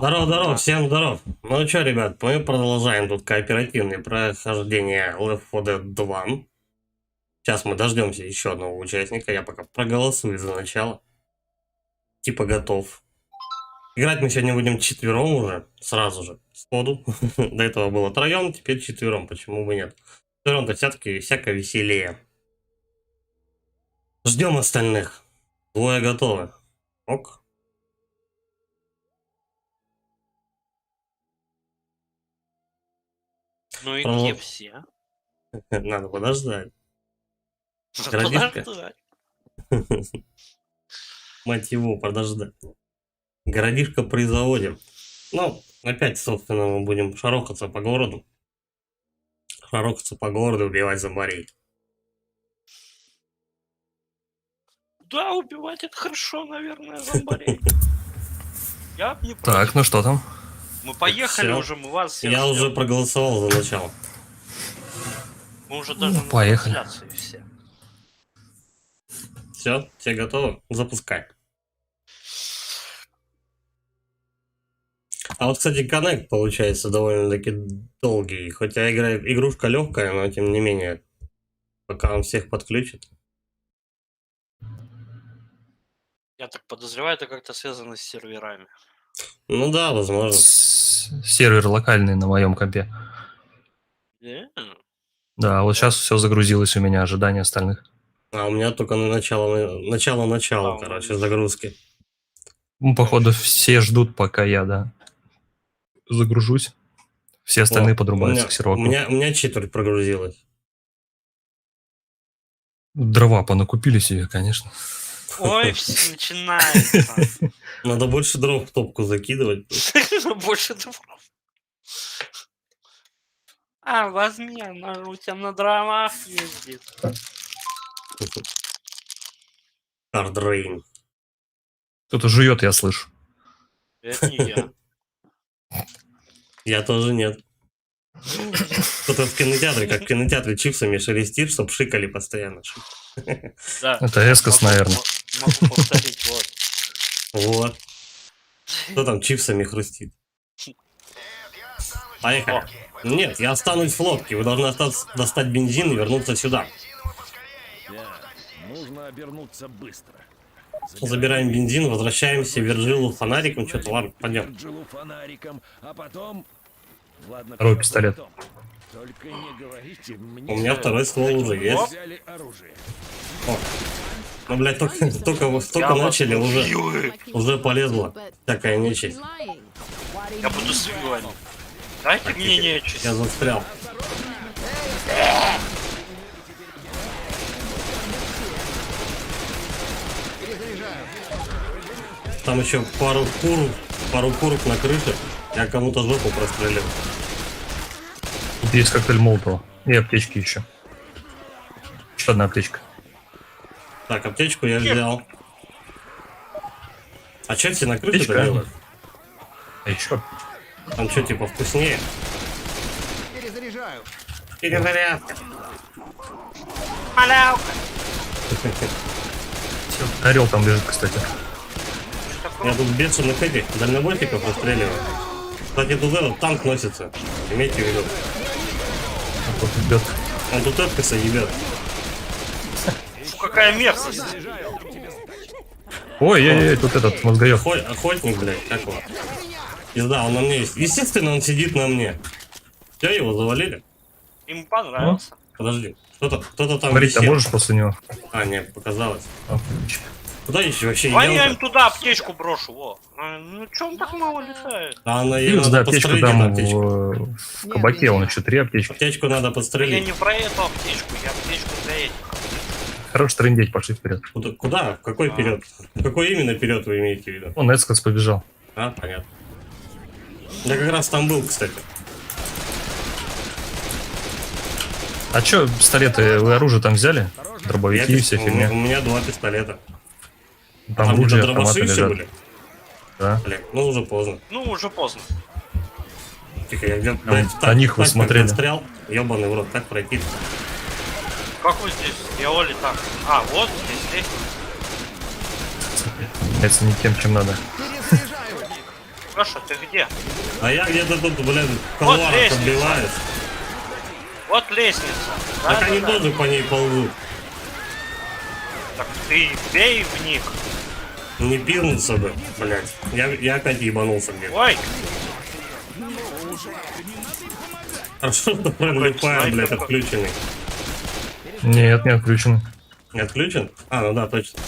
Здорово, здорово, всем здоров. Ну что, ребят, мы продолжаем тут кооперативное прохождение Left 4 Dead 2. Сейчас мы дождемся еще одного участника, я пока проголосую за начало. Типа готов. Играть мы сегодня будем четвером уже, сразу же, сходу. До этого было троем, теперь четвером, почему бы нет. Четвером-то все-таки всяко веселее. Ждем остальных. Двое готовы. Ок. Ну и Про- где все? Надо подождать. Зато Городишко. ждать. Мать его, подождать. Городишко при заводе. Ну, опять, собственно, мы будем шарохаться по городу. Шарохаться по городу, убивать зомбарей. Да, убивать это хорошо, наверное, зомбарей. Я не против. Так, ну что там? Мы поехали Всё. уже, мы вас всех Я ждём. уже проголосовал за начало. Мы уже даже на поехали. трансляции все. Все, все готовы? Запускай. А вот, кстати, коннект получается довольно-таки долгий. Хотя игрушка легкая, но тем не менее, пока он всех подключит. Я так подозреваю, это как-то связано с серверами. Ну да, возможно. Сервер локальный на моем компе. Да, вот сейчас все загрузилось у меня, ожидание остальных. А у меня только на начало, А, короче, ну, загрузки. Ну, походу, все ждут, пока я, да, загружусь. Все остальные О, подрубаются к у серваку. меня четверть прогрузилась. Дрова понакупили себе, конечно. Ой, все начинается. Надо больше дров в топку закидывать. Больше дров. А, возьми, она же у тебя на дровах ездит. Hard Rain. Кто-то жует, я слышу. Это не я. Я тоже нет. Кто-то в кинотеатре, как в кинотеатре чипсами шелестит, чтоб шикали постоянно. Да. Это Эскос, наверное. Могу повторить, вот. Вот. Кто там чипсами хрустит? Поехали. Нет, я останусь в лодке. Вы должны достать бензин и вернуться сюда. Нужно обернуться быстро. Забираем бензин, возвращаемся в Вирджилу фонариком. Что-то, ладно, пойдем. Вирджилу фонариком, а потом... Ладно, Второй пистолет. потом. Только не говорите мне... У меня второй ствол уже есть. Взяли оружие. О. Ну, блядь, только начали, уже полезла такая нечисть. Я буду с вилами. Дайте мне нечисть. Я застрял. Там еще пару куров на крыше. Я кому-то жопу прострелил. Тут есть коктейль Молотова. И аптечки еще. Еще одна аптечка. Так, аптечку я взял. А что все на крыше Аптечка? делают? А еще? Там что, типа вкуснее? Перезаряжаю. Перезарядка. Малявка. Орел там лежит, кстати. Я тут бешеных этих дальнобойщиков расстреливаю. Кстати, тут этот танк носится. Имейте в виду. А тут идет. Он тут эткоса ебет. Фу, какая мерзость. Ой, тут этот мозгоёб. Охотник, блядь, как его? Пизда, он на мне есть. Естественно, он сидит на мне. Все, его завалили? Им понравился. Подожди. Кто-то там Смотреть, ты висел. можешь после него? А, нет, показалось. Отлично. Куда еще вообще Давай я им едем? туда аптечку брошу, во. Ну чё он так мало летает? А она Плюс, надо да, аптечку подстрелить, дам эту аптечку. в кабаке, он еще 3 аптечки. Аптечку надо Я подстрелить. не про эту аптечку, я аптечку для этих. Хорош трындеть, пошли вперед. Куда? В какой вперед? В какой именно вперед вы имеете в виду? Он Эскос побежал. А, понятно. Я как раз там был, кстати. А чё, пистолеты, вы оружие там взяли? Дробовики и вся У фигня. меня 2 пистолета. Там Там ружья, где-то автоматы дробаши еще лежат. были? Да. Блядь, ну уже поздно. Ну, уже поздно. Тихо, я где-то, Там на них вы смотрели. застрял. Ёбаный в рот, как пройти? Как вы здесь сделали так? А, вот здесь. Это не тем, чем надо. Леша, ты где? А я где-то тут, блин, в колуарах лестница. отбиваюсь. Вот лестница. Так они Да. тоже по ней ползут. Так ты бей в них. Не пирнуться бы, блядь. Я опять ебанулся где-то. Ой, Хорошо, что friendly fire, блядь, отключенный. Нет, не отключен. Не отключен? А, ну да, точно.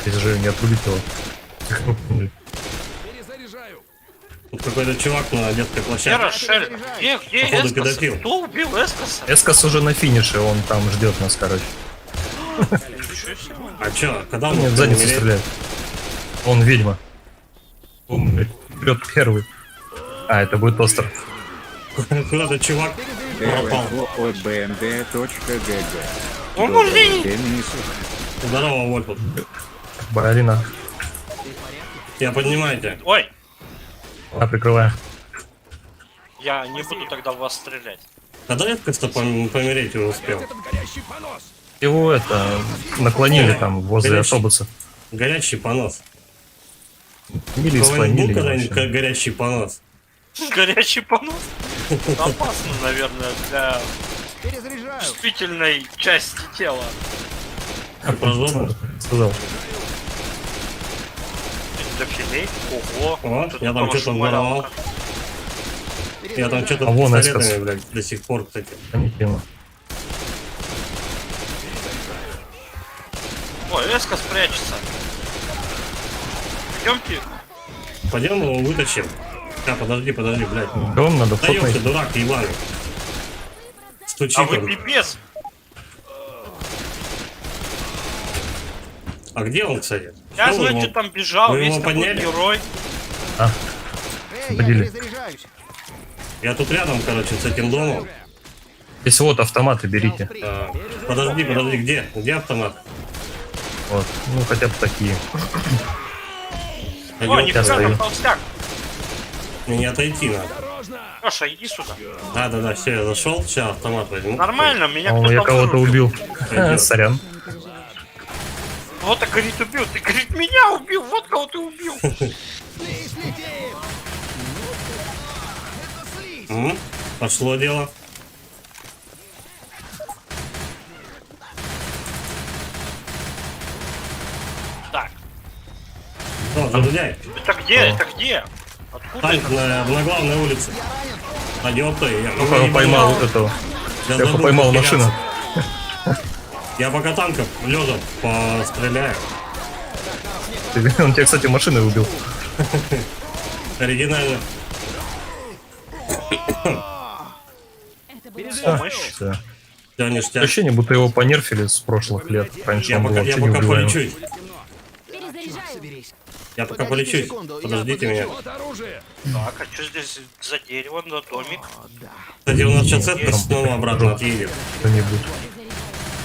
Здесь же не отрубить его. Перезаряжаю. Тут какой-то чувак на детской где площадке. Рошель? Где Походу, Эскос? педофил. Кто убил Эскоса? Эскос уже на финише, он там ждет нас, короче. Ничего себе. А чё, когда он Нет, в может задницу умереть? стреляет. Он ведьма. Он, блядь, вперед первый. А, это будет тостер. Куда-то чувак пропал. ОБНД.ГГ. О, мужик! Здорово, Вольфут. Барина. Я поднимайте. Ой, А, прикрываю. я не буду тогда в вас стрелять. Когда я просто помереть уже успел? Этот горящий понос. Его это наклонили там возле Горячий. автобуса. Горящий понос. Или Кого-нибудь был склонили. когда-нибудь вообще. горящий понос? Горячий понос? Опасно, наверное, для чувствительной части тела. Про жопу? Сказал. Для филей? Ого. О, Тут я там тоже что-то шмалялка. воровал. Я там что-то А вон пистолетами, Эскос. блядь, до сих пор, кстати. Не тема. Ой, Эскос прячется. Идемте. Пойдем его вытащим. А, подожди, блядь. Дом надо Да ёпта, фотнуть. дурак ебаный. Стучит А вы он. пипец. А где он, кстати? Я, Что вы значит, его- там бежал, вы весь его такой подняли? герой. Подели. Я тут рядом, короче, с этим домом. Здесь вот автоматы берите. А, подожди, где? Где автомат? Вот. Ну, хотя бы такие. О, Пойдём, нифига, стою. там толстяк. мне не отойти надо. Леша, иди сюда. Да, все, я зашел, сейчас автомат возьму. Нормально, меня О, я кто-то кого-то вырубил. убил. Пойдёт. Сорян. Вот так говорит, убил. Ты, говорит, меня убил. Вот кого ты убил. Пошло дело. Так, О, загоняй. это где? Это где? Откуда Тань это? на главной улице. А ёпта, я Ну, поймал этого. Я Я забыл поймал потеряться. машину. Я пока танков лежа постреляю. Он тебя, кстати, машиной убил. Оригинально. Помощь. Всё. Все, ништяк. Ощущение, будто его понерфили с прошлых лет. Раньше Я он был пока вообще неубиваемый. полечусь. Я пока полечусь. Подождите меня. Вот оружие. Так, а что здесь за дерево на домик? Кстати, у нас сейчас это снова обратно отъедет. Кто-нибудь.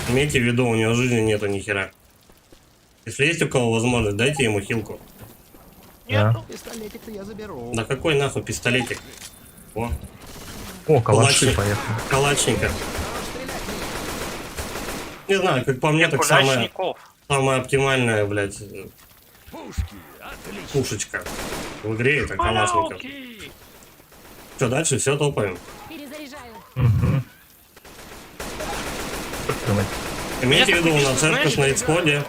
Имейте в виду, у него жизни нету ни хера. Если есть у кого возможность, дайте ему хилку. Нету. Пистолетик-то я заберу. Да какой нахуй пистолетик? О, О, калаши Кулачи. поехали. калачника. Не знаю, как по мне, так самая, Кулачников. самая оптимальная, блядь, Пушки. Отлично. пушечка в игре это калашников. Палки. Что, дальше все топаем. Перезаряжаю. Придумать. Имейте в виду, у такой нас знаешь, церковь на исходе.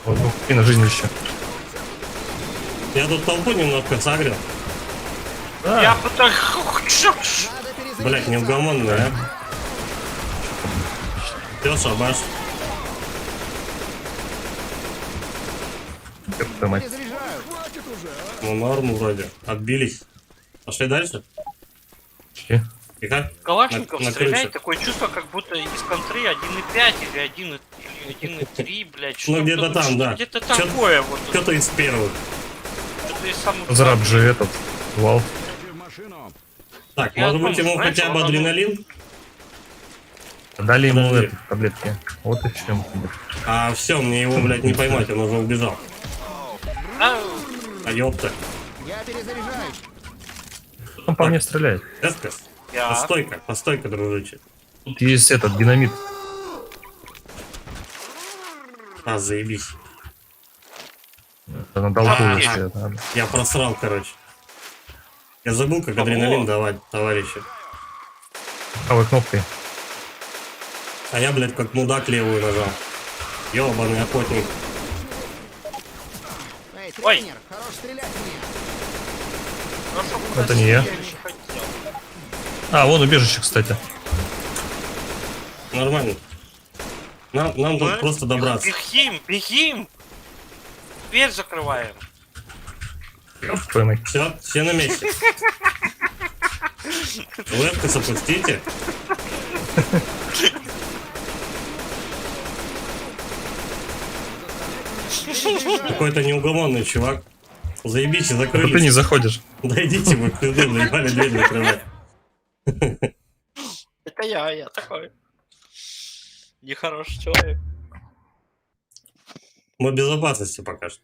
Вот, ну, и на жизнь еще. Я тут толпу немножко сагрил. Я пытаюсь... Блять, неугомонная, а? Все, шабаш. Ёб твою мать. Ну, норм вроде. Отбились. Пошли дальше. Че? И как? Калашников На стреляет, крыше. такое чувство, как будто из контры 1.5 или 1.3, блядь. Ну, что-то где-то вот, там, да. Где-то Чё- такое вот. Кто-то из первых. Что-то из самых... Разраб же этот. Вал. В машину. Так, Я может быть, думаю, ему знаешь, хотя бы он- адреналин? Дали ему Подожди. этот, таблетки. Вот и чем. А все, мне его, блядь, не поймать, он уже убежал. А, А ёпта. Я перезаряжаюсь. Он по мне стреляет. Эскос. я... Постой-ка, дружище. Тут есть этот динамит. А, заебись. На долгу А, еще надо. Я просрал, короче. Я забыл, как Кого? адреналин давать, товарищи. Правой кнопкой. А я, блядь, как мудак левую нажал. Ёбаный охотник. Эй, Ой. тренер, хорош стрелять в меня. Хорошо, Это не я. не хотел. А, вон убежище, кстати. Нормально. Нам тут Мы просто добраться. Бегим! Дверь закрываем. Ёб твою мать. Все на месте. Левку запустите. Какой-то неугомонный чувак. Заебите, Это ты не закрылись. заходишь. Дойдите вы в пизду, наебали дверь закрывать. Это я такой. Нехороший человек. Мы в безопасности пока что.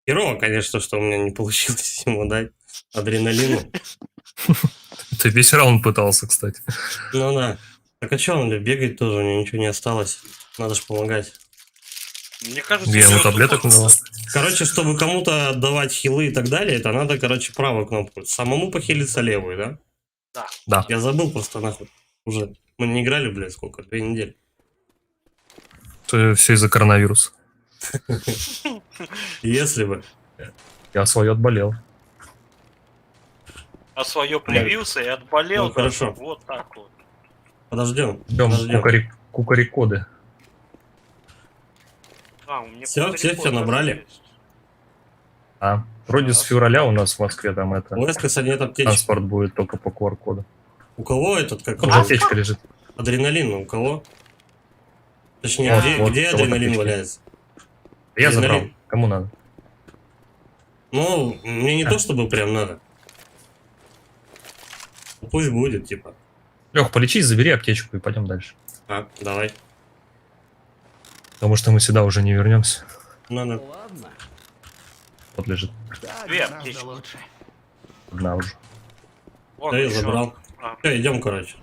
Херово, конечно, что у меня не получилось ему дать адреналину. Ты весь раунд пытался, кстати. Ну да. Так а что он бегать тоже, у него ничего не осталось. Надо же помогать. Мне кажется, Я ему всё таблеток тут- надавал. Короче, чтобы кому-то отдавать хилы и так далее, это надо, короче, правую кнопку. Самому похилиться левую, да? Да. Я забыл просто нахуй. Уже. Мы не играли, блядь, сколько? 2 недели. Все из-за коронавируса. Если бы. Я свое отболел. А свое привился и отболел. Ну, хорошо. даже Вот так вот. Подождем. Ждем Подождем. кукарикоды. А, у меня Всё, кукарекот всё набрали? даже есть. А, вроде с февраля у нас в Москве там это У Эскоса нет аптечки. транспорт будет только по QR-коду. У кого этот, как Тут его, аптечка лежит. адреналин, у кого? Точнее, Вот, где, вот, где вот адреналин аптечка. валяется? Я забрал. Адреналин. Кому надо? Ну, мне не то чтобы прям надо. Пусть будет, типа. Лех, полечись, забери аптечку и пойдем дальше. А, давай. Потому что мы сюда уже не вернемся. Надо. Ладно. Вот лежит. Так Две гораздо аптечки. лучше. Одна уже. Вон Да, я ещё. забрал. А, Все, идем, короче.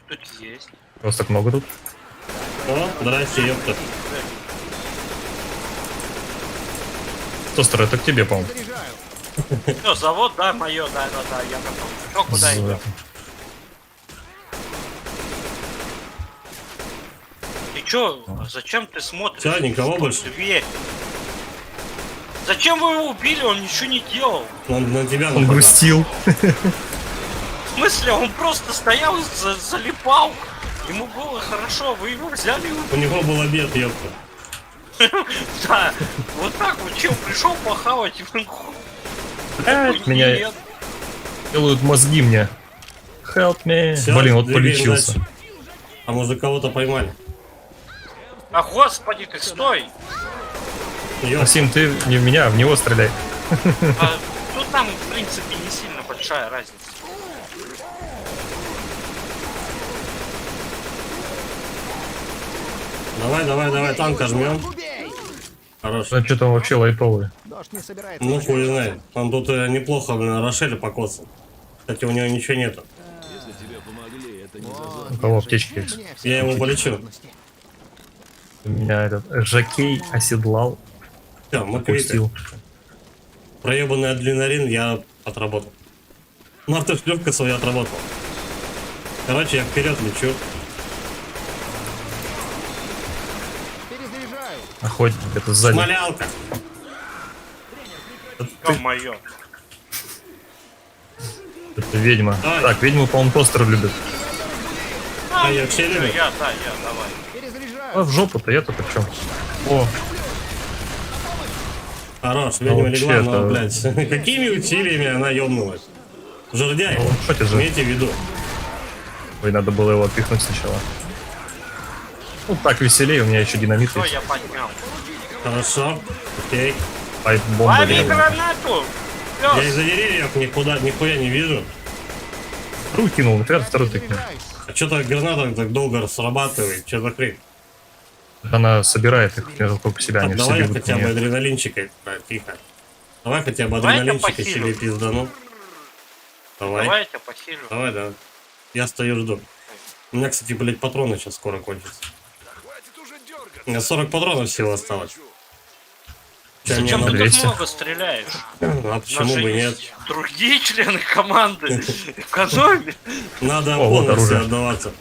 тут есть. Вас так много тут? О, здрасте, ёпта. Тостер, это к тебе, по-моему. Заряжаю. Все, завод, да, мое, да, я готов. Что, куда идем? Ты чё, зачем ты смотришь? Всё, никого больше? Дверь. Зачем вы его убили? Он ничего не делал. Он на тебя Он нападал. грустил. В смысле, он просто стоял и залипал. Ему было хорошо, вы его взяли и убили. У него был обед, ёпта. Да, вот так вот, чел пришел похавать, и он Блядь, меня нет. делают мозги мне. Help me. Всё, Блин, вот двигаем полечился. дальше. А мы за кого-то поймали. А господи, ты стой! Ёп. Максим, ты не в меня, а в него стреляй. А, ну там, в принципе, не сильно большая разница. Давай, танка жмем. Убей! Хорош. Ну, что-то вообще лайтовый. Дождь не собирается. Ну, начинать. хуй знает. Он тут неплохо, блин, Рошеля покоцал. Кстати, у него ничего нету. Если тебе помогли, это не Вот, зазор. У кого держи. аптечки есть? Мне Я его всё полечу. возможности. У меня этот Жакей оседлал, Все, мы квиты. пустил. Проебанный адреналин я отработал. Ну, автошлюпка свою отработал. Короче, я вперед лечу. Перезаряжаю. Охотник, это сзади. Смолялка. Ё-моё. Это ведьма. Давай. Так, ведьму, по-моему, тостер любит. А, я все Всё, любят. я, давай. Перезаряжаю. А в жопу-то я-то при чем? О, Хорош, ведьма вообще легла, но, это- блядь, какими усилиями она ёбнулась. Жердяй, ну, что тебе за... имейте в виду. Ой, надо было его отпихнуть сначала. Ну, так веселее, у меня еще динамит Что есть. я поднял? Хорошо, окей. Пайп-бомба. Лови левая. гранату! Я Пёс! из-за деревьев нихуя не вижу. Вторую кинул, например, вторую тыкнул. Перезаряжаюсь. А что-то граната так долго срабатывает, что за хрень? Она собирает их вокруг себя, Так, они все давай бегут хотя на бы неё. адреналинчика, тихо. Давай хотя бы Давай я адреналинчика похилю. себе пиздану. Давай. Давай я тебя похилю. Давай, да. Я стою, жду. У меня, кстати, блядь, патроны сейчас скоро кончатся. У меня 40 патронов всего осталось. Чё, мне Зачем ты надо- так 200? много стреляешь? А У нас почему же бы нет? есть другие члены команды. Экономи. Надо О, вот полностью оружие. отдаваться.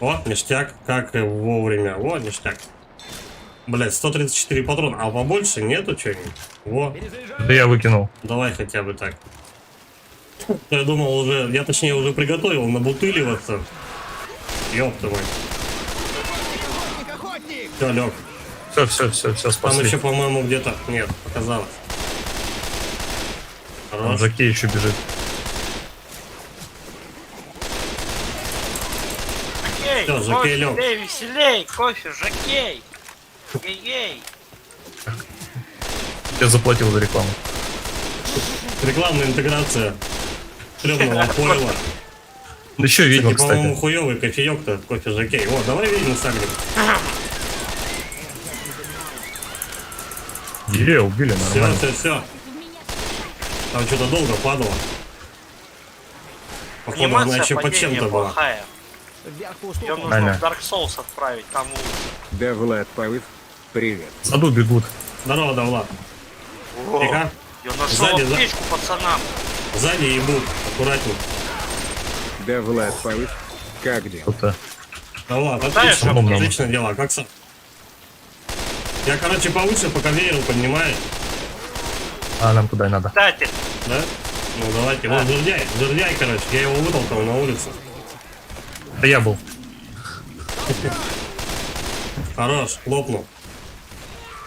О, ништяк, как и вовремя. О, ништяк. Блять, 134 патрона, а побольше нету чего-нибудь? Во, Да я выкинул. давай хотя бы так. Я думал уже, я точнее уже приготовил набутыливаться. Ёпта мать. Охотник, охотник! Все, лег. Все, Там спасли. еще, по-моему, где-то... Нет, показалось. Там Хорош. Жаки еще бежит. Жакей, Всё, Жакей кофе, лёг. эй, веселей, кофе, Жакей. Ей-ей. Я заплатил за рекламу. Рекламная интеграция стрёмного пойла. Еще ведьма, Кстати, по-моему, кстати. хуёвый кофеёк-то, кофе Жакей. О, давай ведьму сагрим. Убили, нормально. Все. Там что-то долго падало. Походу, она Анимация еще под падения чем-то была. плохая. Вверх по Ее уступам. нужно Ага. в Dark Souls отправить, там лучше. Да, Влад, Павыв, привет. В саду бегут. Здорово, Давлад. О, Тихо. я нашел Сзади, за- аптечку пацанам. Сзади ебут. Аккуратней. Да, Влад, Павыв, как дела? Кто-то. Давлад, Знаешь, отлично. по-моему. Отлично дело. Как сам? Я, короче, повыше пока вееру поднимаю. А нам куда надо? Кстати, Да? Ну, давайте. Вон, жердяй, короче. Я его вытолкал на улицу. Да я был. Хорош, лопнул.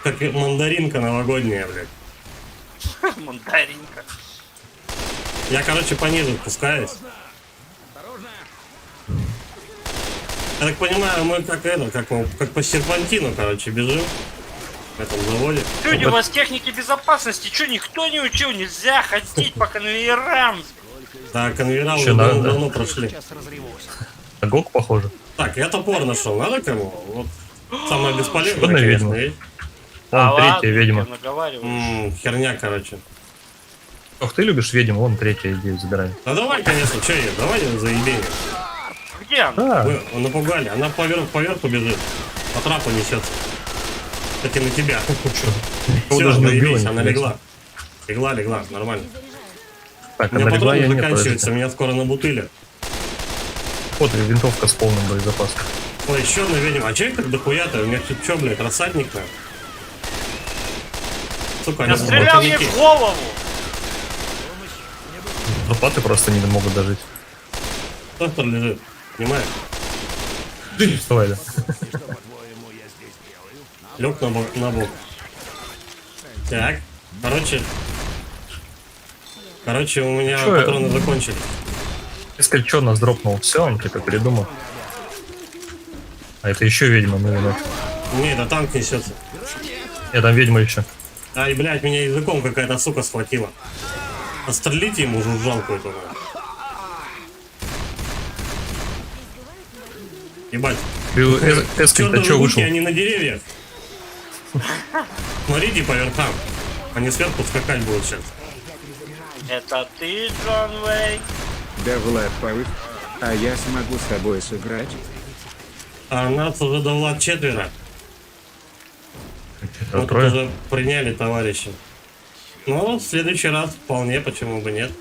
Как и мандаринка новогодняя, блядь. мандаринка. Я, короче, пониже спускаюсь. Я так понимаю, мы как по серпантину, короче, бежим в этом заводе. Люди, у вас техники безопасности, что никто не учил? Нельзя ходить по конвейерам. Да, конвейера Чё уже надо? давно прошли. Сейчас разревусь. На Гок похоже. Так, я топор нашел. Надо кому? Вот самое бесполезное, Одна конечно, ведьма. есть. Вон третья ладно, ведьма. ты наговариваешь. Херня, короче. Ох, ты любишь ведьму, вон третья идею забирай. Да давай, конечно, что я? Давай заебение. Где она? Да, Вы напугали. Она поверху бежит. По трапу несется. Кстати, на тебя. никого Все, даже не убила. заебись, она нифига легла. себе. Легла, нормально. Так, У меня она легла, патроны я нет, заканчиваются, подождите. меня скоро набутылят. Вот и винтовка с полным боезапасом. Ой, еще одна ведьма. А че это дохуя-то? У меня тут что, блядь, рассадник-то? Сука, Я они стрелял ей ботаники. в голову. Лопаты просто не могут дожить. Доктор лежит. Понимаешь? Давай, да. Лег на бок. Так. Короче, у меня Чё я- патроны закончились. Если что, нас дропнул. Все, он что-то передумал. А это еще ведьма, ну да. Не, это танк несется. Нет, там ведьма еще. Ай, блядь, меня языком какая-то сука схватила. Отстрелите ему жужжалку эту. Ебать. Эскель-то Чёртовы что гуки, вышел? они на деревьях. Смотрите по верхам. Они сверху скакать будут сейчас. Это ты, Джон Уэйк? Да, Влад, Павыв, а я смогу с тобой сыграть? А нас уже давлад 4. Мы тут Трое. уже приняли, товарищи. Ну, в следующий раз вполне, почему бы нет.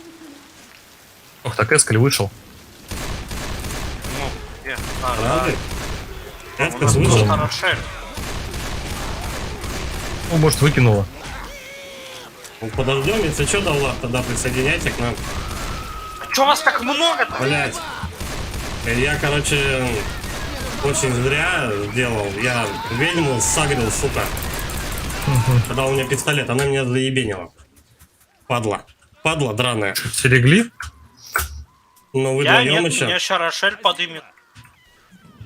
Ох, так Эскель вышел. Ну, где? А, Правда? да. Эска У нас слышал? просто Рошель. Ну, может, выкинула. Ну, подождем, если что, давлад, тогда присоединяйся к нам. А чё вас так много-то? Блять. Я, короче, очень зря сделал. Я ведьму сагрил, сука. Когда у меня пистолет, она меня заебенила. Падла. Падла драная. Все легли? Ну, вы Я вдвоем нет, еще. меня ща Рошель подымет.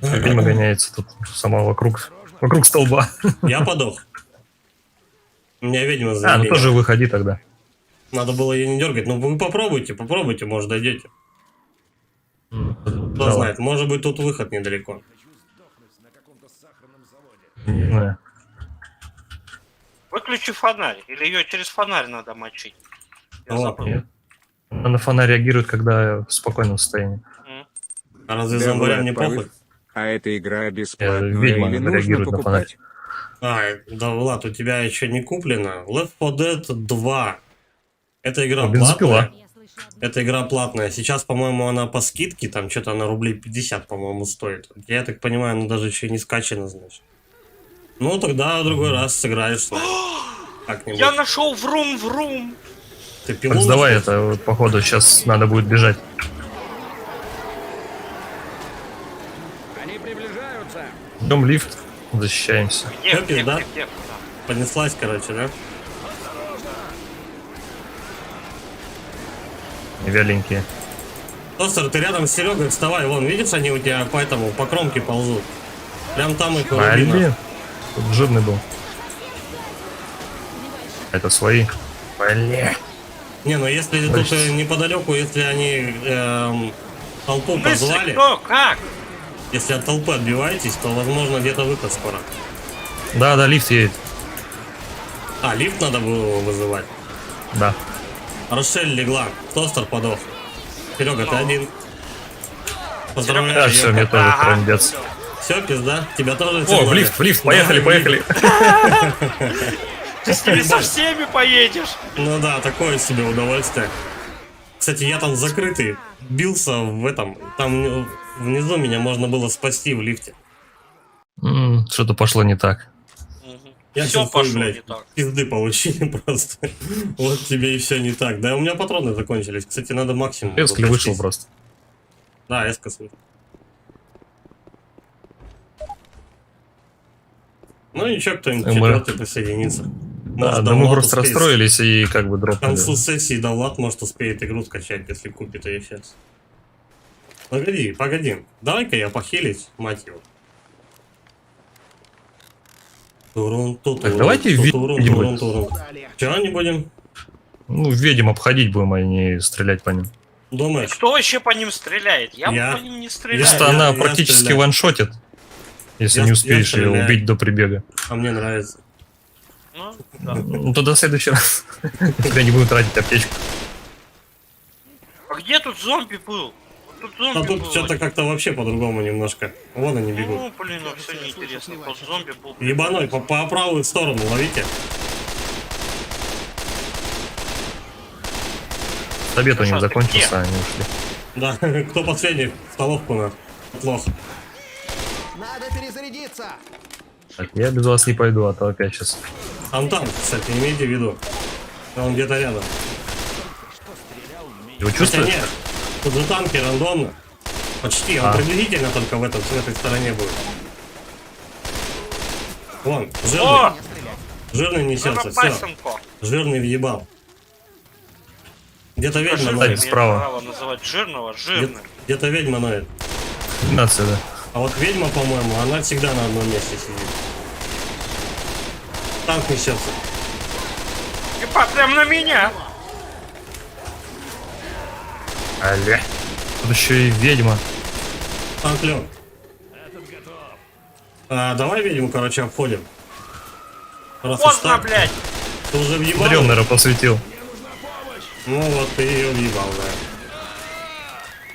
Ведьма гоняется тут сама вокруг столба. Я подох. Меня ведьма А, ну заебенила. тоже выходи тогда. Надо было ее не дергать. Ну, вы попробуйте, может, дойдете. Кто Давай. знает, может быть, тут выход недалеко. Не знаю. Выключи фонарь. Или ее через фонарь надо мочить. Я О, забыл. Нет. Она на фонарь реагирует, когда в спокойном состоянии. А разве Да, зомбарям Влад, не Павых, похуй? А эта игра бесплатная ведьма или нужно реагирует на фонарь. покупать? Да, Влад, у тебя еще не куплено. Left 4 Dead 2. Это игра Бензопила. платная. Это игра платная. Сейчас, по-моему, она по скидке, там что-то на рублей 50, по-моему, стоит. Я так понимаю, она даже еще не скачана, значит. Ну, тогда в другой раз сыграешь с нами. Как-нибудь. Я нашел врум-врум. Ты пилу Так, сдавай нашел? это, вот, походу, сейчас надо будет бежать. Они приближаются. Идем лифт, защищаемся. Где, Хэппи, где, да? где, где? Понеслась, короче, да? Вяленькие. Тостер, ты рядом с Серегой, вставай, вон, видишь, они у тебя по этому, по кромке ползут. Прям там их А, рубина. блин, тут жирный был. Это свои. Бля. Не, ну если тут Значит. неподалеку, если они толпу В смысле, позвали, кто? Как? если от толпы отбиваетесь, то возможно где-то выход скоро. Да, лифт едет. А, лифт надо было вызывать. Да. Рошель легла, Тостер подох. Серега, ты один. Да, Поздравляю. все, мне тоже Ага. трындец. Все, пизда, тебя тоже О, тянули. в лифт, поехали, Да, поехали. Ты с ними со всеми поедешь. Ну да, такое себе удовольствие. Кстати, я там закрытый. Бился в этом. Там внизу меня можно было спасти в лифте. Что-то пошло не так. Я Все чувствую, пошло блядь, не так. пизды получили просто. Вот тебе и все не так. Да, у меня патроны закончились. Кстати, надо максимум. Эскли запастись. вышел просто. Да, эскос вышел. Ну ничего, кто-нибудь Мы- четвертый присоединится. Да, Может, да мы Влад просто успеет. расстроились и как бы К дропнули. концу сессии да Влад может успеет игру скачать, если купит ее сейчас. Погоди. Давай-ка я похилить, мать его. Так, давайте видим. Далее. Чего не будем? Ну, ведьм обходить будем, а не стрелять по ним. Думаешь? Кто вообще по ним стреляет? Я Я. по ним не стреляю. Просто я- она я практически стреляю. ваншотит, если Я- не я успеешь ее стреляю. убить до прибега. А мне нравится. Ну, да. Ну, то до следующий раз. Когда не будем тратить аптечку. А где тут зомби был? Вот тут зомби А тут был. что-то как-то вообще по-другому немножко. Вон они бегут. Ну, блин, ну все неинтересно. Тот зомби был. Ебаной, по правую сторону ловите. Обед у них Саша, ты закончился, где? они ушли. Да, кто последний? В столовку на. Плохо. Надо перезарядиться. Так, я без вас не пойду, а то опять сейчас. Антан, кстати, имейте в виду. Он где-то рядом. Его Хотя чувствуешь? нет, тут же танки рандомно. Почти, он А. приблизительно только в этой стороне будет. Вон, жирный. О! Жирный несется, все. Пасенко. Жирный въебал. Где-то ведьма Жирный ноет. Кстати, справа. право называть жирного жирным. Где-то ведьма ноет. Отсюда. А вот ведьма, по-моему, она всегда на одном месте сидит. Танк несется. Ебать, прям на меня. Аля. Тут еще и ведьма. Танк лег. Давай ведьму, короче, обходим. Раз уж Поздно, так, блядь. ты уже въебал? Дрем, наверное, посветил. Ну вот, ты ее въебал, да.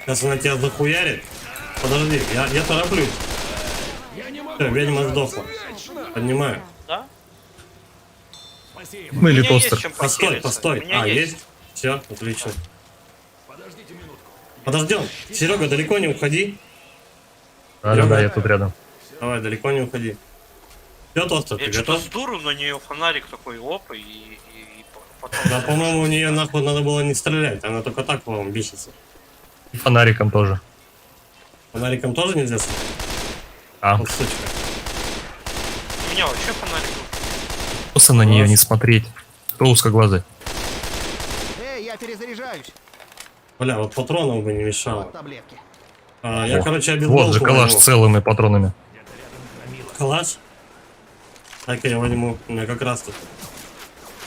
Сейчас она тебя захуярит. Подожди, я тороплюсь. Все, ведьма сдохла. Поднимаю. Да? Ну или У меня есть тостер. чем Постой, похилиться. постой. У меня Есть? Все, отлично. Подождем. Серега, далеко не уходи. Да, я тут рядом. Давай, далеко не уходи. Все, тостер, Я ты что-то готов? с дуру на нее фонарик такой, оп, и потом... Да, по-моему, у нее нахуй надо было не стрелять. Она только так, по-моему, бесится. И фонариком тоже. Фонариком тоже нельзя? А, Вот сучка. У меня вообще фонарик был. просто на нее не смотреть. Кто узкоглазый? Эй, я перезаряжаюсь. Бля, вот патронов бы не мешало. Вот таблетки. Я, О, короче, вот обезболку же калаш возьму. с целыми патронами. Калаш? Так я возьму. У меня как раз тут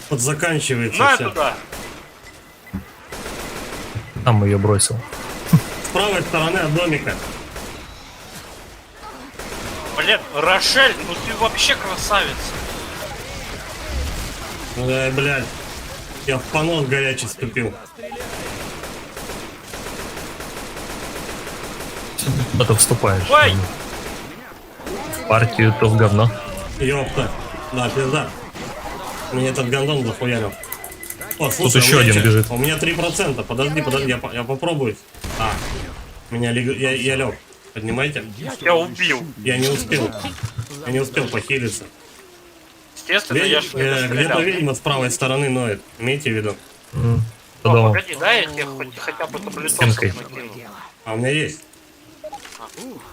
подзаканчивается На всё. туда. Там ее бросил. С правой стороны от домика. Блин, Рошель, ну ты вообще красавица. Блядь. Я в понос горячий ступил. А то вступаешь. Ой! В партию то в говно. Ёпта. Да, пизда. Мне этот гондон захуярил. О, слушай, еще у меня один чё? бежит. У меня 3%. Подожди, я попробую. А, я лег. Поднимайте. Я убил. Я не успел. Я не успел похилиться. Естественно, я ж не Где-то дострелял. ведьма с правой стороны ноет. Имейте в виду. По О, дому. погоди, да, я тебе хотя бы таблетосов Стенкой. накину. А у меня есть.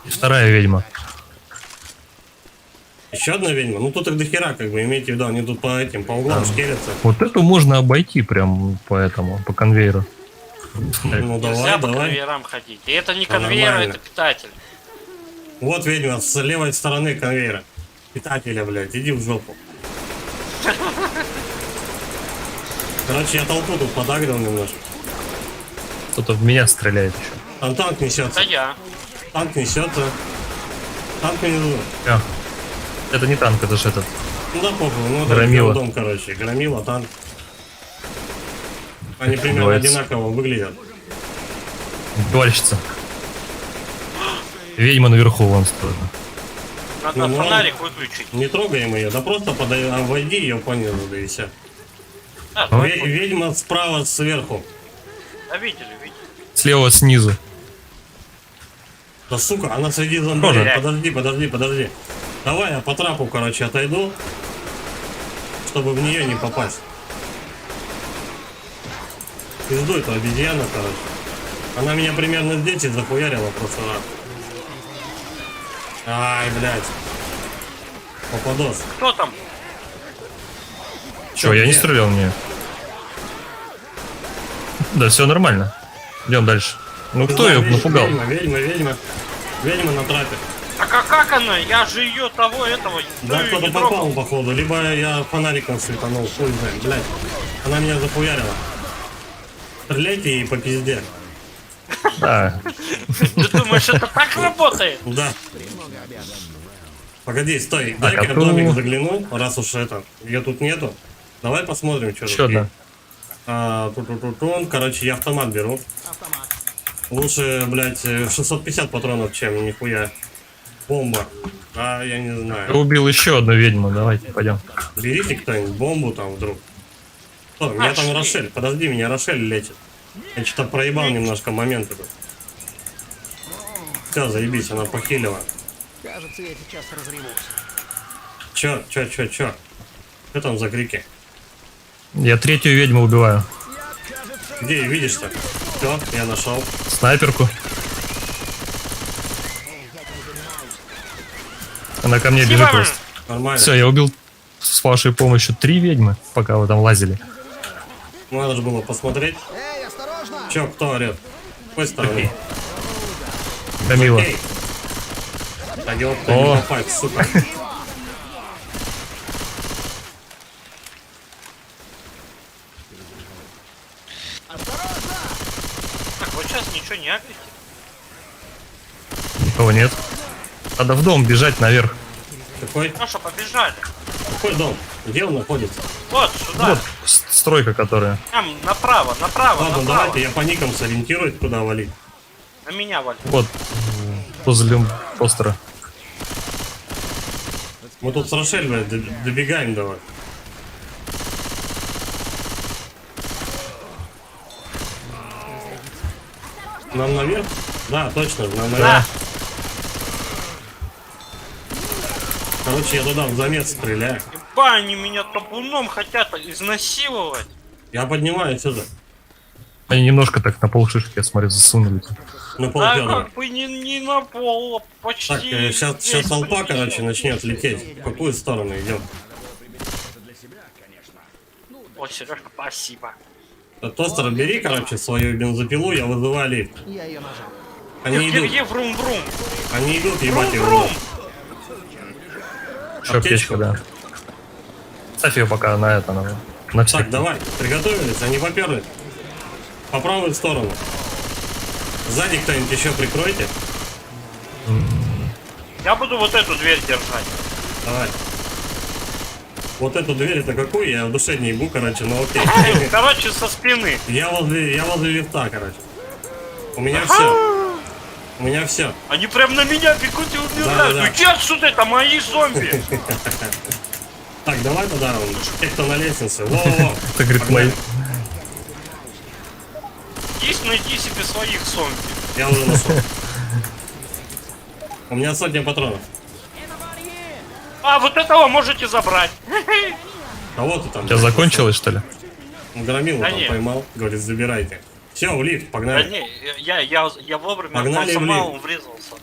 И вторая ведьма. Еще одна ведьма. Ну тут их дохера, как бы, имейте в виду. Они тут по этим, по углам шкерятся. Вот эту можно обойти прям по этому, по конвейеру. Ну Нельзя давай, по давай. конвейерам ходить. И это не Да, конвейер, нормально. это питатель. Вот ведьма с левой стороны конвейера. Питателя, блядь, иди в жопу. Короче, я толпу тут подагрил немножко. Кто-то в меня стреляет еще. Там танк несется. Это я. Танк несется. Танк внизу. А, это не танк, это же этот. Ну да похуй, ну это Громила. дом, короче. Громила, танк. Они примерно Убивается. одинаково выглядят. Убивальщица. Ведьма наверху вон стоит. Надо Ну, фонарик выключить. Не трогаем ее, да просто обойди ее понизу, да и все. Да, Ведьма справа сверху. да, видели, видели. Слева снизу. Да сука, она среди зомбарей. Тоже. Подожди. Давай я по трапу, короче, отойду, чтобы в нее не попасть. Пизду эту обезьяну, короче. Она меня примерно здесь и захуярила просто раз. Ай, блядь. Попадос. Кто там? Че, я не где? стрелял в нее. Да, все нормально. Идем дальше. Ну кто ее напугал? Ведьма. Ведьма на трапе. А как она? Я же ее этого Да, её кто-то не попал, трогал. походу. Либо я фонариком светанул. Хуй знает, блядь. Она меня захуярила. Стреляйте ей по пизде. Да. Ты думаешь, это так работает? Да. Погоди, стой. Так, Дай-ка а я в то- домик загляну, раз уж это. Ее тут нету. Давай посмотрим, что Еще тут одна. есть. Ту-ту-ту-тун. Короче, я автомат беру. Автомат. Лучше, блядь, 650 патронов, чем нихуя. Бомба. А, я не Я знаю. убил еще одну ведьму. Давайте, пойдем. Берите кто-нибудь бомбу там вдруг. Что, меня там шли. Рошель. Подожди, меня Рошель лечит. Я что-то проебал немножко момент этот. Все, заебись, она похилила. Кажется, я сейчас разревусь. Чё? Что там за крики? Я третью ведьму убиваю. Где ее видишь-то? Все, я нашел. Снайперку. Она ко мне бежит Спасибо. просто. Нормально. Все, я убил с вашей помощью 3 ведьмы, пока вы там лазили. Надо же было посмотреть. Эй, осторожно! Чё, кто орет? С какой стороны? Камила. Эй! Да ёпта, О. не попасть, сука. Так, вот сейчас ничего не агрите. Никого нет. Надо в дом бежать наверх. Какой? Хорошо, побежали. Какой дом? Где он находится? Вот, сюда. Вот стройка, которая. Там, направо. Ладно, давайте я по никам сориентируюсь, куда валить. На меня валит. Вот. Возле постера. Мы тут с Рошель, блядь, добегаем давай. Нам наверх? Да, точно, нам наверх. Да. Короче, я туда в замес стреляю. Еба, они меня табуном хотят изнасиловать. Я поднимаюсь сюда. Они немножко так на полшишки, я смотрю, засунули. На Да, полфедора. как бы не на пол, а почти. Так, сейчас здесь толпа, прилетел. короче, начнет лететь. В какую сторону идем? О, Сережка, спасибо. Тостер, бери, короче, свою бензопилу, я вызываю лифт. Я ее нажал. Они идут, Где врум-врум? они идут, ебать его. Врум-врум! Еще аптечка, да. Ставь ее пока на это, на всякий. Так, давай, приготовились, они поперли. По правую сторону. Сзади кто-нибудь еще прикройте. Я буду вот эту дверь держать. Давай. Вот эту дверь это какую? Я в душе не ебу, короче, но окей. Короче, со спины. Я возле лифта, короче. У меня все. У меня все. Они прям на меня бегут и умирают. Да-да-да. Иди отсюда, это мои зомби. Так, давай туда, те, кто на лестнице. Во-во-во. Это, говорит, мои. Есть найди себе своих зомби. Я уже нашел. У меня сотня патронов. А, вот этого можете забрать. Кого ты там? У тебя закончилось, что ли? Громилу Да там нет. поймал. Говорит, забирайте. Все, в лифт, Да погнали. не, я вовремя Погнали в самому лифт. врезался.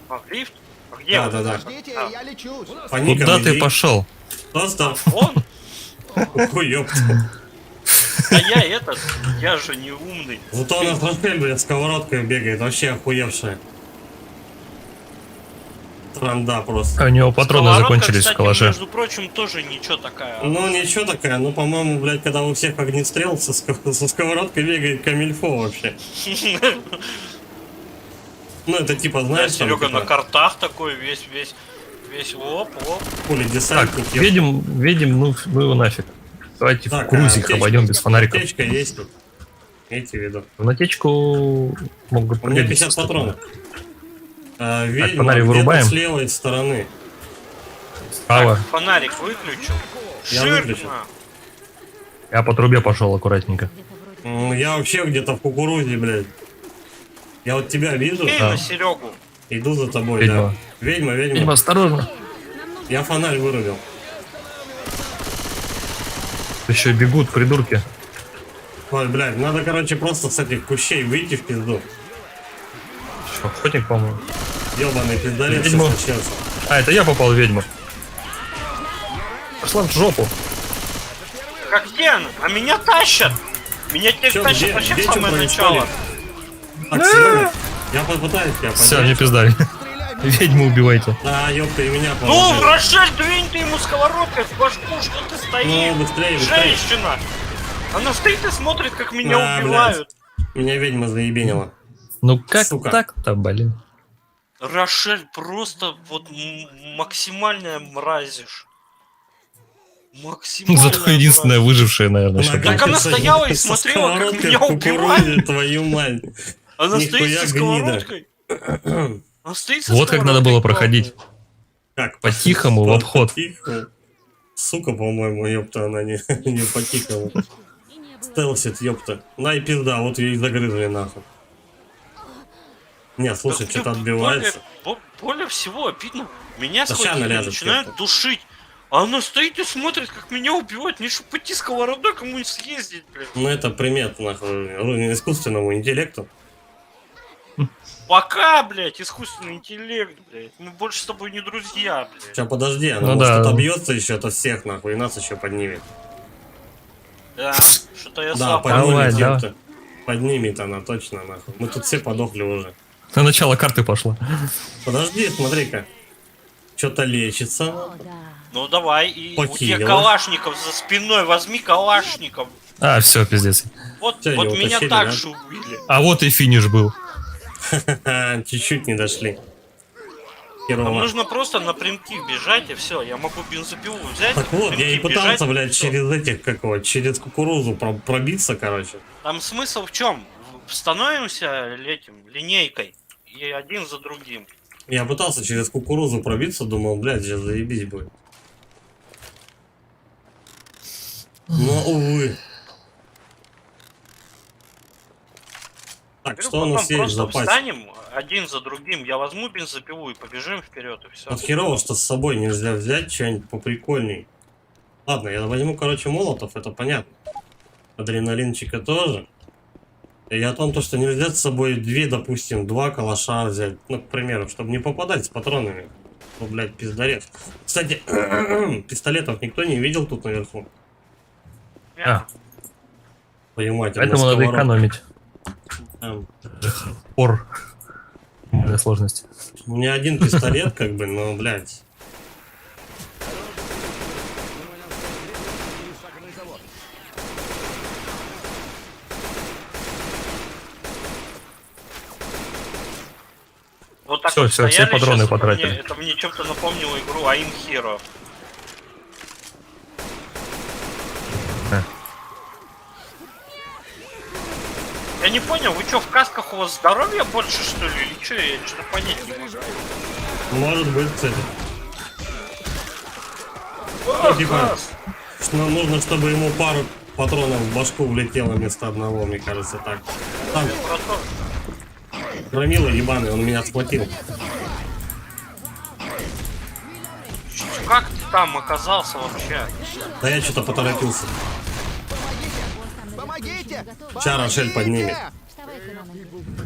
А, в лифт? А где Да, он? да, да. Ждите, А. я лечусь. По никам Куда ты иди. пошел? Просто Он? ой, ёпта. А я же не умный. Зато у нас Рошель, блядь, сковородкой бегает. Вообще охуевшая. Транда просто. А у него патроны Сковородка, закончились в кстати, калаше. между прочим, тоже ничего такая. Ну, ничего такая. Ну, по-моему, блядь, когда у всех огнестрел со сковородкой бегает камильфо вообще. Ну, это типа, Да, знаешь, там, Серега типа, на картах такой, весь, оп. пули Так, десантники. видим, ну его нафиг. Давайте в крузе их аптечка- обойдем без фонариков. Аптечка есть тут. Имейте в виду. В натечку могут У меня пригодиться, 50 кстати. патронов. Ведьма фонарик где-то вырубаем? с левой стороны. Справа. Так, фонарик выключил. Я Жирно. выключил. Я по трубе пошел аккуратненько. Я вообще где-то в кукурузе, блядь. Я вот тебя вижу, Эй, Да. на Серегу. иду за тобой, Ведьма. да. Ведьма. Ведьма, осторожно. Я фонарь вырубил. Еще бегут придурки. Ой, блядь, надо, короче, просто с этих кущей выйти в пизду. Что, охотник, по-моему. Ёбаный пиздолет Ведьма. сейчас начнется. А, это я попал в ведьму. Пошла в жопу. Как где она? А меня тащат. Меня теперь Чё, тащат где- вообще где в чё самое происходит? начало. Так, Серёга, я попытаюсь тебя Все, поднять. не пиздали. Ведьму убивайте. Да, ёпта, и меня Ну, положили. Рошель, двинь ты ему сковородкой в башку, что ты стоишь? Ну, быстрее, быстрее. Женщина! Она стоит и смотрит, как меня А, убивают. Меня ведьма заебенила. Ну как Сука. так-то, блин? Рошель просто вот максимальная мразишь. Максимальная Зато единственная мразь. выжившая, наверное, что Так она стояла и смотрела, как меня убивают. Твою мать. Она стоит Нихуя со гнида. сковородкой. Она стоит со Вот как надо было сковородкой, проходить. Как? По-тихому, в обход. По-тихому. Сука, по-моему, ёпта, она не, не по-тихому. Стелсит, ёпта. На и пизда, вот ее и загрызли нахуй. Не, слушай, Да что-то мне отбивается. более всего обидно. Меня Да ща схватили, она ляжет, начинают ёпта. душить. А она стоит и смотрит, как меня убивают. Мне что, пойти сковородой кому-нибудь съездить, блядь? Ну это примет, нахуй, искусственному интеллекту. Пока, блядь, искусственный интеллект, блядь. Мы больше с тобой не друзья, блядь. Сейчас подожди, она Ну может да. отобьется еще от всех, нахуй, и нас еще поднимет. Да, что-то я Да, слабо. Давай, поднимет, да. ёпта. Поднимет она точно, нахуй. Мы тут все подохли уже. На начало карты пошла. Подожди, смотри-ка. Что-то лечится. Ну давай, и у тебя Покинула. калашников за спиной, возьми калашников. А, все, пиздец. Вот, Всё, вот его меня тащили, так да? же убили. А вот и финиш был. Чуть-чуть не дошли. Нам Херово. нужно просто напрямки бежать, и все. Я могу бензопилу взять. Так вот, я и напрямки пытался, бежать, блядь, всё. через этих, как его, через кукурузу пробиться, короче. Там смысл в чем? Становимся этим линейкой и один за другим. Я пытался через кукурузу пробиться, думал, блядь, сейчас заебись будет. Но, увы. Так, Говорю, что у нас потом есть в просто запасе? встанем один за другим. Я возьму бензопилу и побежим вперед, и все. Вот херово, что с собой нельзя взять что-нибудь поприкольней. Ладно, я возьму, короче, молотов, это понятно. Адреналинчика тоже. И о том, то, что нельзя с собой допустим, два калаша взять. Ну, к примеру, чтобы не попадать с патронами. Ну, блядь, пиздорез. Кстати, пистолетов никто не видел тут наверху. А, Понимаете, поэтому надо экономить. Там. Пор. Для сложности. У меня один пистолет, как бы, но, блядь. Вот так Всё, вот всё, все стояли патроны щас, потратили. Это мне чем-то напомнило игру I'm Hero. Я не понял, вы что, в касках у вас здоровья больше, что ли? Или что? Я что-то понять не могу. Может быть, кстати. Типа, что нам нужно, чтобы ему пару патронов в башку влетело вместо одного, мне кажется, так. Там, громила ебаный, он меня схватил. Как ты там оказался вообще? Да я что-то поторопился. Помогите! Ща Рошель поднимет.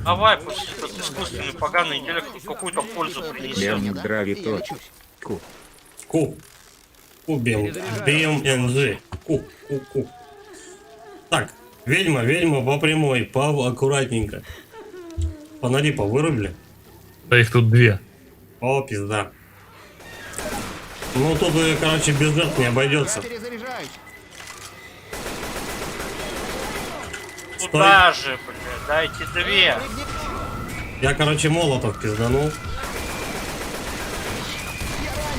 Давай, пусть этот искусственный поганый интеллект хоть какую-то пользу принесет. Леонид Драви тот. Ку. Ку. Ку BMNG. Ку. Так, ведьма по прямой, аккуратненько. Фонари повырубили. Да их тут две. О, пизда. Ну тут, короче, без жертв не обойдется. Я перезаряжаюсь. Куда же, блядь? Дайте две. Я, короче, молотов пизданул.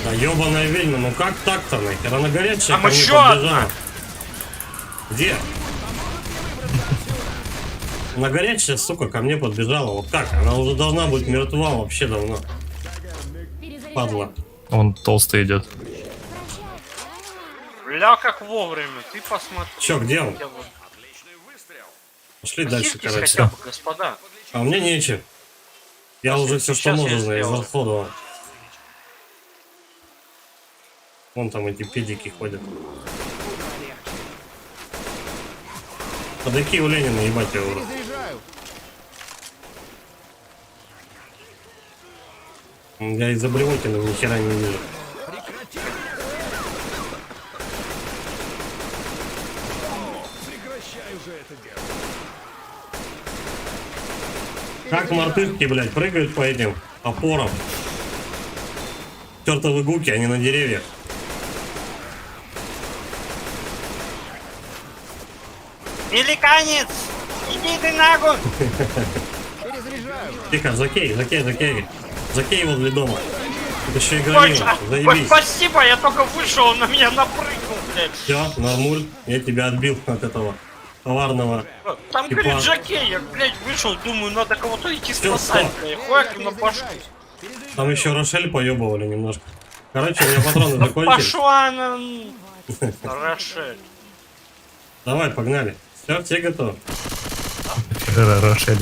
Да ебаная ведьма, ну как так-то, нахер? Она горячая, Там ко мне еще подбежала. Где? Она горячая, сука, ко мне подбежала. Вот как? Она уже должна быть мертва вообще давно. Падла. Он толстый идет. Бля, как вовремя. Ты посмотри. Чё, где он? Хотя бы. Пошли дальше, Посильтесь короче. хотя бы, господа. А у меня нечего. Я уже все, что Сейчас я можно, сделаю. израсходовал. Вон там эти педики ходят. Ходаки у Ленина, ебать его. Перезаряжаю. Я из-за Блевотина ни хера не вижу. Как мартышки, блядь, прыгают по этим опорам. Чертовы гуки, они на деревьях. Великанец! Иди ты нахуй! Перезаряжаю. Тихо, Закей. Закей возле дома. Это еще и Ой, громила. ой, Заебись. спасибо, я только вышел, он на меня напрыгнул, блядь. Все, нормуль. Я тебя отбил от этого товарного. Там, Типа- говорит, Жакей, я, блядь, вышел, думаю, надо кого-то идти Всё, спасать, стоп. блядь. Хуяк им на башку. Там еще Рошель поебывали немножко. Короче, у меня патроны Да закончились. пошла она. Рошель. Давай, погнали. Все готовы? Рошель.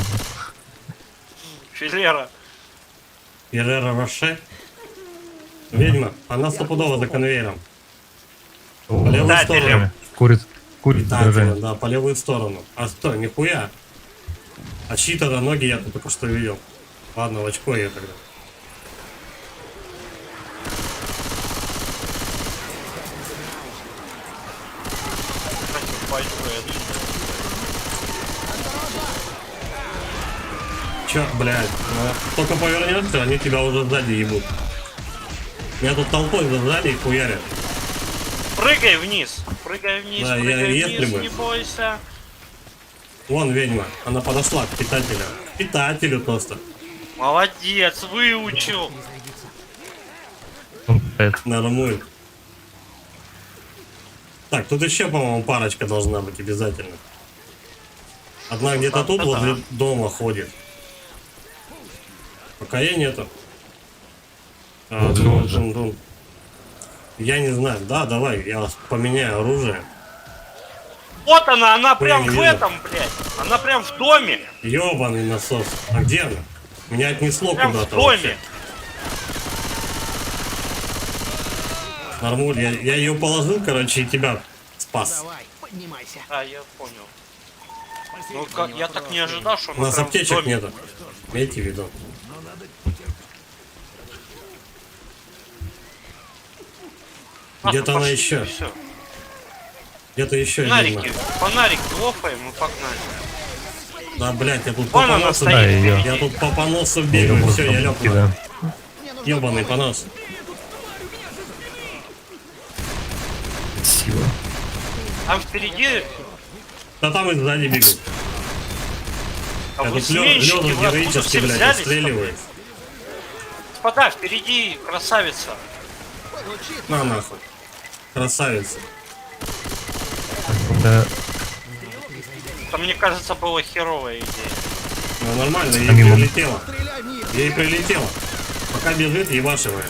Филера. Ерера Роше. Ведьма, она стопудово за конвейером. По левую Да, сторону. Курит Да, дрожание. да, по левую сторону. А что, нихуя? А чьи-то ноги я тут только что видел. Ладно, в очко ее тогда. Пойду я. Че, блядь, только повернешься, они тебя уже сзади ебут. Меня тут толпой сзади и хуярят. Прыгай вниз, Да, прыгай если вниз, бы. не бойся. Вон ведьма, она подошла к питателю. К питателю просто. Молодец, выучил. Он пытает. Нормуль. Так, тут еще, по-моему, парочка должна быть обязательно. Одна где-то тут возле дома ходит. Пока я нету. А, Вот он же. дун. Я не знаю. Да, давай, я поменяю оружие. Вот она Ой, прям не в вижу. этом, блядь. Она прям в доме. Ёбаный насос. А где она? Меня отнесло Прям в куда-то доме. вообще. Нормуль, я ее положил, короче, и тебя спас. Давай, поднимайся. А, я понял. Ну, как, я так не ожидал, что У она нас прям в аптечек доме. нету. Имейте в виду. Нахуй, Где-то она пошли, еще. всё. Где-то еще Фонарики, фонарик лопаем и погнали. Да, блядь, я тут Вон по она поносу стоит. Да, её. Я тут по поносу бегаю, все, я лег. Да. Ебаный понос. Спасибо. Там впереди, Да там и сзади бегут. а Я вы тут сменщики, лёжа вы откуда героически, все блядь, взялись? отстреливает. Господа, впереди красавица. На нахуй. Красавица. Да. Там мне кажется, была херовая идея. Ну, нормально, ей Помимо- прилетело. Стреляй в них! Ей прилетело. Пока бежит, ебашивает.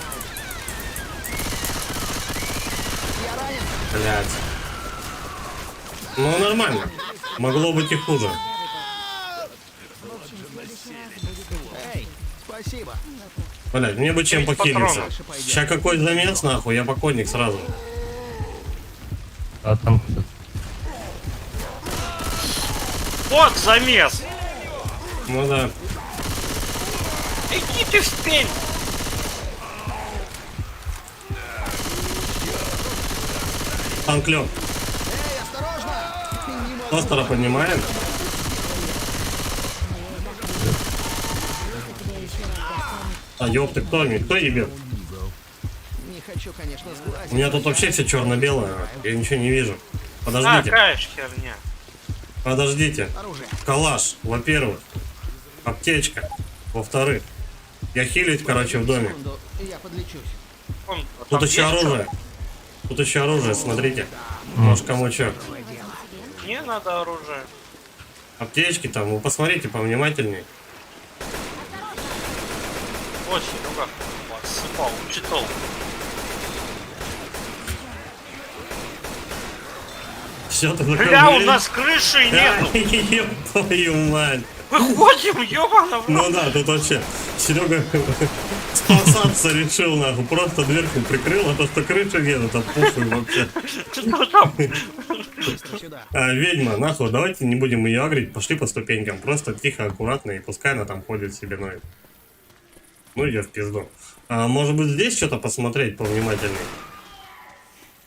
Я ранен! Блять. Ну, нормально. Могло быть и хуже. Эй, спасибо! Блять, мне бы чем Есть похилиться. патроны. Сейчас какой замес, нахуй, я покойник сразу. А там Вот замес! Ну да. Иди ты в пень! Танк лёг. Эй, осторожно! Не могу. Тостера поднимаем. А ёпты, кто ебет? Не хочу, конечно, сглазить. У меня тут вообще все черно-белое. Я ничего не вижу. А, Подождите. какая ж херня. Подождите. Оружие. Калаш, во-первых. Аптечка. Во-вторых. Я хилить, короче, в доме. Секунду, я подлечусь. Вон, Тут там еще есть оружие. Тут еще оружие, смотрите. Может, кому что. что? Мне надо оружие. Аптечки там, вы посмотрите повнимательнее. Вот, Серега, посыпал, учитал. Все, ты Бля, у нас крыши нету! Ёб твою мать. Выходим, ёбана в рот. Ну да, тут вообще Серега спасаться решил, нахуй. Просто дверку прикрыл, а то, что крыши нет, это похуй вообще. Что там? Быстро сюда. Ведьма, нахуй, давайте не будем ее агрить, пошли по ступенькам. Просто тихо, аккуратно, и пускай она там ходит себе, ноет. Ну, идет в пизду. Может быть, здесь что-то посмотреть повнимательнее?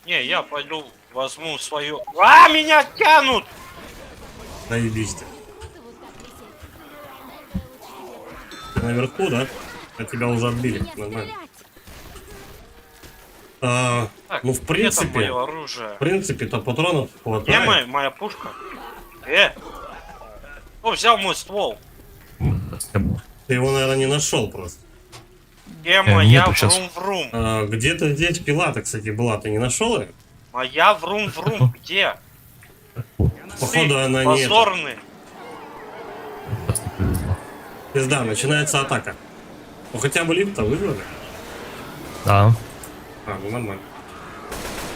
Не, я пойду возьму свою... А, меня тянут! Наебись ты. Ты наверху, да? А тебя уже отбили, нормально. Так, Ну, в где там принципе, мое оружие? в принципе-то патронов Где хватает. моя пушка? Кто взял мой ствол? Ты его, наверное, не нашел просто. Где моя нету щас. врум-врум? Где-то здесь пила-то, кстати, была. Ты не нашел ее? Моя врум-врум где? Походу, она не это. позорный. Пизда, начинается атака. Ну, хотя бы лифт-то вызвали. Да. Ну нормально.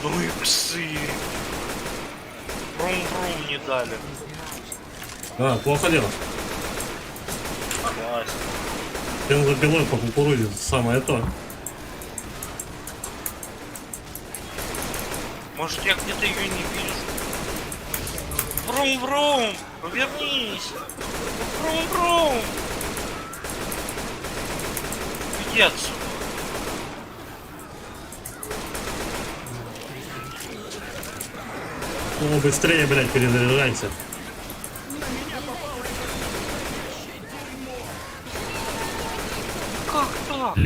Ну и псы. Врум-врум не дали. Плохо дело. Согласен. Бензопилой по кукурузе самое то. Может, я где-то ее не вижу? Врум-врум! Повернись! Врум-врум! Иди отсюда. Ну, быстрее, блядь, перезаряжайся. Как так?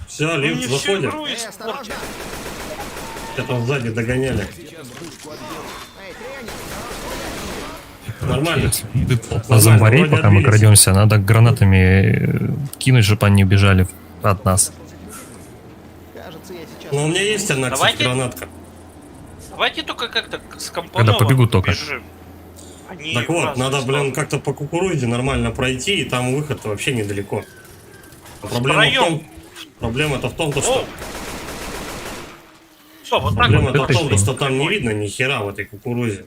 Все, Вы лифт мне всю заходит. игру Эй, испортили. осторожно! Тебя там сзади догоняли. Эй, тренер! Нормально. На зомбарей, вроде пока мы отбились. крадемся, надо гранатами кинуть, чтобы они убежали от нас. Кажется, я сейчас... Но у меня есть одна, кстати, Давайте. гранатка. Давайте только как-то скомпоновано побегут только. бежим. Они Так в вот, разные надо, блин, стороны. как-то по кукурузе нормально пройти, и там выход вообще недалеко. А Проблема в том, проблема-то в том, то, О! что Все, вот так проблема-то вот. в том, точно. что там не видно ни хера в этой кукурузе.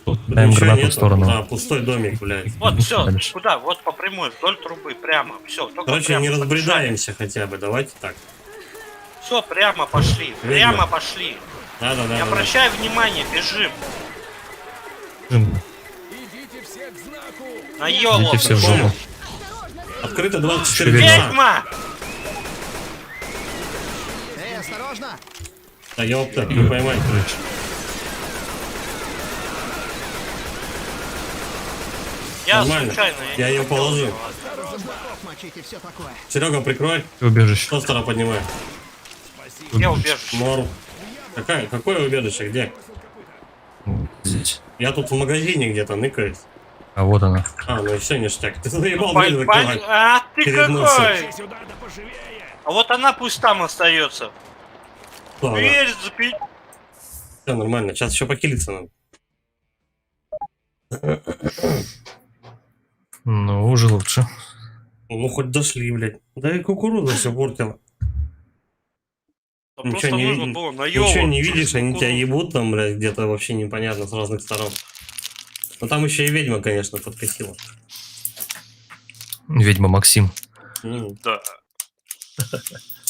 Тут Даем ничего гранату в нету. сторону. Да, пустой домик, блядь. Вот, все, Дальше. куда? Вот по прямой, вдоль трубы, прямо. Все, только Короче, прямо не побежали. разбредаемся хотя бы, давайте так. Все, прямо пошли. Видно. Прямо пошли. Да-да-да. Не обращай внимания, бежим. На елу. Идите все в жопу. Открыто 24 Шевелю. часа. Ведьма! Эй, осторожно! Да ёпта, не поймай. Я Нормально. случайно. Я не ее хотел положил. этого. Зомбаков мочить и все такое. Серега, прикрой. Убежище. Тостера поднимай. Я убежище. Норм. Какое убежище? Где? Здесь. Я тут в магазине где-то ныкаюсь. А вот она. Ну и все, ништяк. Ты заебал дверь Пон- закрывать. А ты Перед носом. какой? А вот она пусть там остается. Кто она? Дверь запи... Все нормально, сейчас еще покилиться надо. Ну, уже лучше. Ну, хоть дошли, блядь. Да и кукуруза все портила. Да Ничего просто не нужно видно. было Ничего наёбывать не через видишь, они тебя кукурузу. ебут там, блядь, где-то вообще непонятно с разных сторон. Но там еще и ведьма, конечно, подкосила. Ведьма Максим. Да.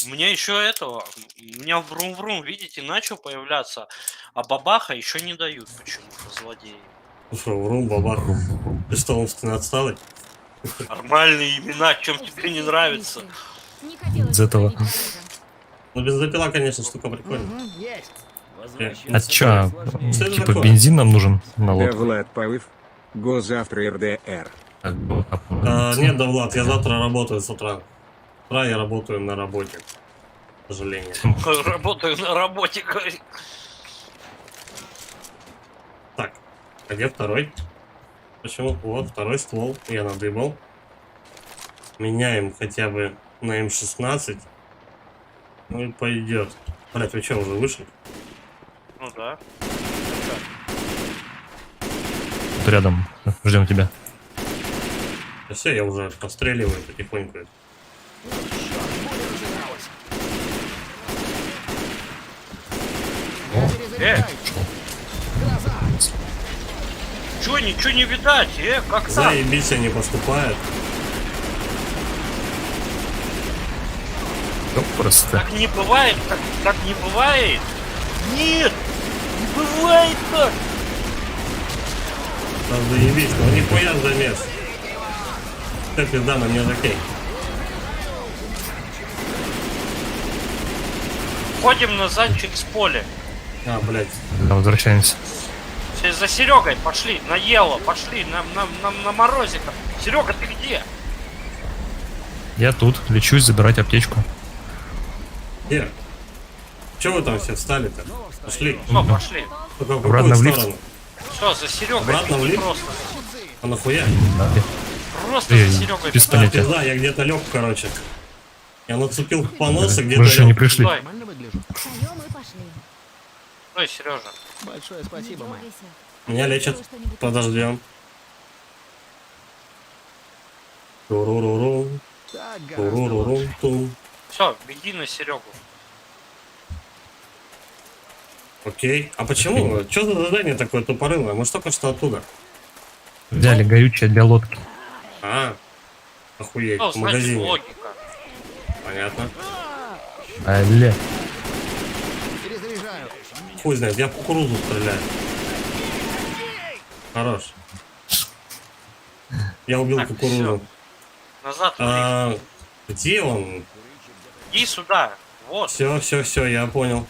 У меня еще этого, у меня врум-врум, видите, начал появляться, а бабаха еще не дают почему-то злодеи. Ну что, врум, бабах. Ты что, умственно отсталый? Нормальные имена, чем тебе не нравится? Из этого. Ну, бензопила, конечно, штука прикольная. Мгм, есть. А чё, Что это типа такое? бензин нам нужен на лодку? Влад Павыв. Го завтра РДР. Нет, да, Влад, я завтра работаю с утра. С утра я работаю на работе. К сожалению. Работаю на работе, говорит. Так, а где второй? Почему? Вот, второй ствол. Я надыбал. Меняем хотя бы на М16. Ну и пойдет. Блять, вы что, уже вышли? Ну да. Тут рядом. Ждем тебя. Да все, я уже постреливаю потихоньку. Перезаряжаюсь. Гроза. Чё, ничего не видать, как так? Заебись, они поступают. Ну, просто. Так не бывает, так не бывает. Нет, не бывает так. Да заебись, ну нихуя замес. Как пизда на мне закей. Ходим назад через поле. А, блять. Да, возвращаемся. Все за Серегой пошли, на Ело, пошли, на Морозика. Серега, ты где? Я тут. Лечусь забирать аптечку. Где? Че вы там все встали-то? Пошли. Все, пошли. Только в Обратно какую в лифт? сторону? Все, за Серегой. Обратно в лифт? Просто, А нахуя? Да. просто Эй, за Серегой. без А, понятия. пизда, я где-то лег, короче. Я нацепил поносы, где-то Мы же еще не лег. пришли. Стой, Нормально выгляжу. Встаем и пошли. стой, Сережа. Большое спасибо, Не Мэй. дергайся. Меня лечат. Сделай что-нибудь. Подождем. Туруруру, Так гораздо лучше. туруруру-тум. Все, беги на Серегу. Окей. А почему? Что за задание такое тупорылое? Мы ж только что оттуда. Взяли горючее для лодки. А, охуеть, Ну, в значит, магазине. логика. Понятно. Алле. Перезаряжаю. Хуй знает, я в кукурузу стреляю. Хорош. Я убил Так, кукурузу. Назад в лифт. А, где он? Иди сюда. Вот. Все, я понял.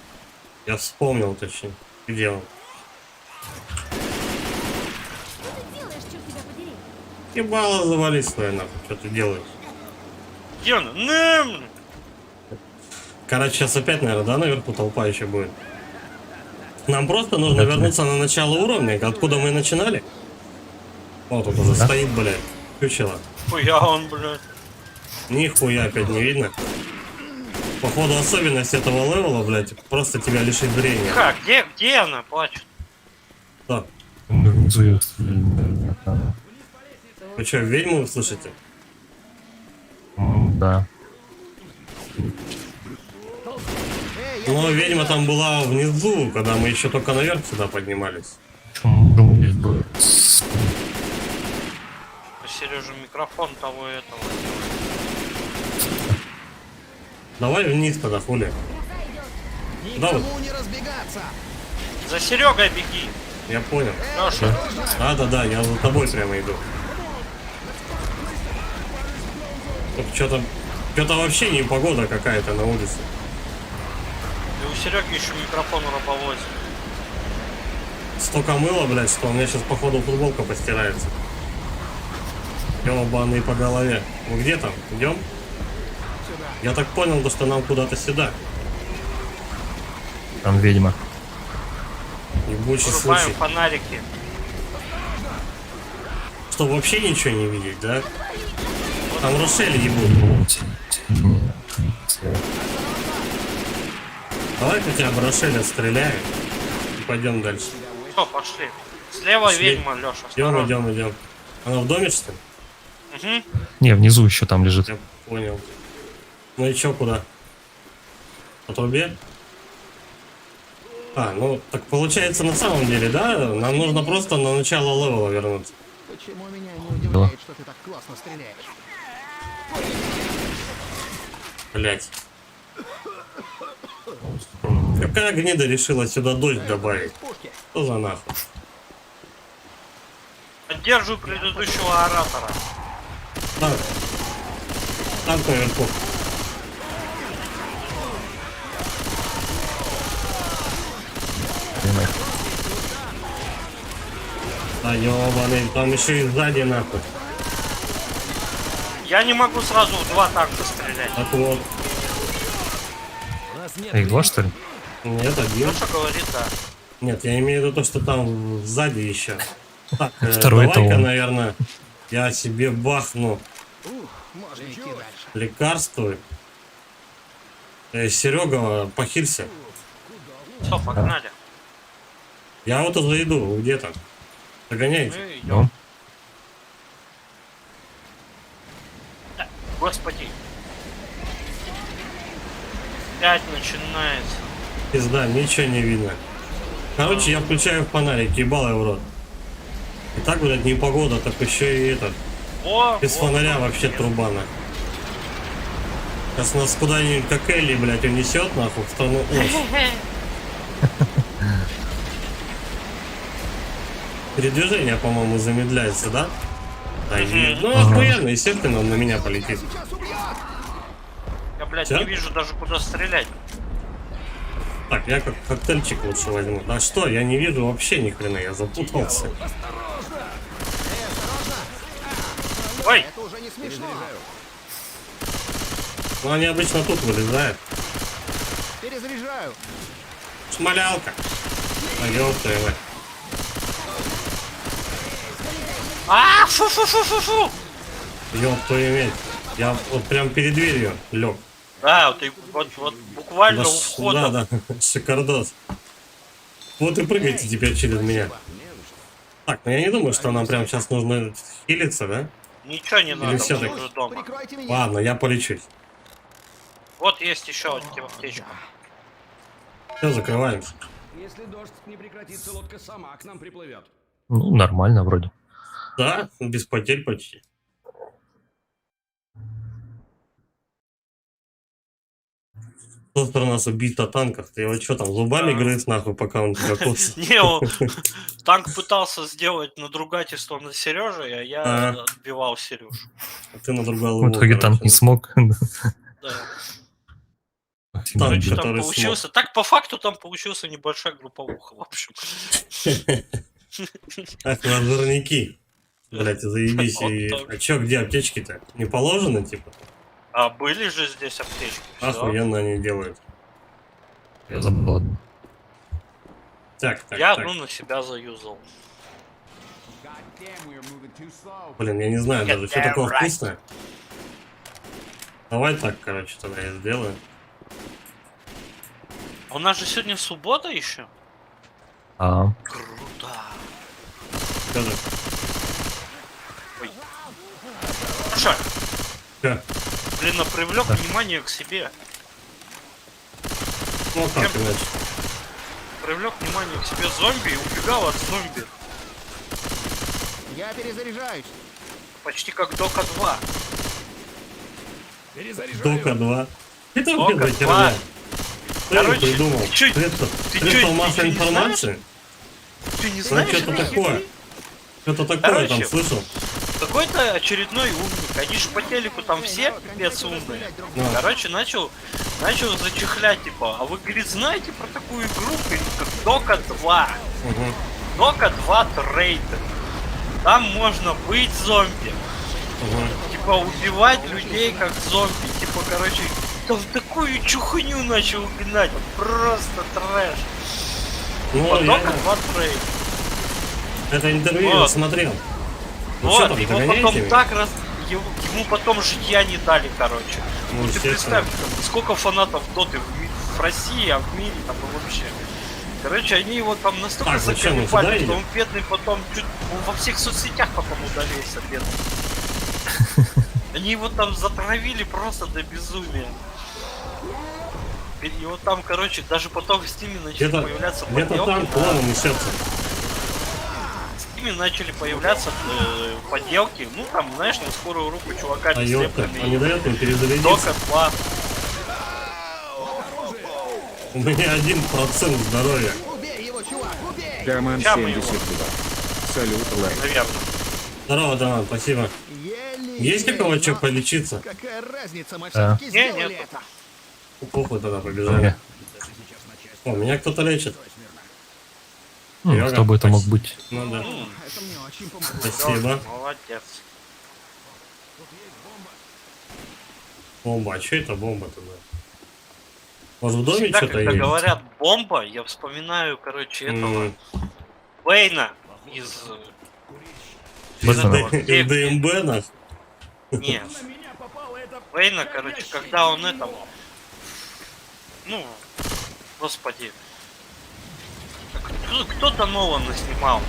Я вспомнил, точнее. Где он? Что ты делаешь, черт тебя подери? Ебало завались свое нахуй. Что ты делаешь? Где он? Нэм! Короче, сейчас опять, наверное, да, наверху толпа еще будет. Нам просто нужно Да, вернуться на начало уровня, откуда мы начинали. Вот тут уже Да. стоит, блядь, чучело. Хуя он, блядь. Нихуя опять не видно. Походу особенность этого левела, блядь, просто тебя лишит зрения. Как? Где она плачет? Что? Внизу. Вы что, ведьму слышите? Да. Эй, я Но ведьма там была внизу, когда мы еще только наверх сюда поднимались. Почему здесь было? Сережа, микрофон того и этого. Давай вниз тогда, хули. Да, вот, никому не разбегаться. За Серегой беги. я понял. Леша, Да, я за тобой прямо иду. Что-то вообще не погода какая-то на улице. и у Сереги еще микрофон рабовозит. Столько мыла, блядь, что у меня сейчас походу футболка постирается. Ёбаный по голове. Мы где там? Идем? Я так понял, что нам куда-то сюда. Там ведьма. Ебучий Вырубаем случай. фонарики. Что, вообще ничего не видеть, да? Там Рошель ебут. Давай хотя бы Рошеля стреляем. пойдем дальше. Все, пошли. Слева Пошли. ведьма, Леша. Идем. Она в доме, что ли? Угу. Не, внизу еще там лежит. Я понял. Ну и чё, куда? По трубе? А, ну, так получается на самом деле, да? Нам нужно просто на начало левела вернуться. Почему меня не удивляет, что ты так классно стреляешь? Блять. Какая гнида решила сюда дождь добавить? Пушки. Что за нахуй? Поддерживаю предыдущего оратора. Так. Танк наверху. Понимаешь? Да ёбаный, там еще и сзади нахуй. Я не могу сразу в два танка стрелять. Так вот. У нас нет А их два, что ли? Нет, один. Леша говорит, да. Нет, я имею в виду то, что там сзади еще. Так, Второй это давай-ка, он. наверное, я себе бахну Можно идти дальше. лекарство. Серега, похилься. Все, погнали. Я вот уже иду, вы где там? Догоняйте. Мы идем. Ну, Господи. Опять начинается. Пизда, ничего не видно. Короче, я включаю фонарик, ебал я в рот. И так, блядь, не погода, так еще и этот. О, Без вот, фонаря вот, вообще нет. трубана. Сейчас нас куда-нибудь как Элли, блядь, унесет нахуй в страну Оз. Передвижение, по-моему, замедляется, да? Да, и, ну, охуенно, естественно, он на меня полетит. Я, блядь, Всё? не вижу даже куда стрелять. Так, я как коктейльчик лучше возьму. Да что, я не вижу вообще ни хрена, я запутался. Ой, Это уже не смешно. Ну, они обычно тут вылезают. Перезаряжаю. Шмалялка. А, ёпта, его. фу-фу-фу-фу-фу. Ёб твою медь. Я вот прям перед дверью лег. Да, вот, вот буквально у Да, входа. да, шикардос. Вот и прыгайте теперь через меня. Так, ну я не думаю, что нам прям сейчас нужно хилиться, да? Ничего не надо, всё мы так? уже дома. Прикройте меня. Ладно, я полечусь. Вот есть еще аптечка. Все, закрываемся. Если дождь не прекратится, лодка сама к нам приплывет. ну, нормально вроде. Да, без потерь почти. Кто-то нас убит на танках. Ты его что там, зубами грыз нахуй, пока он тебя кусал? Не, танк пытался сделать надругательство на Сереже, а я Ага. отбивал Сережу. А ты надругал В его, итоге танк короче, не смог. Да. Танк, Короче, там который получился. Так по факту там получился небольшая групповуха, в общем. Ах, лазерники. Блять, заебись. Вот И... так. А чё, где аптечки-то? Не положено, типа? А были же здесь аптечки. всё. Охуенно они делают. Я забыл одну. Так, так, Я так. одну на себя заюзал. Блин, я не знаю Get даже, что damn такое right. вкусное. Давай так, короче, тогда я сделаю. А у нас же сегодня суббота еще. А, Круто. Что так? Слушай, Чё? блин, привлек внимание к себе. Ну а как иначе? Привлек внимание к себе зомби и убегал от зомби. Я перезаряжаюсь. Почти как Дока 2. Перезаряжаю. Дока 2. Это Дока вообще за 2. херня. Кто её Короче, придумал? ты чё- Средство ты средство чё, массовой ты не информации? Ты не Ну знаешь, что-то какие? такое. Что-то такое там Короче, слышал. Какой-то очередной умник. Они же по телеку там все пипец умные. Ну, Короче, начал зачехлять, типа, а вы, говорит, знаете про такую игру, говорит, как Дока 2? мгм. Дока 2 Трейдер. Там можно быть зомби. Мгм. Типа, убивать людей как зомби. Типа, короче, там такую чухню начал гнать. Просто трэш. Ну, Типа, я Дока 2 Трейдер. это интервью я Вот. смотрел. Ну что Вот, там, его догоняете потом меня? так ему потом житья не дали, короче. Ну, Ты естественно. представь, там, сколько фанатов Доты в России, а в мире там и вообще. Короче, они его там настолько Так, зачем мы заколебали, сюда что идем? он бедный потом чуть он во всех соцсетях потом удалился, бедный. Они его там затравили просто до безумия. И вот там, короче, даже потом в Стиме начали Где-то появляться где-то там подделки. плавно несется. В Стиме начали появляться подделки. Ну там, знаешь, на скорую руку чувака А без ёпта, слепками. а не дает им перезарядиться. Дока 2. У меня 1% здоровья. Убей его, чувак, убей! Карман Ща мы 72. Салют, лайк. Наверное. Здорово, Даман, спасибо. Есть у кого что полечиться? Какая разница, мы Да. все-таки сделали нет. это. Похуй тогда побежали. О, меня кто-то лечит. Ну, Серега, кто бы это мог быть? Ну да. Это мне очень помогло. Спасибо. Молодец. Бомба, а что это бомба тогда? Может в доме Всегда, что-то когда есть? говорят бомба, я вспоминаю, короче, этого М, Бэйна из... Бэтмена. этого, из ДМБ нах? Нет. Бэйна, короче, когда он это... Ну, господи. Кто-то Нолана снимал.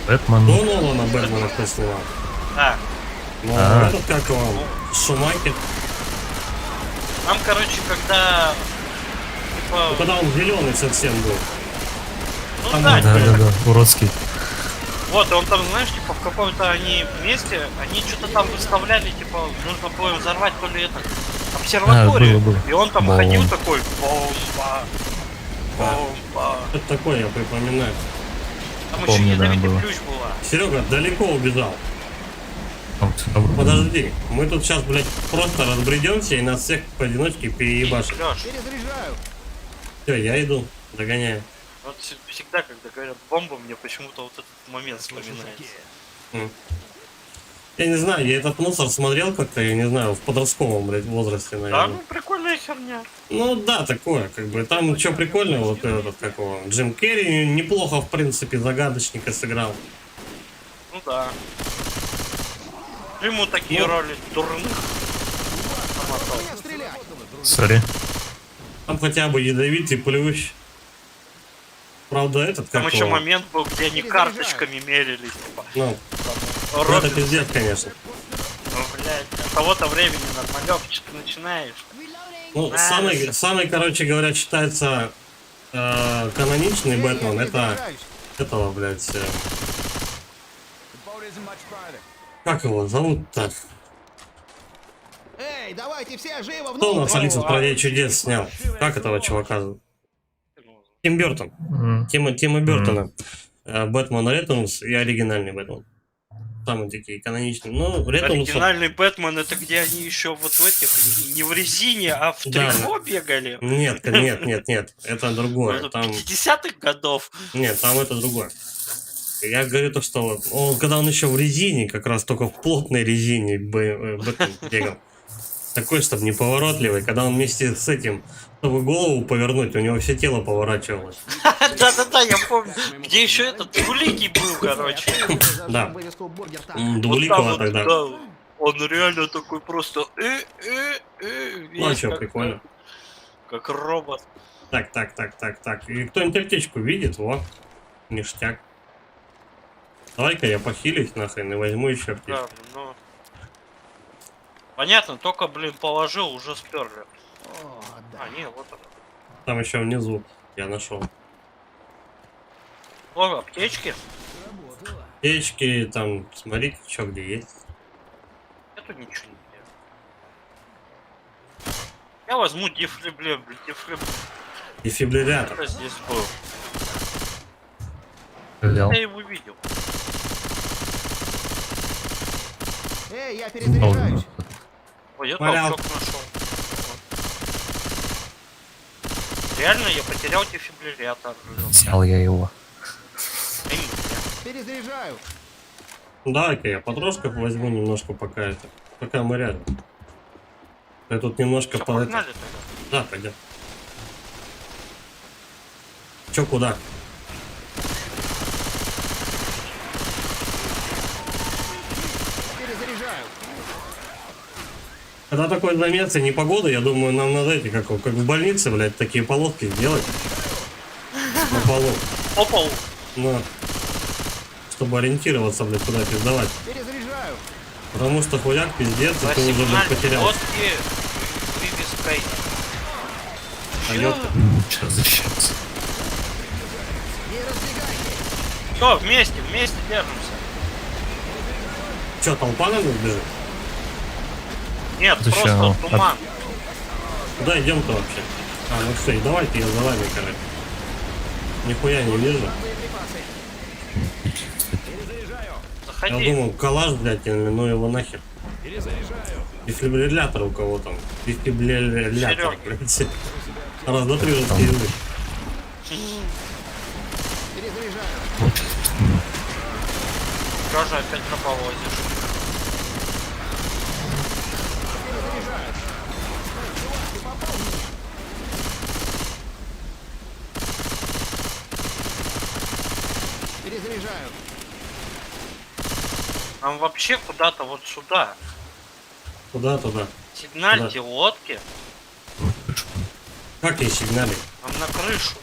Бэтмен. Ну, Нолана Бэтмена кто снимал. Да. Ну, А. этот как его? Шумахер. Там, короче, когда... Типа... Ну, когда он зеленый совсем был. Ну там да, Да, типа, да, да, уродский. вот, он там, знаешь, типа, в каком-то они месте, они что-то там выставляли, типа, нужно было им взорвать то ли это, обсерваторию. было. И он там Бом. ходил такой, бомба, бомба. Это такое, я припоминаю. Там Помню, еще да, ядовитый было. ключ была. Серега далеко убежал. Вот, добро. Подожди, мы тут сейчас, блядь, просто разбредемся и нас всех поодиночке переебашим. Лёш, Перезаряжаю. Все, я иду, догоняю. вот всегда, когда говорят бомба, мне почему-то вот этот момент вспоминается. Я не знаю, я этот мусор смотрел как-то, я не знаю, в подростковом, блядь, возрасте, Да, наверное. ну прикольная херня. Ну да, такое, как бы. Там что прикольно, вот этот, как его, Джим Керри неплохо, в принципе, загадочника сыграл. Ну да. Ему такие Ну. роли дурных. намотал. Меня стрелять. Сори. Там хотя бы ядовитый плющ. Правда, этот, Там как еще его, момент был, где они карточками мерились, типа. ну, Там, это Робин, пиздец, конечно. ну, блядь, от того-то времени нормалек, что-то начинаешь. Ну, Да, самый, короче говоря, считается каноничный Бэтмен, это Перезаряжаюсь. этого, блядь, как его зовут-то? Эй, давайте все живо Кто у нас внутрь. Алису в «Стране чудес» снял? Как этого чувака зовут? Тим Бертон. Тима Бертона. Бэтмен Ретунс и оригинальный Бэтмен. Самые такие каноничные. Ну, Ретунс... Оригинальный Бэтмен это где они еще вот в этих, не в резине, а в Да. трико бегали. Нет, это другое. Ну, Там... 50-х годов. Нет, там это другое. Я говорю то, что вот он, когда он еще в резине, как раз только в плотной резине Бэтмен бегал. Такой, чтобы неповоротливый. Когда он вместе с этим, чтобы голову повернуть, у него все тело поворачивалось. Да-да-да, я помню. Где еще этот Двуликий был, короче. Да. Вывеску «Бургер Тайм». Вот там Двуликого вот, тогда. да, он реально такой просто Ну а весь что, как- прикольно. Как робот. Так. И кто-нибудь аптечку видит? Во, ништяк. Давай-ка я похилюсь нахрен и возьму еще аптечку. Да, ну. Понятно, только, блин, положил, уже сперли. О, да. А, не, вот он. Там еще внизу я нашел. О, аптечки? Аптечки, там, смотрите, что где есть. Нету ничего нигде. Я возьму дефлебле, Дефибриллятор. Что здесь был? Взял. Я его видел. Эй, я перезаряжаюсь. Ой, я Валял. толчок нашел. Реально, я потерял дефибриллятор. Взял я его. Эй, Перезаряжаю. Давай-ка я патрошков возьму немножко, пока мы рядом. Я тут немножко всё, по это... погнали тогда. Да, пойдем. Че, куда? Перезаряжаю. Когда такой замес и непогода, я думаю, нам надо эти, как в больнице, блядь, такие полоски сделать. полу. По полу. Ну, чтобы ориентироваться, блядь, куда пиздовать. Перезаряжаю. Потому что хуяк пиздец, и ты уже, блядь, Сигнальные потерялся. лодки вывеской. А Чё? ёпта. Сейчас защищаться. Не разбегайтесь. Всё, вместе держимся. Че, толпа на нас бежит? Нет, Зачем? просто туман. Куда идем-то вообще? А, ну все, и давайте я за вами, короче. Нихуя не вижу. Я Заходи. думал, калаш, блядь, ну его нахер. Дефибриллятор у кого там? Дефибриллятор, Серёг. блядь. Раз, два, три, русский язык. Перезаряжаю. Тоже опять проповозишь. Перезаряжаю. Нам вообще куда-то вот сюда. Куда туда? Сигнальте лодки. Как ей сигналить? Нам на крышу.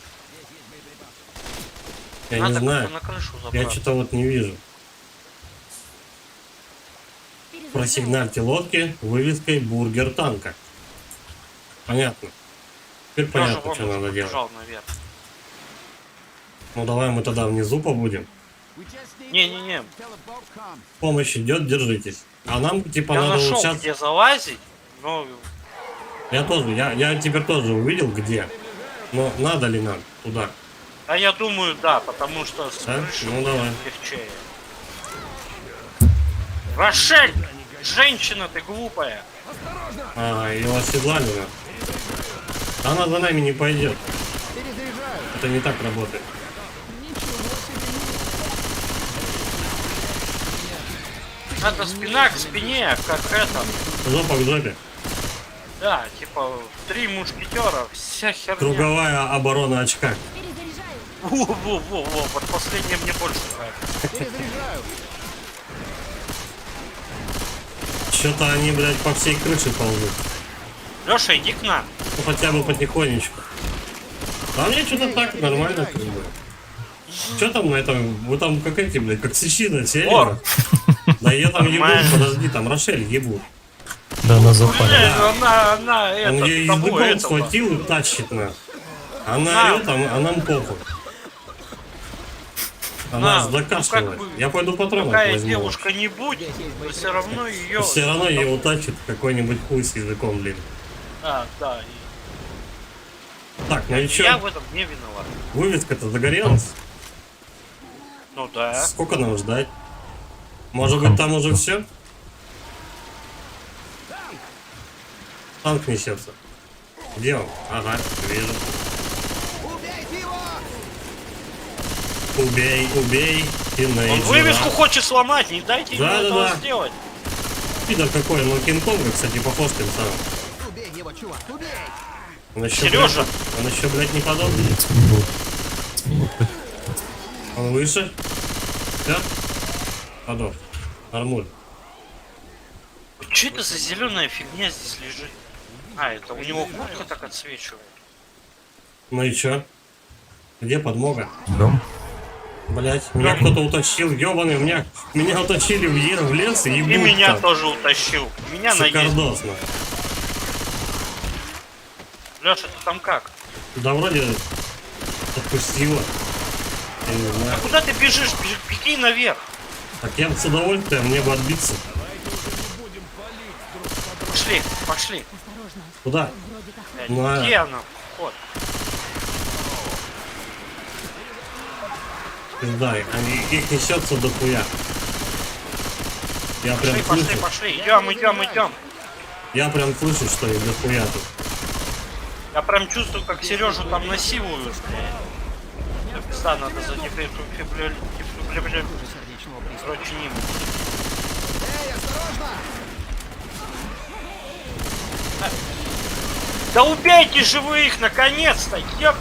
Я Надо не знаю. как-то на крышу Я забраться. что-то вот не вижу. Просигнальте лодки вывеской бургер танка. Понятно. Теперь Тоже понятно, вон что уже надо делать. побежал наверх. Ну давай мы тогда внизу побудем. Не-не-не. Помощь идет, держитесь. А нам типа Я надо нашел, сейчас. где залазить, но Я тоже, я теперь тоже увидел где. Но надо ли нам туда? а я думаю, да, потому что с Да? крыши Ну, давай. легче. Рошель! Женщина, ты глупая. А, его оседлали нас. Она за нами не пойдет. Перезаряжаю. Это не так работает. Надо спина к спине, как это. Жопа к жопе. Да, типа, 3 мушкетера, вся херня. Круговая оборона очка. Перезаряжаю. Во-во-во, вот последнее мне больше нравится. Перезаряжаю. Что-то они, блядь, по всей крыше ползут. Леша, иди к нам. Ну хотя бы потихонечку. А мне что-то так нормально как бы. Что там на этом? Вы там как эти, блядь, как сечина сели? Вор. Да ее там ебут, Нормально. подожди, там Рошель ебут. Да, на запале. Блин, она Он это, ее того, языком этого. схватил и тащит нас. Она На. орет, а нам похуй. На, Она ну, закашливает. как бы, Я пойду патронов Какая возьму. девушка не будет, но все равно ее... Все равно ее утащит какой-нибудь хуй с языком, блин. Да, да. И Так, ну и я чё? в этом не виноват. Вывеска-то загорелась. Ну да. Сколько нам ждать? Может быть, там уже все? Танк несется. Где он? Ага, вижу. Убейте его! Убей, убей. Он вывеску хочет сломать, не дайте ему Да, да, этого да. сделать. Пидор какой, ну Кинг-Конга, кстати, похож тем самым. Убей его, чувак, убей! Он еще, Сережа. блядь, он еще, блядь, не подобный. Он выше. Все? Подох. Армуль. Что это за зеленая фигня здесь лежит? А, это у него куртка так отсвечивает. Ну и чё? Где подмога? Идем. Блять, меня кто-то утащил, ёбаный, меня утащили в лес и ебут И меня там. тоже утащил. Меня наездил. Шикардосно. Леша, ты там как? Да вроде отпустила. Я не А знаю. куда ты бежишь? Беги наверх. Так я бы с удовольствием, мне бы отбиться. Пошли, пошли. Осторожно. Куда? Вроде как Блядь, Ну, а- где она? Вот. Пизда, их несется до хуя. Я прям Пошли, пошли, слышу, пошли. Идем. я прям слышу, что их до хуя тут. Я прям чувствую, как Сережу там насилуют. Да, надо за дефибриллятор. Сердечного приступа. Короче, ним. Эй, осторожно! Да убейте живых, наконец-то! Еб...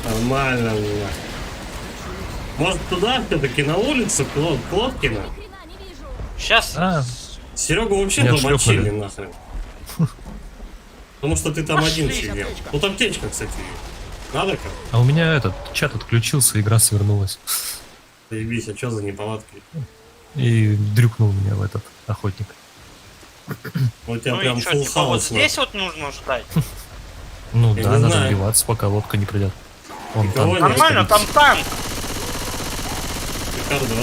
Нормально, бля. Может туда все-таки на улицу, к Лодкина? ни хрена не вижу. Сейчас. А, Серегу вообще Меня замочили шлёпнули. нахрен. Потому что ты там Пошли. один сидел. Тут аптечка, кстати, есть. Надо как? А у меня этот чат отключился, игра свернулась. Заебись, а что за неполадки? И дрюкнул меня в этот охотник. У тебя Ну прям и что, full типа вот хаус. здесь вот нужно ждать? Ну Я да, не надо знаю. вбиваться, пока лодка не придет. Вон Никого там. нет. Нормально, там танк. Рикардо,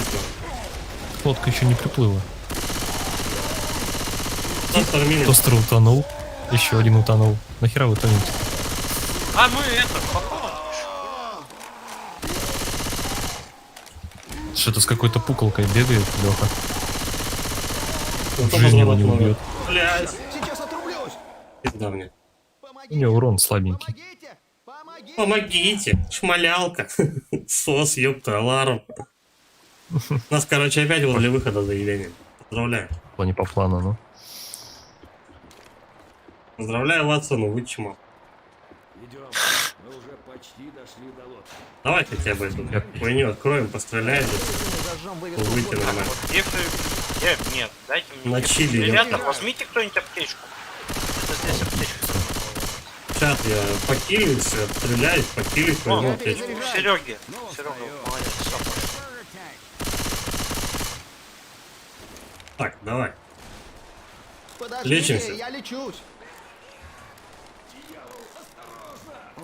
Лодка еще не приплыла. Тостер Тостер утонул. Еще один утонул. Нахера вы тонете? А мы это, походу. Что-то с какой-то пуколкой бегает, Леха. Ну, В жизни его не много. убьет. Блядь. Сейчас отрублюсь! Пизда мне. У Помогите! него урон слабенький. Помогите! Помогите! Помогите, шмалялка. Сос, ёпта, аларм. Нас, короче, опять возле выхода заявление. Поздравляю. Не по плану, ну. Поздравляю, Ватсону, вы чмо. Идем. Мы уже почти дошли до лодки. Давай хотя бы эту хуйню откроем, постреляем. Зажжем вывеску Выйти флота. нормально. Вот где вы... Нет, дайте мне. На чили, Ребята, ёпта. возьмите кто-нибудь аптечку. Это здесь аптечка. Сейчас я покилюсь, отстреляюсь, покилюсь, возьму О, аптечку. Сереги. Серега, молодец, всё, пошли. Так, давай. Подождите, Лечимся. я лечусь. О,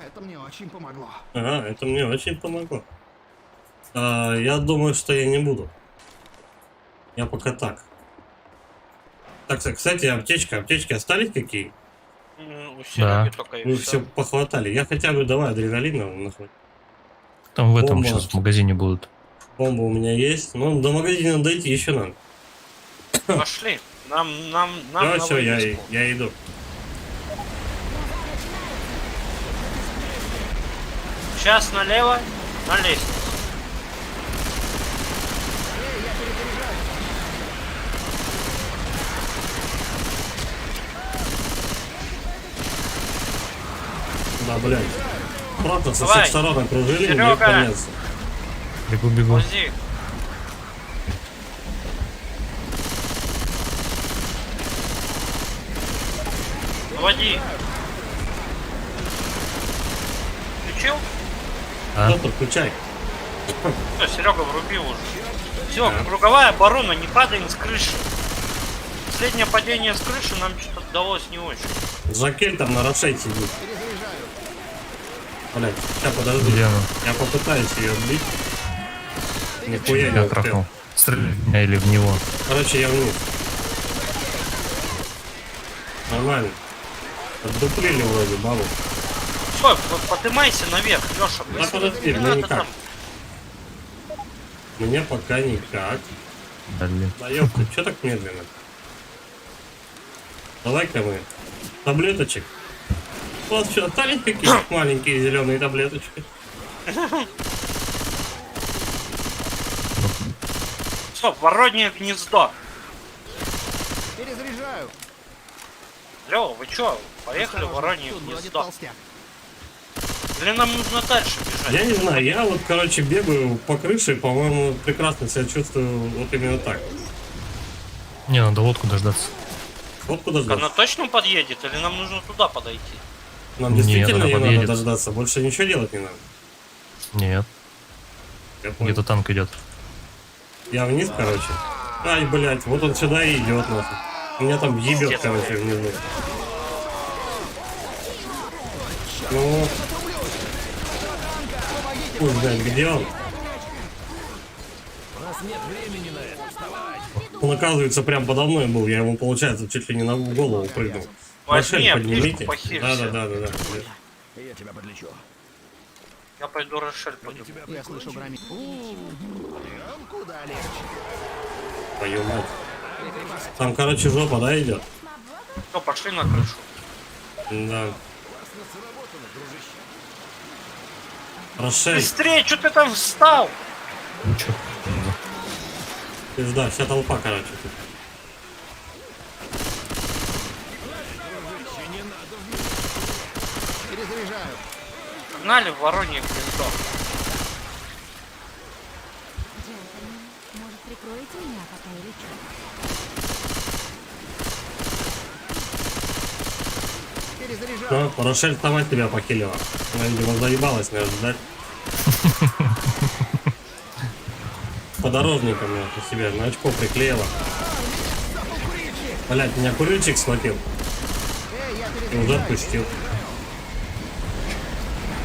это мне очень помогло. Ага, это мне очень помогло. Я думаю, что я не буду. Я пока так. Так, кстати, аптечки остались какие? У Сереги только и Вы все все. похватали. Я хотя бы давай адреналина нахуй. Там в этом Бомба. сейчас в магазине будут. Бомба у меня есть. Ну, до магазина дойти еще надо. Пошли. Нам Да, на все, вывеску. я иду. Сейчас налево, на лестницу. Да, блядь. Просто со Давай. всех сторон окружили, Серега. мне конец. Бегу. Вози. Води. Включил? А? Кто-то включай. Все, Серега, вруби уже. Все, круговая оборона, не падаем с крыши. Последнее падение с крыши нам что-то далось не очень. Жакель там на рошей сидит. Перезаряжаю. Блядь, сейчас подожди. Где она? Я попытаюсь ее отбить. Нихуя не Я успел. трахнул. Стреляй в меня или в него. Короче, я вниз. Нормально. Отдуплили вроде бабу. Все, поднимайся наверх, Леша. Да подожди, Не мне надо никак. там. Мне пока никак. Блин. Да ёпта, чё так медленно? Давай-ка мы. Таблеточек. Вот что, остались какие-то маленькие зеленые таблеточки. Все, воронье гнездо. Перезаряжаю. Лёва, вы чё? Поехали в воронье Тут вроде гнездо. толстяк. Или нам нужно дальше бежать? Я не знаю, я вот, короче, бегаю по крыше, по-моему, прекрасно себя чувствую вот именно так. Не, надо лодку дождаться. Вот куда ждать. Она точно подъедет или нам нужно туда подойти? Нам Нет, действительно она ее надо подъедет. дождаться, больше ничего делать не надо. Нет, Я понял. где-то танк идет. Я вниз, короче. Ай, блядь, вот он сюда и идет, нахуй. Меня там ебет, Пиздец, короче, блядь. внизу. Ну, хуй знает, где он. У нас нет времени на это. Вставай. Он, оказывается, прям подо мной был. Я ему, получается, чуть ли не на голову прыгнул. Возьми Рошель аптечку, поднимите. похилься. Да. Я тебя подлечу. Я пойду Рошель подниму. Я слышу громит. Куда легче? Твою мать. Там, короче, жопа, да, идет? Все, пошли на крышу. Да. Рошель, Быстрее, что ты там встал? Ну чё? пизда, вся толпа, короче. Тут. Перезаряжаю. Погнали в воронье гнездо. Джентльмен, может, прикроете меня, пока я лечу? Перезаряжаю. Ну, Рошель сама тебя покилила. Она, видимо, заебалась, наверное, ждать. Подорожником я по себе на очко приклеила. Блять, меня курильщик схватил Эй, я и перезаряжаю. уже отпустил.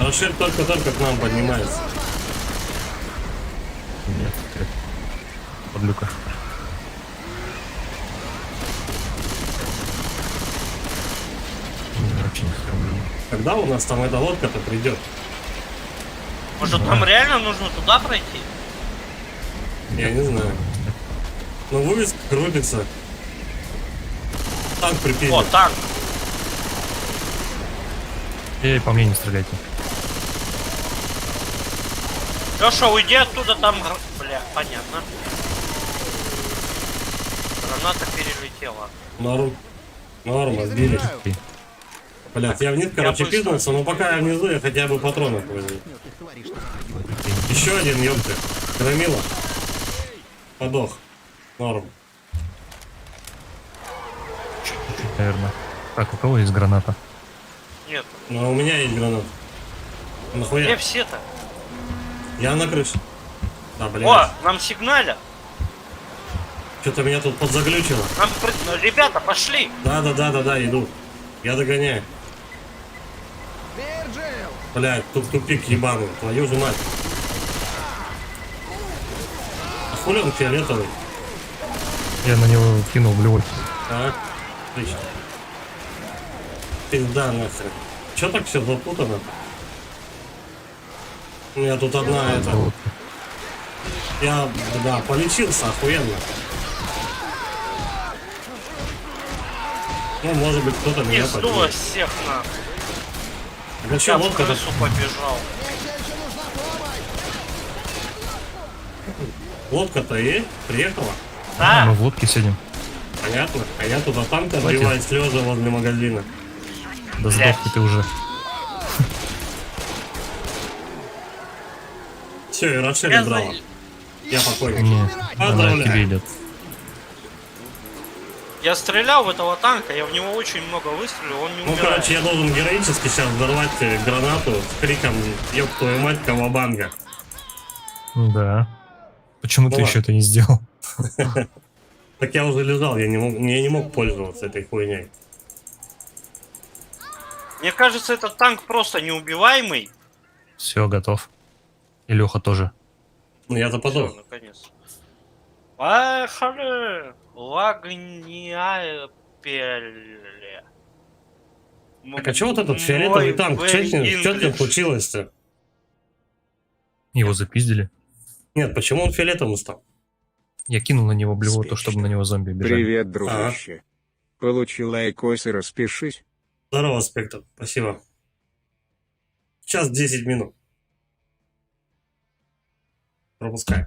Рошель только-только к нам поднимается. Нет, под люка. Вообще не хрен. Когда у нас там эта лодка-то придет? Может, нам реально нужно туда пройти? Я не знаю. Но вывеска крутится. Танк припиздил. О, танк. Эй, по мне не стреляйте. Леша, уйди оттуда, там... Бля, понятно. Граната перелетела. Норм. Норм, отбили. Перезаряжаю. Блять, я вниз, короче, быстро. пизнулся, но пока я внизу, я хотя бы патронов возьму. Нет, ты творишь. Еще один, ёпты. Громила. Подох. Норм. Чуть-чуть, наверное. Так, у кого есть граната? Нет. Но у меня есть гранат. Где Нахуя? все-то? Я на крыше. Да, О, блядь. нам сигналят. Что-то меня тут подзаглючило. Ребята, пошли. Да, иду. Я догоняю. Вирджил! Блядь, тут тупик ебаный. Твою же мать. А хули он фиолетовый? Я на него кинул блевой. А? Отлично. Пизда нахрен. Чё так все запутано? У меня тут одна это... Вот. Я, да, полечился охуенно. Ну, может быть, кто-то меня Пизду поднимет. всех на. Да чё, Я в лодка-то... крысу побежал. Лодка-то есть? Приехала? А, мы Да, в лодке сидим. Понятно. А я туда танк Давайте. отбиваюсь лежа возле магазина. Да Блядь. сдохни ты уже. Все, и Рошель я брала. Я покойник. Не, она Поздравляю. к тебе идет. Я стрелял в этого танка, я в него очень много выстрелил, он не Ну, умирает. короче, я должен героически сейчас взорвать гранату с криком «Ёб твою мать, кавабанга!» Да. Почему ты Ну еще это не сделал? Так я уже лежал, я не мог пользоваться этой хуйней. Мне кажется, этот танк просто неубиваемый. Все, готов. И Леха тоже. Ну, я-то Всё, подох. наконец. Поехали! Лагняя пеле. Так а чё вот этот фиолетовый танк? Что с ним случилось-то? Его запиздили. Нет, почему он фиолетовым стал? Я кинул на него блевоту, чтобы на него зомби бежали. Привет, дружище. Получи лайкос и распишись. Здорово, Спектр, спасибо. Сейчас 10 минут. Пропускай.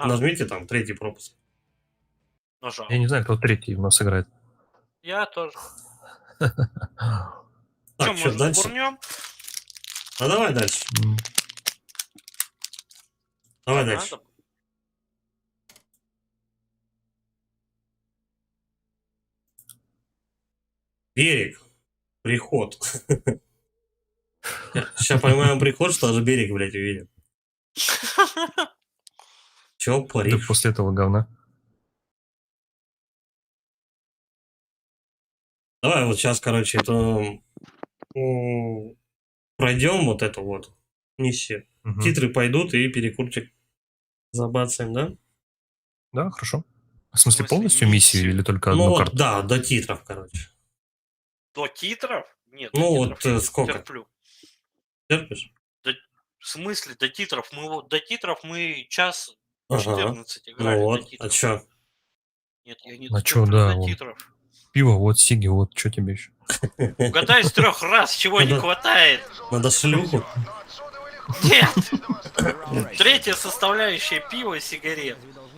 Нажмите там третий пропуск. Нажал. Я не знаю, кто третий у нас играет. Я тоже. Так, Что, что может, дальше? курнем? А давай дальше. М, Давай дальше. Надо. Берег. Приход. Сейчас поймаем приход, что аж берег, блядь, увидим. Чё, Да Париж? после этого говна. Давай вот сейчас, короче, это пройдем вот эту вот миссию. Мгм. Титры пойдут и перекурчик забацаем, да? Да, хорошо. В смысле, В смысле, полностью миссию миссию? или только Ну одну вот, карту? да, до титров, короче. До титров? Нет, Ну, до вот, титров я сколько? терплю. Терпишь? В смысле до титров? До титров мы час Ага. 14 играли Ну до вот, а титров. чё? Нет, я не А чё, дотерплю да, до вон. титров. Пиво, вот Сиги, вот, что тебе еще? Угадай с 3 раз, чего не Надо- хватает. Надо шлюху. Нет. Третья составляющая пива и сигарет.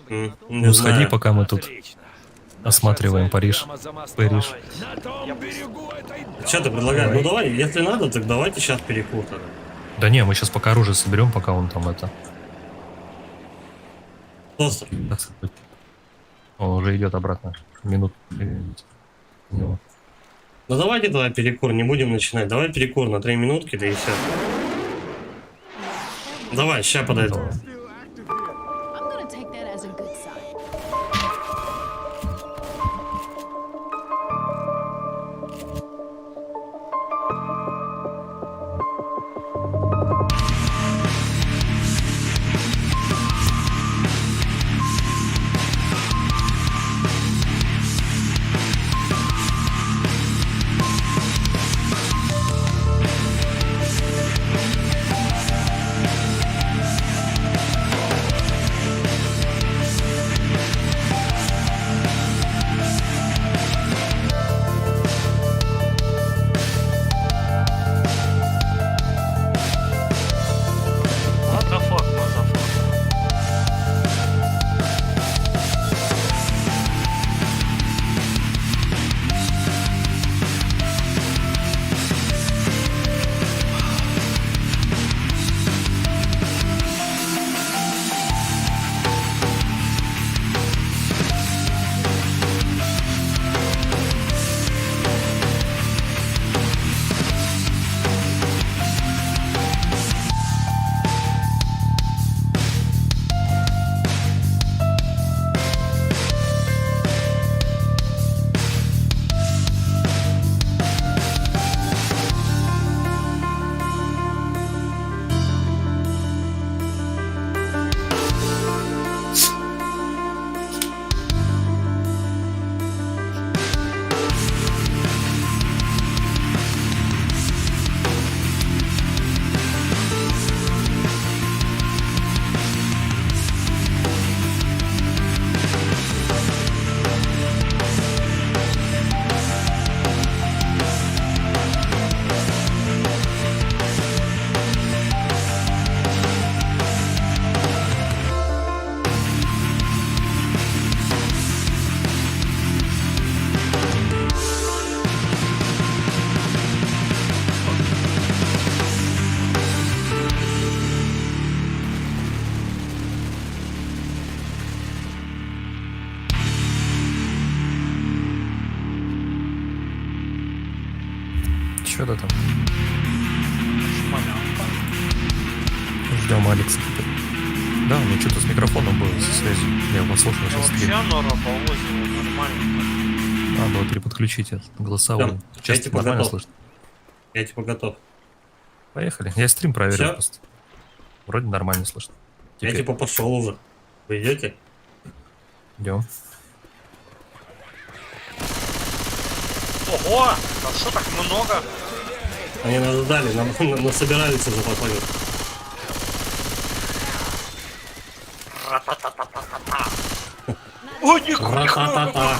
Не Ну, сходи, знаю. пока мы тут Отлично. осматриваем Париж. Париж. На том берегу этой Что ты предлагаешь? Ну давай, если надо, так давайте сейчас перекур тогда. Да не, мы сейчас пока оружие соберем, пока он там это... Просто. так сказать, он уже идет обратно. Минут. Ну давайте давай перекур, не будем начинать. Давай перекур на 3 минутки, да и все. Давай, ща подойду. I'm gonna take that as a good sign. What the fuck, motherfucker? Что ты там? Шмалянка. Ждем Алекса. Да, у меня что-то с микрофоном было, со связью. Я послушал Я сейчас вообще стрим. Нора повозила нормально. Надо было переподключить этот голосовой. Да, Сейчас я типа нормально готов. слышно? Я типа готов. Поехали. Я стрим проверил Всё? просто. Вроде нормально слышно. Я Теперь типа пошел уже. Вы идете? идем. Ого! А что так много? Они нас ждали, нам собирались уже походить. Ра-та-та-та-та-та-та. О, нихуя! Ра-та-та-та.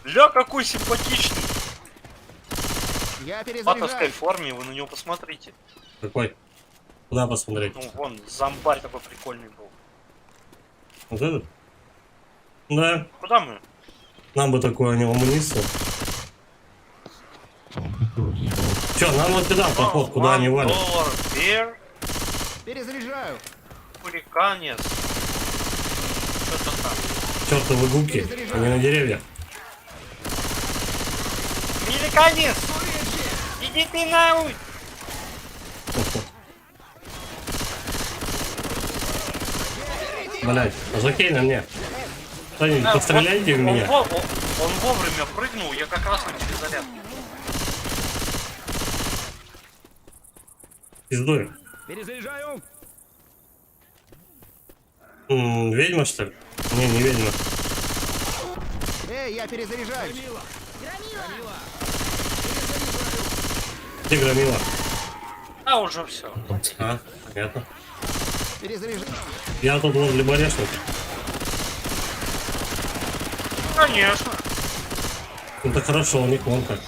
Ля, какой симпатичный! Я В патовской перезаряжаю. форме, вы на него посмотрите. Какой? Куда посмотреть? Ну, вон, зомбарь такой прикольный был. Вот этот? Да, Куда мы? нам бы такую амуницию. Че, нам вот сюда проход, куда они валят? $1 beer, Перезаряжаю. хуликанец. Что-то там. Чертовы гуки, они на деревьях. Хуликанец! Иди ты нахуй! Блять, закинь на мне. Кто-нибудь постреляйте в меня. Он вовремя прыгнул, я как раз на перезаряд. Пиздуй. Перезаряжаю. Ведьма, что ли? Не ведьма. Эй, я перезаряжаюсь. Ты громила. А уже все. А, понятно. Перезаряжаю. Я тут возле барешника. Конечно. Это хорошо, у них ломка.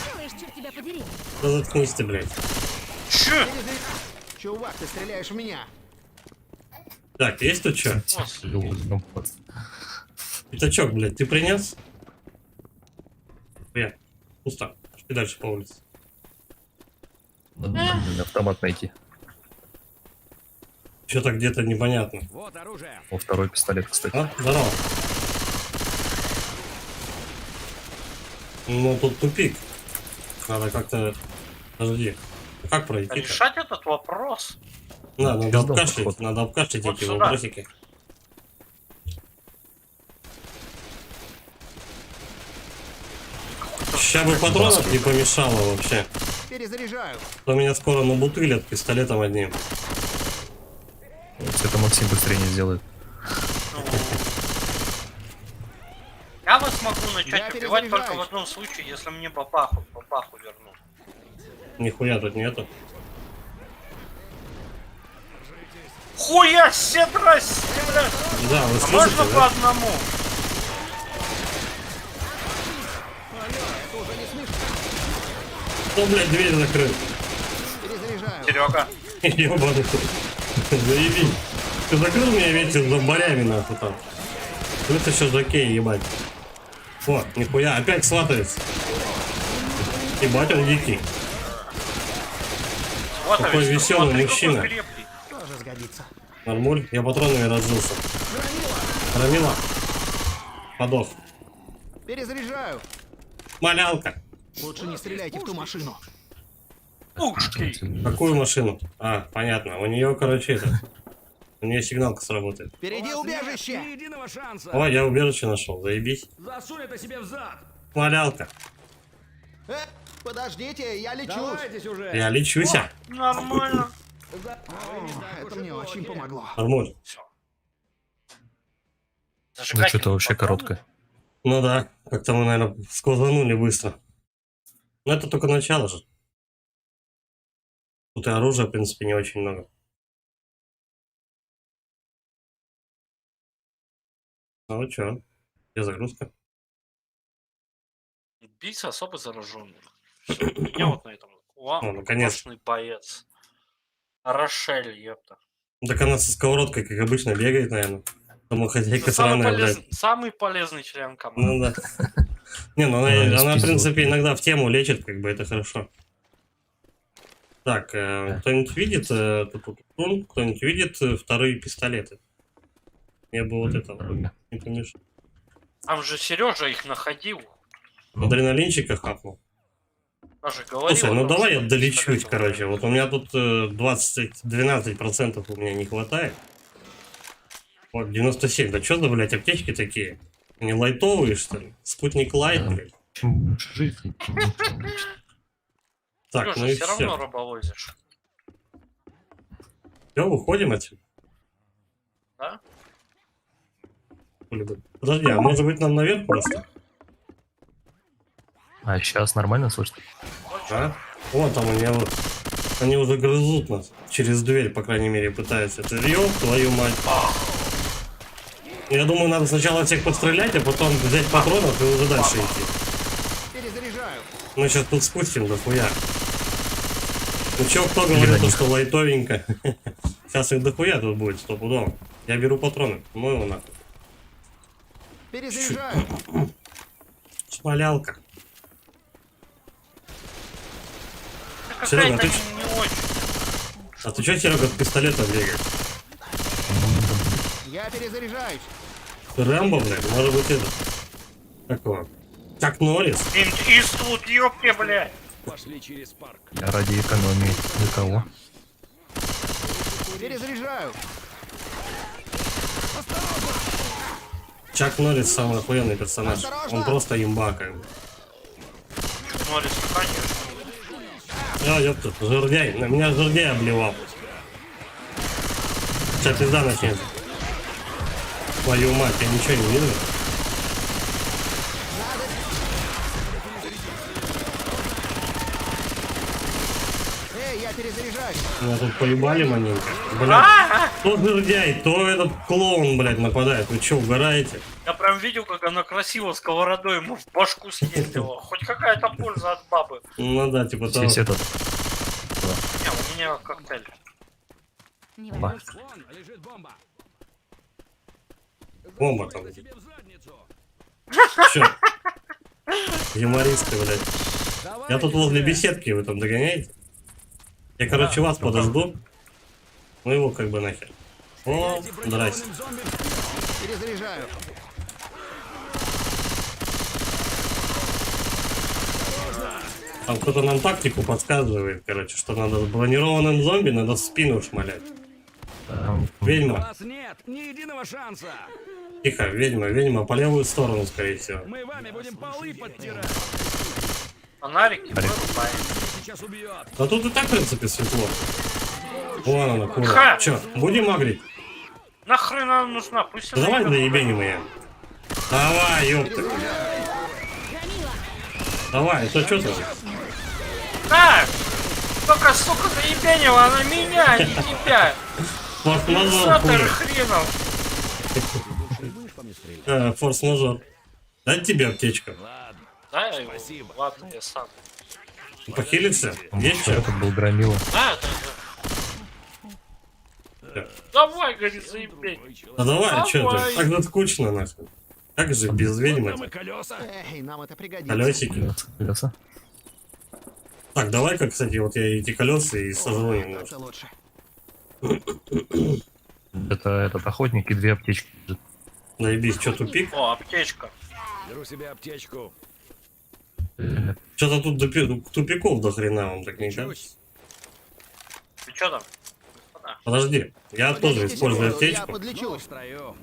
Делаешь, черт тебя подери. Да заткнись ты, блядь. Че? Чувак, ты стреляешь в меня. Так, есть тут что? Вот. Пятачок, блядь, ты принес? Блин, пусто. Пошли дальше по улице. Надо автомат найти. Что-то где-то непонятно. Вот оружие. О, второй пистолет, кстати. А, здорово. Ну тут тупик. Надо как-то... Подожди. Как пройти? Решать этот вопрос. Надо Пиздал обкашлять, подход. надо обкашлять Вот эти сюда. вопросики. Сейчас бы патронов не помешало вообще. Перезаряжаю. То меня скоро набутылят пистолетом одним. Это Максим быстрее не сделает. Ну, я вас могу начать Я убивать только в перезаряжаюсь. одном случае, если мне бабаху вернут. Нихуя тут нету. Хуя себе, здрасте, бля! Да, вы А слышите, можно по да? одному? Это уже не смешно. Ну, блядь, дверь закрыта. Перезаряжаю. Серега, Ёбаный. Заебись. Ты закрыл меня вечер с зомбарями, нахуй там. Это еще жакей, ебать. О, нихуя, опять сватается. Ебать, он дикий. вот Какой веселый смотри, мужчина. какой крепкий. Тоже сгодится. Нормуль, я патронами разжился. Громила. Подох. Перезаряжаю. Малялка. Лучше не стреляйте в ту машину. Пушки. Какую машину? А, понятно. У нее, короче, это. У нее сигналка сработает. Впереди убежище. Ни единого шанса. О, я убежище нашел, заебись. Засунь это себе в зад. Малялка. Подождите, я лечусь. Давайтесь уже. Я лечусь. Нормально. Это мне очень помогло. Нормуль. Ну Зажигайте что-то вообще патроны. короткое. Ну да, как-то мы, наверное, сквозанули быстро. Но это только начало же. Тут и оружия, в принципе, не очень много. Ну вот чё? Где загрузка? Убийца особо зараженный. Я вот на этом. О, наконец. Классный боец. Рошель, ёпта. Так она со сковородкой, как обычно, бегает, наверное. Домохозяйка Это самый, сраная, блядь. самый полезный член команды. Ну да. Не, ну Она не она, в спиздила. принципе, иногда в тему лечит, как бы это хорошо. Так, кто-нибудь видит, кто-нибудь видит вторые пистолеты? Я бы вот это вот не помешал. Там же Сережа их находил. Адреналинчика хапнул. Даже говорил. Слушай, о ну том, давай что я долечусь, пистолетом короче. Вот у меня тут 12% у меня не хватает. Вот, 97. Да что за, блядь, аптечки такие? Они лайтовые, что ли? Спутник лайт, блядь. Жизнь. Так, Сережа, ну и все равно все. рыбовозишь. Все, выходим отсюда. Да? Подожди, а может быть нам наверх просто? А сейчас нормально слышно? А? Вон там они уже грызут нас. Через дверь, по крайней мере, пытаются. Это ёб твою мать. Я думаю, надо сначала всех подстрелять, а потом взять патронов и уже дальше идти. Перезаряжаю. Мы сейчас тут спустим дохуя. Ну чё, кто говорил, то, что лайтовенько? Сейчас их дохуя тут будет, стопудово. Я беру патроны. Ну его нахуй. Перезаряжаю. Шмалялка. Да Серега, какая-то ты не очень. А ты чё, Серега, с пистолетом бегаешь? Я перезаряжаюсь. Ты Рэмбо, блядь? Может быть это? Какого? Как Норрис? Клинт Иствуд, ёпки, блядь. Пошли через парк. Я ради экономии. Для кого? Перезаряжаю. Чак Норрис самый охуенный персонаж. Осторожно! Он просто имба, как бы. Норрис, ну, конечно. А, ёпта, жердяй. На меня жердяй обливал. Сейчас пизда начнется. Твою мать, я ничего не вижу. Эй, я перезаряжаюсь. Меня тут поебали маленько. Блядь, то жердяй, то этот клоун, блядь, нападает. Вы чё, угораете? Я прям видел, как она красиво сковородой ему в башку съездила. Хоть какая-то польза от бабы. Ну да, типа того. Здесь этот. Не, у меня коктейль. Не Ба. вопрос. Вон лежит бомба. Бомба там. Это тебе в задницу. Чё? Юмористы, блядь. Я тут возле беседки, вы там догоняете? Я, короче, вас подожду. Ну его как бы нахер. О, здрасте. Перезаряжаю. Там кто-то нам тактику подсказывает, короче, что надо с бронированным зомби, надо в спину шмалять. У Ведьма, вас нет ни единого шанса. тихо, ведьма по левую сторону, скорее всего. Мы вами будем полы подтирать. Фонарики вырубаем. Сейчас убьет. Да тут и так, в принципе, светло. Вон она, Ха! кура. Чё, будем агрить? Нахрен она нужна? Пусть Да она давай идёт. заебеним ее. Давай, ёпта. Давай, это что ты? Так! Только, сука, заебенила она меня, а не тебя! Форс-мажор, Сатор хули. хренов! Форс-мажор. Дать тебе аптечку. Ладно. Да, ладно, я сам. Похилиться? Есть что? Это был громила. Да. Давай, говорит, заебень. А давай, что Давай. ты? Так тут скучно, нахуй. Как же без ведьмы? Там и колеса. Эй, нам это пригодится. Колесики. Колеса. Так, давай-ка, кстати, вот я эти колеса и сожру немножко. Это лучше. Это этот охотник и 2 аптечки. Наебись, что тупик? О, аптечка. Беру себе аптечку. Что-то тут тупиков до хрена вам так не кажется? Ты чё там? Подожди, я тоже Подождите использую секунду, Я аптечку. В подлечусь. строю.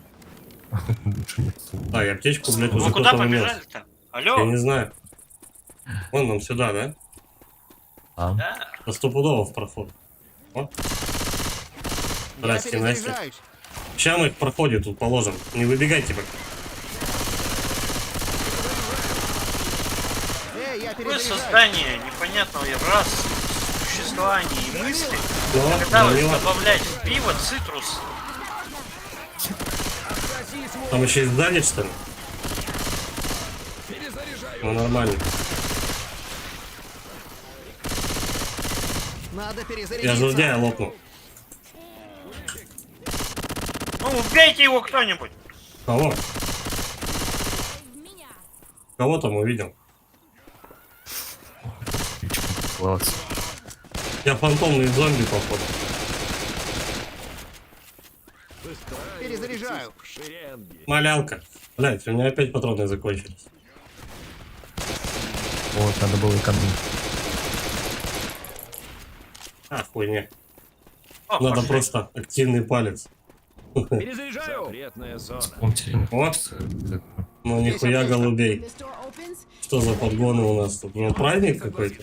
Так, и аптечку, блядь, уже Ну куда кто-то унес. побежали-то? Я Алло? не знаю. Вон нам сюда, да? А, Да. На стопудово в проход. О. Я Здрасте, Настя. перезаряжаюсь. Сейчас мы их в проходе тут положим. Не выбегайте пока. Эй, я Такое перезаряжаюсь. создание непонятного расы, существования и мысли Но, пыталось Данила, добавлять в пиво цитрус. там еще и сзади, что ли? Ну, нормально. Надо Я перезарядиться. журдяя лопнул. Ну, убейте его кто-нибудь. Кого? В меня. Кого там увидел? класс. Я фантомный зомби, походу. Перезаряжаю. Шеренги. Малялка. Блять, у меня опять патроны закончились. Вот, надо было экономить. А, хуйня. О, Надо пошли. просто активный палец. Перезаряжаю. Запретная зона. Помните? Вот. Ну нихуя голубей. The store opens. Что за подгоны у нас тут? Ну, праздник какой-то?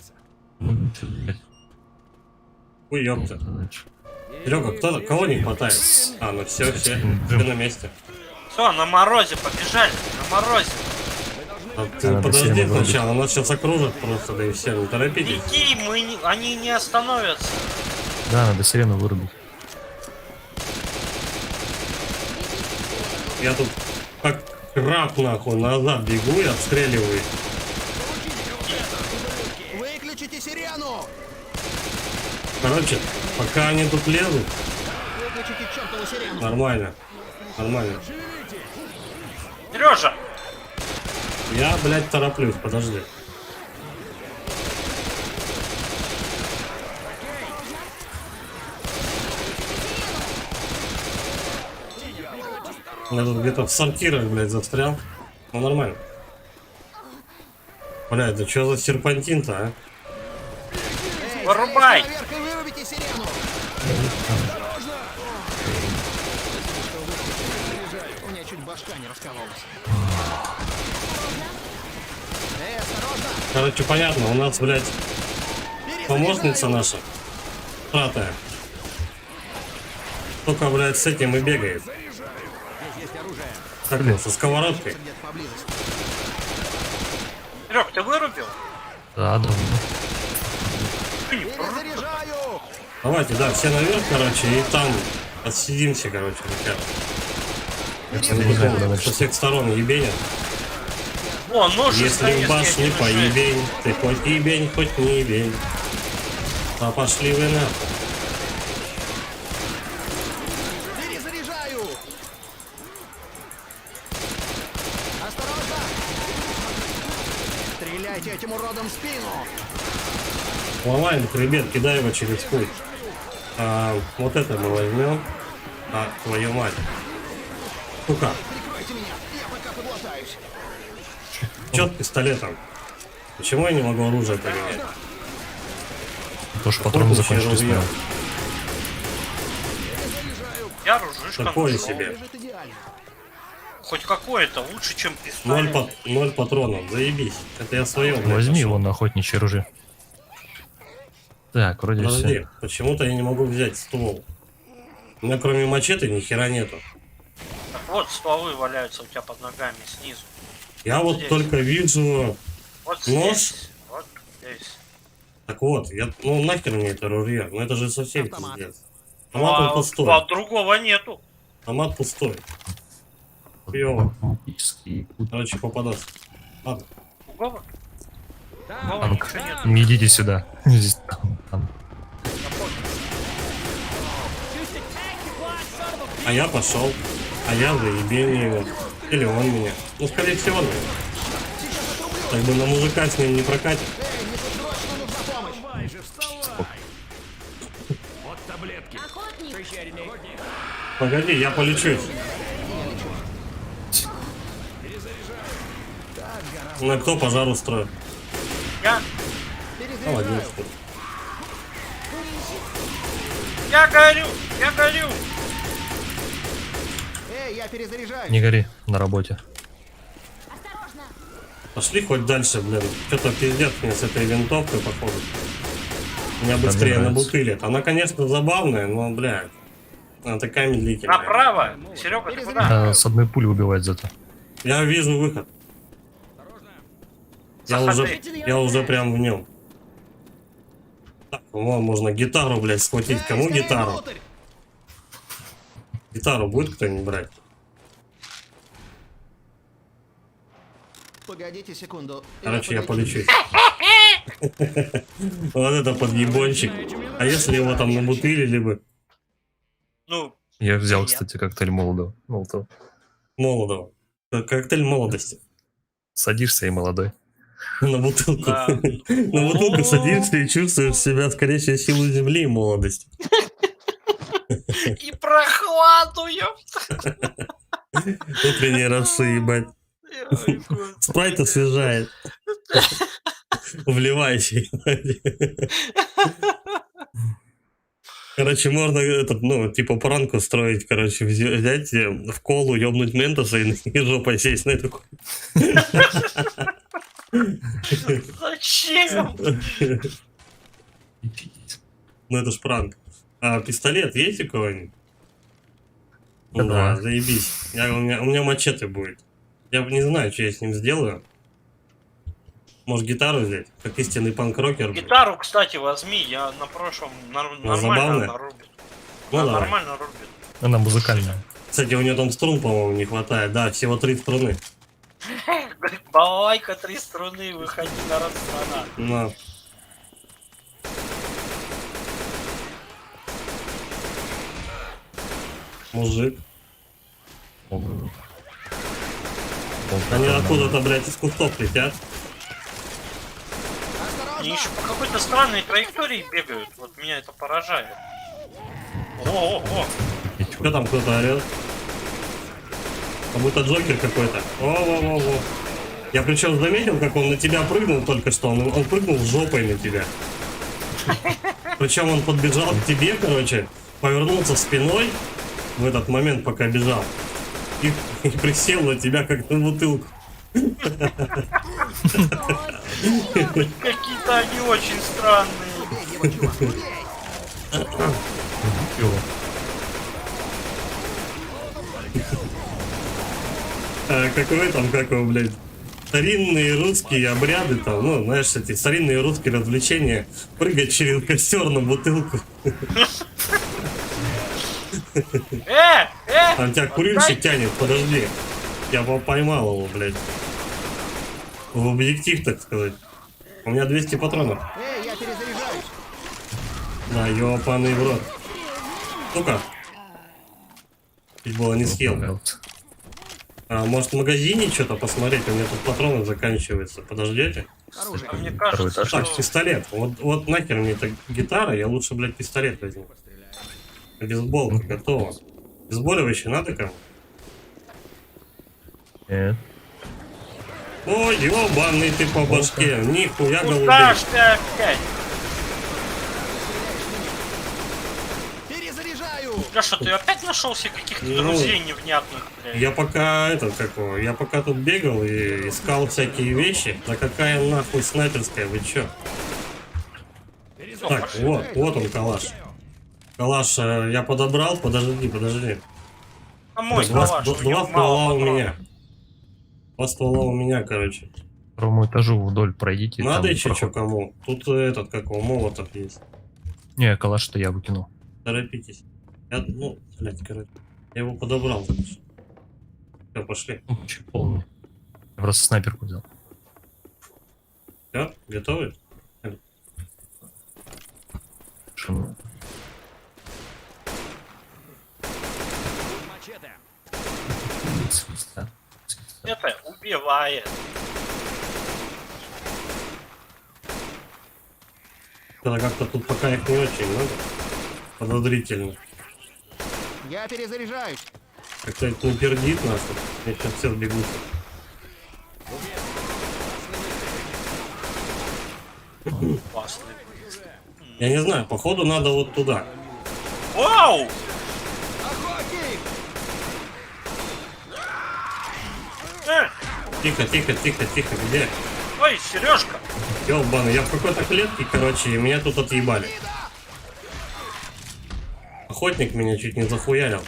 Хуй, ёпта. Серега, кого не хватает? А, ну все на месте. Все, на морозе побежали, на морозе. А ты Надо подожди всем вырубить. сначала, нас сейчас окружат просто, да и все, не торопитесь. Иди, они не остановятся. Да, надо сирену вырубить. Я тут как краб нахуй назад бегу и отстреливаю. Выключите сирену. Короче, пока они тут лезут, Выключите чертову сирену. нормально. Нормально. Сережа, Я, блядь, тороплюсь, подожди. Я тут где-то в сортирах, блядь, застрял. Ну, нормально. Блядь, да что за серпантин-то, а? Эй, Вырубай. залезьте наверх и вырубите сирену. У меня чуть башка не раскололась. Эй, осторожно. Короче, понятно, у нас, блядь, помощница наша, пратая. Только, блядь, с этим и бегает. Здесь есть оружие. Как ну, со сковородкой. Где-то поблизости. Серег, ты вырубил? Да, давно. Перезаряжаю. Давайте, да, все наверх, короче, и там отсидимся, короче, ребят. Я, кстати, не знаю, куда Со дальше. всех сторон ебенят. О, нож из Если в башне один поебень, ты хоть ебень, хоть не ебень. А пошли вы нахуй. Перезаряжаю. Осторожно. Стреляйте этим уродом в спину. Ломай, ребят, кидай его через путь. Вот это мы возьмем. А, твою мать. Сука, Прикройте меня. Я пока подлатаюсь. чё с пистолетом? Почему я не могу оружие поменять? Потому что патроны Какое закончились. ружье? наверное. Я ружишка Такое нашел. себе. Лежит идеально. Хоть какое-то, лучше, чем пистолет. Ноль патронов, заебись. Это я свое, блядь, Возьми нашел. его на охотничье оружие. Так, вроде Подожди, все. почему-то я не могу взять ствол. У меня кроме мачете ни хера нету. Так вот, стволы валяются у тебя под ногами снизу. Я вот Здесь. только вижу... Вот Нож? здесь. Вот здесь. Так вот, ну нахер мне это ружье? Ну это же совсем Автомат. пиздец. Автомат он пустой. А другого нету. Автомат пустой. Хуёво. Автоматический Короче, попадаться. Ладно. Другого? Другого танк. ничего нет. Не идите сюда. Здесь танк. А я пошел. А я заебил его. Или он меня. Ну, скорее всего, наверное. Так бы на мужика с ним не прокатит. Эй, мне тут срочно нужна помощь. Давай же, вставай! Вот таблетки. Охотник. Погоди, я полечусь. На кто пожар устроит? Я Молодец. Перезаряжаю. Я горю! Я горю! Эй, я перезаряжаю. Не гори на работе. Осторожно. Пошли хоть дальше, блин. Что-то пиздец мне с этой винтовкой, походу. Меня быстрее нравится. набутылят. Она, конечно, забавная, но, блядь. Она такая медлительная. Направо! Серега, ты куда? А, с одной пули убивает зато. Я вижу выход. Заходи. Я уже прям в нем. Так, вон, можно гитару, блядь, схватить. Кому скорее гитару? внутрь. Гитару будет кто-нибудь брать? Погодите секунду. Короче, я подойду. полечусь. Вот это подъебончик. А если его там набутылили бы? Ну, Я взял, Нет. кстати, коктейль молодого. Молотого. Молодого. Коктейль молодости. Садишься и молодой. На бутылку. да. На бутылку садишься и чувствуешь себя, скорее всего, силу земли и молодости. И прохладу, ёпта. Утренние росы, ебать. Ой, господи. Спрайт освежает. Вливающий. Короче, можно этот, ну, типа пранку строить, короче, взять в колу, ёбнуть ментоса и жопой сесть на эту. Зачем? Ну это ж пранк. А пистолет есть у кого-нибудь? Да. Да, заебись. У меня мачете будет. Я не знаю, что я с ним сделаю. Может гитару взять? Как истинный панк-рокер. Гитару, кстати, возьми, я на прошлом нормально забавная? нарубит. Ну Да, давай. нормально рубит. Она музыкальная. Кстати, у нее там струн, по-моему, не хватает. Да, всего 3 струны. Балалайка, 3 струны, выходи на страна. На. Мужик. Они откуда-то, блядь, из кустов летят. Они еще по какой-то странной траектории бегают. Вот меня это поражает. О, Что там кто-то орет? Как будто Джокер какой-то. Во-во-во-во. Я причем заметил, как он на тебя прыгнул только что. Он прыгнул жопой на тебя. Причем он подбежал к тебе, короче, повернулся спиной в этот момент, пока бежал. И присел на тебя, как на бутылку. какие-то они очень странные. Убей его, чувак, убей. Какой там, как его, блядь, старинные русские обряды там, ну, знаешь, эти старинные русские развлечения, прыгать через костер на бутылку. Там тебя курильщик тянет, подожди. Я поймал его, блядь. В объектив, так сказать. У меня 200 патронов. Эй, я перезаряжаюсь. Да, ёбаный в рот. Ну-ка. Чуть было не съел. А может в магазине что-то посмотреть? У меня тут патроны заканчиваются. Подождете? Оружие. А мне Второй кажется, этаж. что... Так, пистолет. Вот нахер мне эта гитара, я лучше, блядь, пистолет возьму. Бейсболка готова. Обезболивающее надо кому? Нет. Ой, ёбаный ты по башке. Нихуя Куда голубей. ж ты опять? Перезаряжаю! Да что, ты опять нашел себе каких-то Ну, друзей невнятных, блядь? Я пока я пока тут бегал и искал всякие вещи. Да какая нахуй снайперская, вы чё? Так, вот он калаш. Калаш я подобрал, подожди. А мой Два калаш, у него ствола мало у патронов. меня. Два ствола у меня, короче. Второму этажу вдоль пройдите. Надо там еще что проход. кому? Тут этот, как его, молотов есть. Не, калаш-то я выкинул. Торопитесь. Блядь, короче. Я его подобрал. Все, пошли. Чё, полный. Я просто снайперку взял. Все, готовы? Шину. Мачете. Это убивает. Когда как-то тут пока их не очень много. Подозрительно. Я перезаряжаюсь! Как-то это не пердит нас. Я сейчас все сбегут. Опасный. Я не знаю, походу надо вот туда. Вау! Охотник! Э, Где? ой, Сережка! Ёлбаны, я в какой-то клетке, короче, и меня тут отъебали. Охотник меня чуть не захуярил.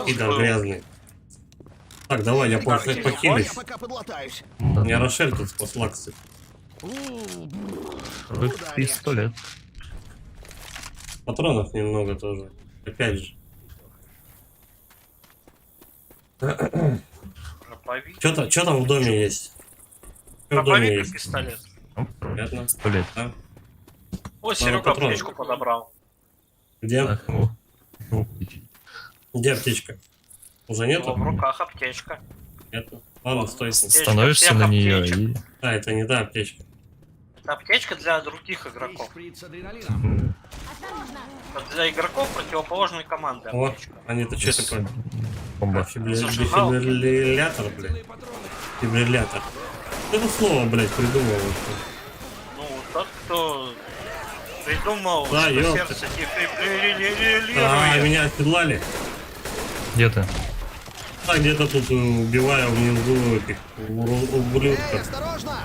Пидор грязный. Так, давай, я Окей. похилюсь. Я пока подлатаюсь. У меня Рошель тут спасла, кстати. Пистолет. Патронов немного тоже. Опять же. Проповедь. Что там в доме есть? Что в доме Проповедь есть? пистолет. Понятно. Пистолет. Да. Ой, Серега патронов. аптечку подобрал. Где? Так, ну, Где аптечка? Уже нету? В руках аптечка. Нету. Ладно, стой. становишься всех на нее аптечек. и... А, это не та аптечка. Это аптечка для других игроков. Шприц адреналина. Осторожно! Это для игроков противоположной команды О, аптечка. они-то что такое? Бомба. Зажигал. Дефибриллятор, блядь. Дефибриллятор. Это слово, блядь, придумал. вообще. Ну, тот, кто придумал, Да, что ёпта. сердце А, дефибриллирует. меня оседлали. Где ты? А где-то тут убиваю внизу этих ублюдков. Осторожно!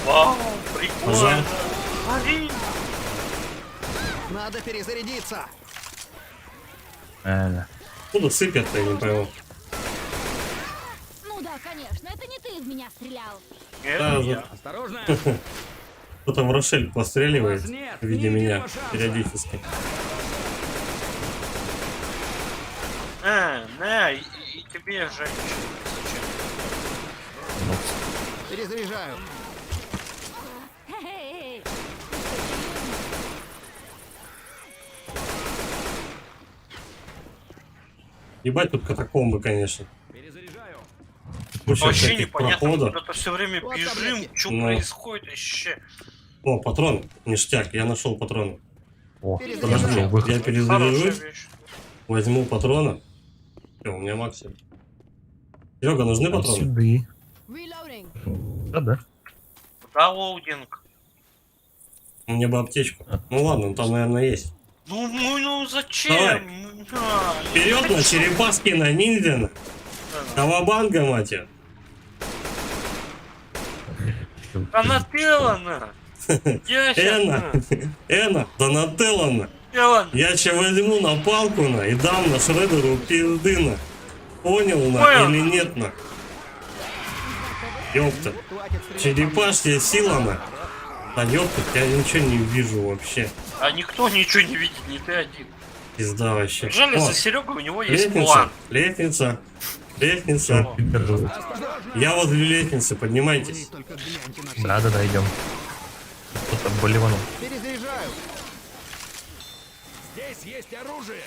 Вау, Пожар. прикольно. Смотри. Надо перезарядиться! Куда сыпят-то, я не пойму. Ну да, конечно, это не ты в меня стрелял. Да, Это я. Осторожно. Кто-то в Рошель постреливает Вас нет, в виде ни меня единого шанса. периодически. И тебе, женщина. Зачем? Перезаряжаю! Хе-хе-хе. Ебать тут катакомбы, конечно. Перезаряжаю. Куча Вообще всяких непонятно, мы проходов. куда-то все время Вот бежим, таблетки. что Ну. происходит вообще. О, патрон. Ништяк, я нашел патроны. О, Перезаряжаю. Подожди, выход. я Хорошая перезаряжусь, вещь. возьму патроны. Все, у меня максимум. Серега, нужны патроны? Сюда. Reloading. Да. Да, лоудинг. Мне бы аптечку. Ну ладно, там, наверное, есть. Ну зачем? Давай. Да, я Вперед не на хочу. Черепашкина, ниндзя. Кавабанга, мать её. Донателло. Я Эна, сейчас. Эна, Донателло. Тело. Я че возьму на палку на и дам на Шредеру пизды на. Понял на Понял. или нет на? Ёпта. Хватит стрелять! Черепашья сила на. Да ёпта, я ничего не вижу вообще. А никто ничего не видит, не ты один. Пизда вообще. Жаль, О, за Серегой у него есть лестница, план. лестница, лестница. Я возле лестницы, поднимайтесь. Только гляньте на Да, идем. Кто-то болеванул. Перезаряжаю! Здесь есть оружие.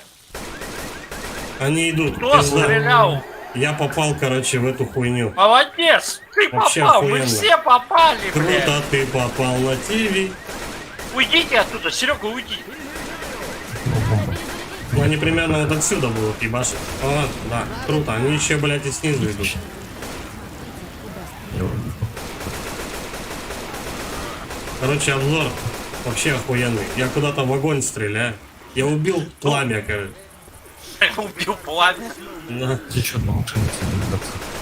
Они идут. Кто пизда. стрелял? Я попал, короче, в эту хуйню. Молодец! Ты Вообще попал, мы охуенно. все попали, блядь. Круто ты попал на ТВ. Уйдите оттуда, Серега, уйди. Ну Они примерно вот отсюда будут ебашить. О, да, круто. Они еще, блядь, и снизу идут. Короче, обзор вообще охуенный. Я куда-то в огонь стреляю. Я убил пламя, короче. Убил пламя. Да. Течет на машине.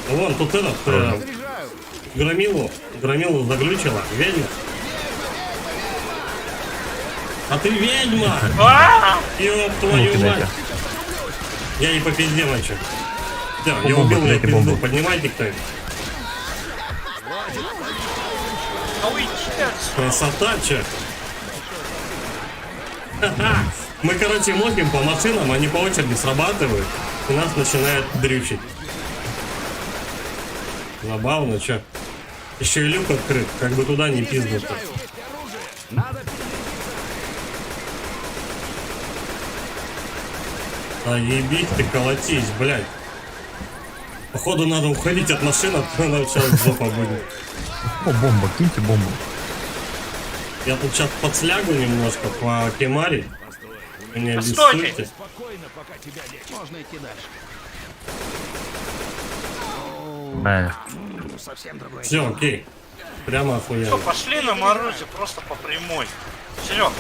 Вон, тут этот, Заряжаю. громилу заглючила. Ведьма. А ты ведьма! Ёб твою мать! Я не по пизде мочу. Всё, я Бомбу, убил ее кидайте пизду. бомбу. Поднимайте кто-нибудь. Красота, чё? Ха-ха. Мы, короче, моким по машинам, они по очереди срабатывают, и нас начинают дрючить. Забавно, чё? Еще и люк открыт, как бы туда не пизднуто. А ебись ты, колотись, блядь. Походу надо уходить от машины, а то нам сейчас жопа будет. О, бомба, киньте бомбу. Я тут сейчас подслягу немножко по кемаре. Не Постойте. обессудьте. Можно идти дальше. Совсем другой. Все, окей. Прямо Что, охуенно. пошли на морозе просто по прямой. Серег,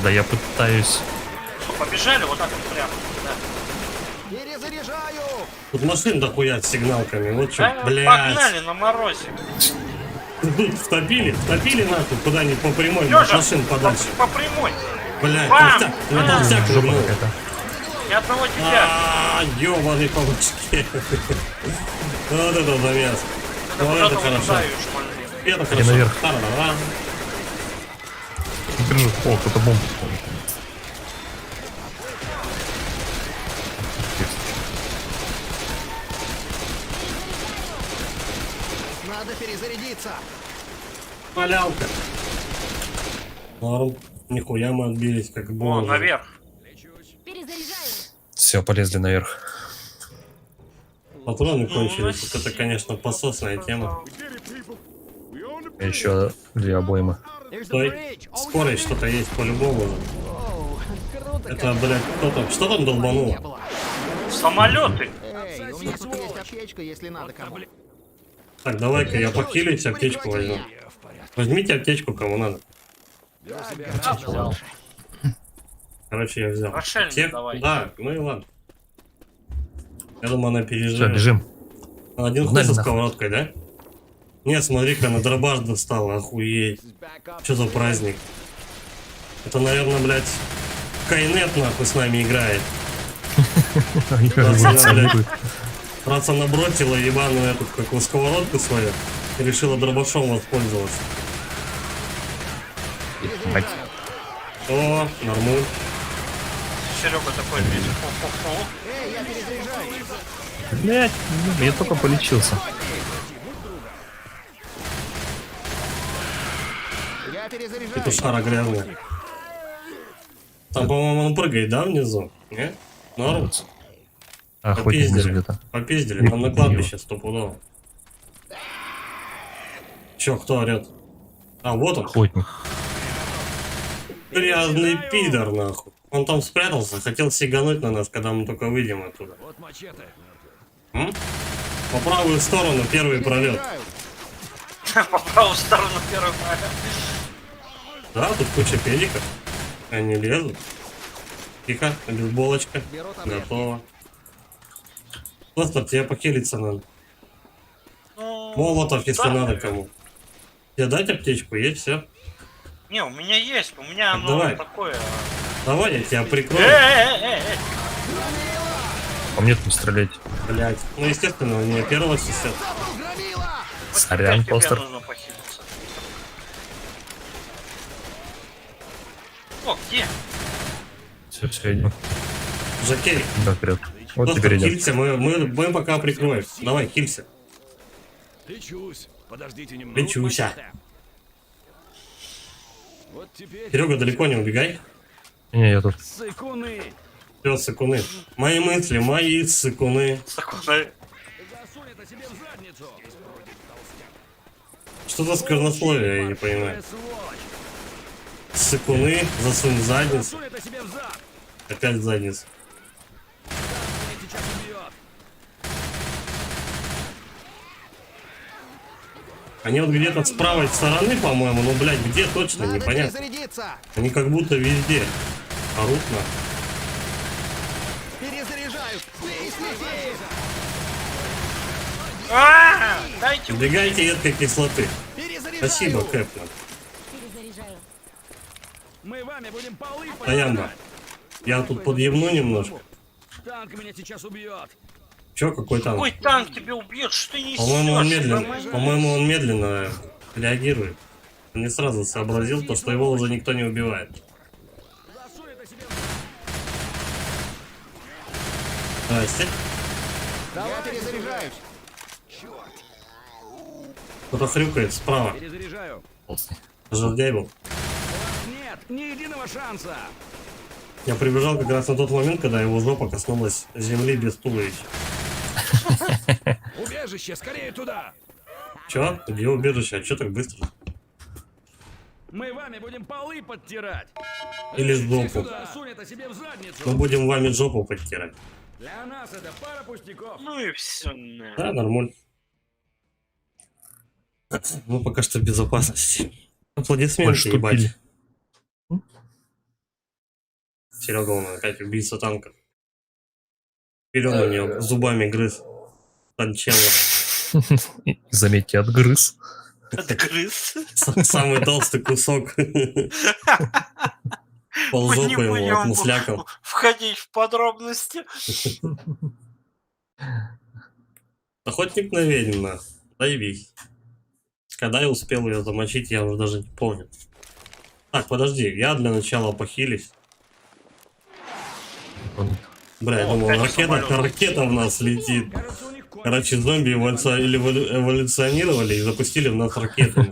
Да я пытаюсь. побежали вот так вот прямо. Да. Перезаряжаю. Тут машин дохуя с сигналками. Вот что, Да, блядь. погнали на морозе. Тут втопили нахуй куда-нибудь по прямой, от Лёша, машин подальше. по прямой. Блядь, Бам! толстяк, на толстяк Жопа нырнул. какая-то. Я одного тебя. Ёбаный по башке. Вот это замес. Когда Вот куда-то это хорошо. вылезаю, шмальный. Это хорошо. наверх. Та-ра-ра-ра. Держи. О, кто-то бомбу. Надо перезарядиться. Малявка. Норм. Нихуя мы отбились, как О, бомжи. наверх. Перезаряжаю. Все, полезли наверх. Патроны кончились. Вот это, конечно, пососная тема. Еще 2 обоймы. Стой. Скорость что-то есть по-любому. Это, блядь, кто там? Что там долбануло? Самолеты. Эй, у меня тут есть аптечка, если надо кому. Так, давай-ка я похилюсь, аптечку возьму. Возьмите аптечку, кому надо. Я взял. Короче, я взял. Рошель мне давай. Да, ну и ладно. Я думаю, она Все, переживет. бежим. Один хуй Погнали со нахуй. сковородкой, да? Нет, смотри-ка, на дробаш достала, охуеть. Что за праздник? Это, наверное, блядь, Кайнет нахуй с нами играет. Раз она бросила ебаную эту какую сковородку свою и решила дробашом воспользоваться. Мать. О, нормуль. Серега такой весь. Фу-фу-фу. Эй, я перезаряжаю. Блять, я только полечился. Я перезаряжаю. Петушара грязная. Там, по-моему, он прыгает, да, внизу? Не? Норм? Охотник внизу Попиздили. где-то. Попиздили, там на кладбище стопудово. Чё, кто орёт? А, вот он. Охотник. Грязный пидор, нахуй. Он там спрятался, хотел сигануть на нас, когда мы только выйдем оттуда. Вот мачете. М? По правую сторону первый пролет. По правую сторону первый пролет. Да, тут куча педиков. Они лезут. Тихо, бейсболочка. Готово. Просто тебе похилиться надо. Ну, Молотов, если да. надо кому. Тебе дать аптечку, есть все. Не, у меня есть, у меня Так оно давай. такое. Давай, я тебя прикрою. Э-э-э-э. По мне там стрелять. Блять. Ну, естественно, у меня первого сисет. Сорян, Как тебе постер. нужно похилиться? О, где? Все, идем. Жакей, Да, вперед. Вот просто теперь идем. хилься, мы пока прикроем. Давай, хилься. Лечусь. Подождите немного. Лечуся. мачете. Вот теперь... Серега, далеко не убегай. Не, я тут. Сыкуны. Все, сыкуны. Мои мысли, мои сыкуны. Такой, Засунь это себе в задницу. Что за сквернословие, я не понимаю. Сволочь. Сыкуны, засунь в задницу. Засунь это себе в зад. Опять задница. Меня сейчас убьет. Они вот где-то с правой стороны, по-моему, ну, блядь, где точно, Надо непонятно. перезарядиться! Они как будто везде орут на. Перезаряжаю! Слети! Дайте Избегайте едкой кислоты. Перезаряжаю! Спасибо, Кэптон. Перезаряжаю. Мы вами будем полы Таямба. поднимать. Я тут подъемну немножко. Танк меня сейчас убьет. Чё, какой там? Какой танк тебя убьет? Что ты несешь? По-моему, он медленно. Нормально? По-моему, он медленно реагирует. Он не сразу сообразил то, что его уже никто не убивает. Засунь это себе. Здрасте. Я перезаряжаюсь! Кто-то хрюкает справа. Перезаряжаю. Жердяй был. Нет, ни единого шанса. Я прибежал как раз на тот момент, когда его жопа коснулась земли без туловища. Убежище, скорее туда. Чё? Где убежище? А чё так быстро? Мы вами будем полы подтирать. Или Все жопу. сюда, сунь это себе в задницу. Мы будем вами жопу подтирать. Для нас это пара пустяков. Ну и все. Да, нормально. Мы пока что в безопасности. Аплодисменты, ебать. Серега, он опять убийца танка. Вперед на него зубами грыз. Танчелло. Заметьте, отгрыз. Отгрыз. Самый толстый кусок. Полжопы Мы не его будем отмуслякал. входить в подробности. Охотник на ведьм, нахуй. Заебись. Когда я успел ее замочить, я уже даже не помню. Так, подожди, я для начала похилюсь. Бля, я О, думал, опять самолет. ракета в нас летит. Кажется, у них конь. Короче, зомби эволюционировали и запустили в нас ракету.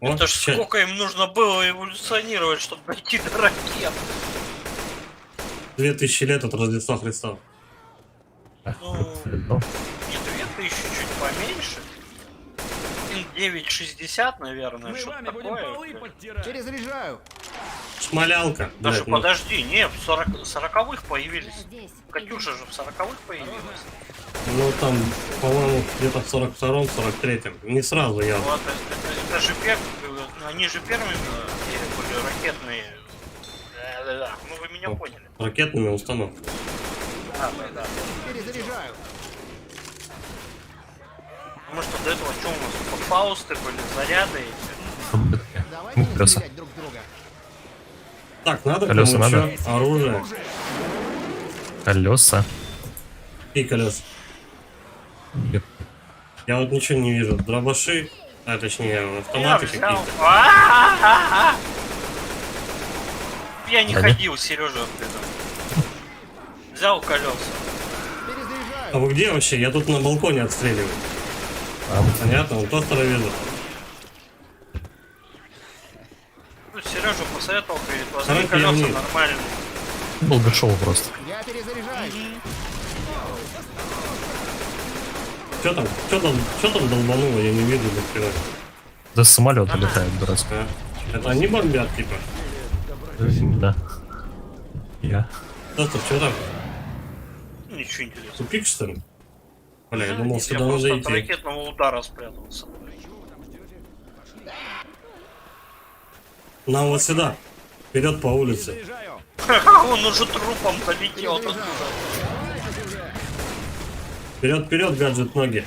Вот, Это ж ща- сколько им нужно было эволюционировать, чтобы дойти до ракет. 2000 лет от Рождества Христа. Ну, не 2000, чуть поменьше. 9,60, наверное, Мы что-то вами будем такое. полы подтирать. Перезаряжаю! Шмалялка. Даже Блядь, ну, подожди, не, в 40-х Я появились. здесь. Катюша же в 40-х появилась. ну, там, по-моему, где-то в 42-м, 43-м. Не сразу я. Вот, это же они же первыми были ракетные. Да. Ну вы меня поняли. Ракетными установками. Да. Перезаряжаю! Потому что до этого что у нас? Типа Фаусты были, заряды эти. Давайте не Колеса. стрелять друг в друга! Так, надо Колеса кому надо? чё? Оружие Колеса. и колес. Нет. Я вот ничего не вижу. Дробаши, а точнее Я автоматы взял. какие-то. Я не Да, ходил, Сережа. Взял колеса. А Перезаряжаю! вы где вообще? Я тут на балконе отстреливаю. Понятно, он тостер вижу. Ну, Сережа посоветовал, говорит, возьми Короче, я колеса вниз. нормально. Долгошоу просто. Я перезаряжаюсь! Что там долбануло? Я не вижу до хера. Да самолеты летают, дурацкий. А? Это они бомбят, типа? Да. Я. Тостер, что там? Ничего интересного. Тупик, что ли? Бля, я думал, Я сюда надо просто от идти. ракетного удара спрятался. Нам вот сюда. Вперед по улице. Перезаряжаю. Он уже трупом долетел оттуда. Вперед, гаджет ноги.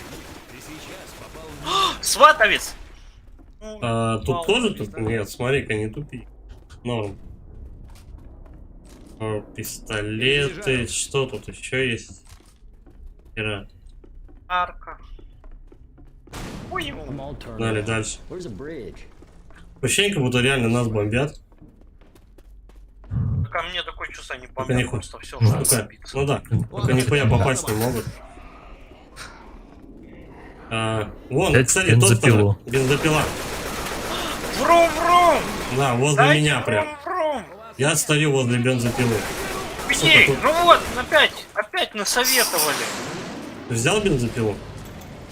Сватовец! Ну, Тут мало тоже ли, тут? да. Нет, смотри-ка, не тупи. Норм. Пистолеты. Перезаряжаю. Что тут еще есть? Хера. Арка. Ой, Дали дальше. Ощущение, как будто реально нас бомбят. ко мне такое чувство, они Только бомбят нихуя. просто все, Ну, чтобы только, забиться. ну да, только нихуя попасть не могут. Вон, Опять кстати, бензопилу. тот бензопила. Врум-врум! Да, возле Дайте меня прям. врум-врум! Я стою возле бензопилы. Где? тут? Ну вот, опять насоветовали. Ты взял бензопилу?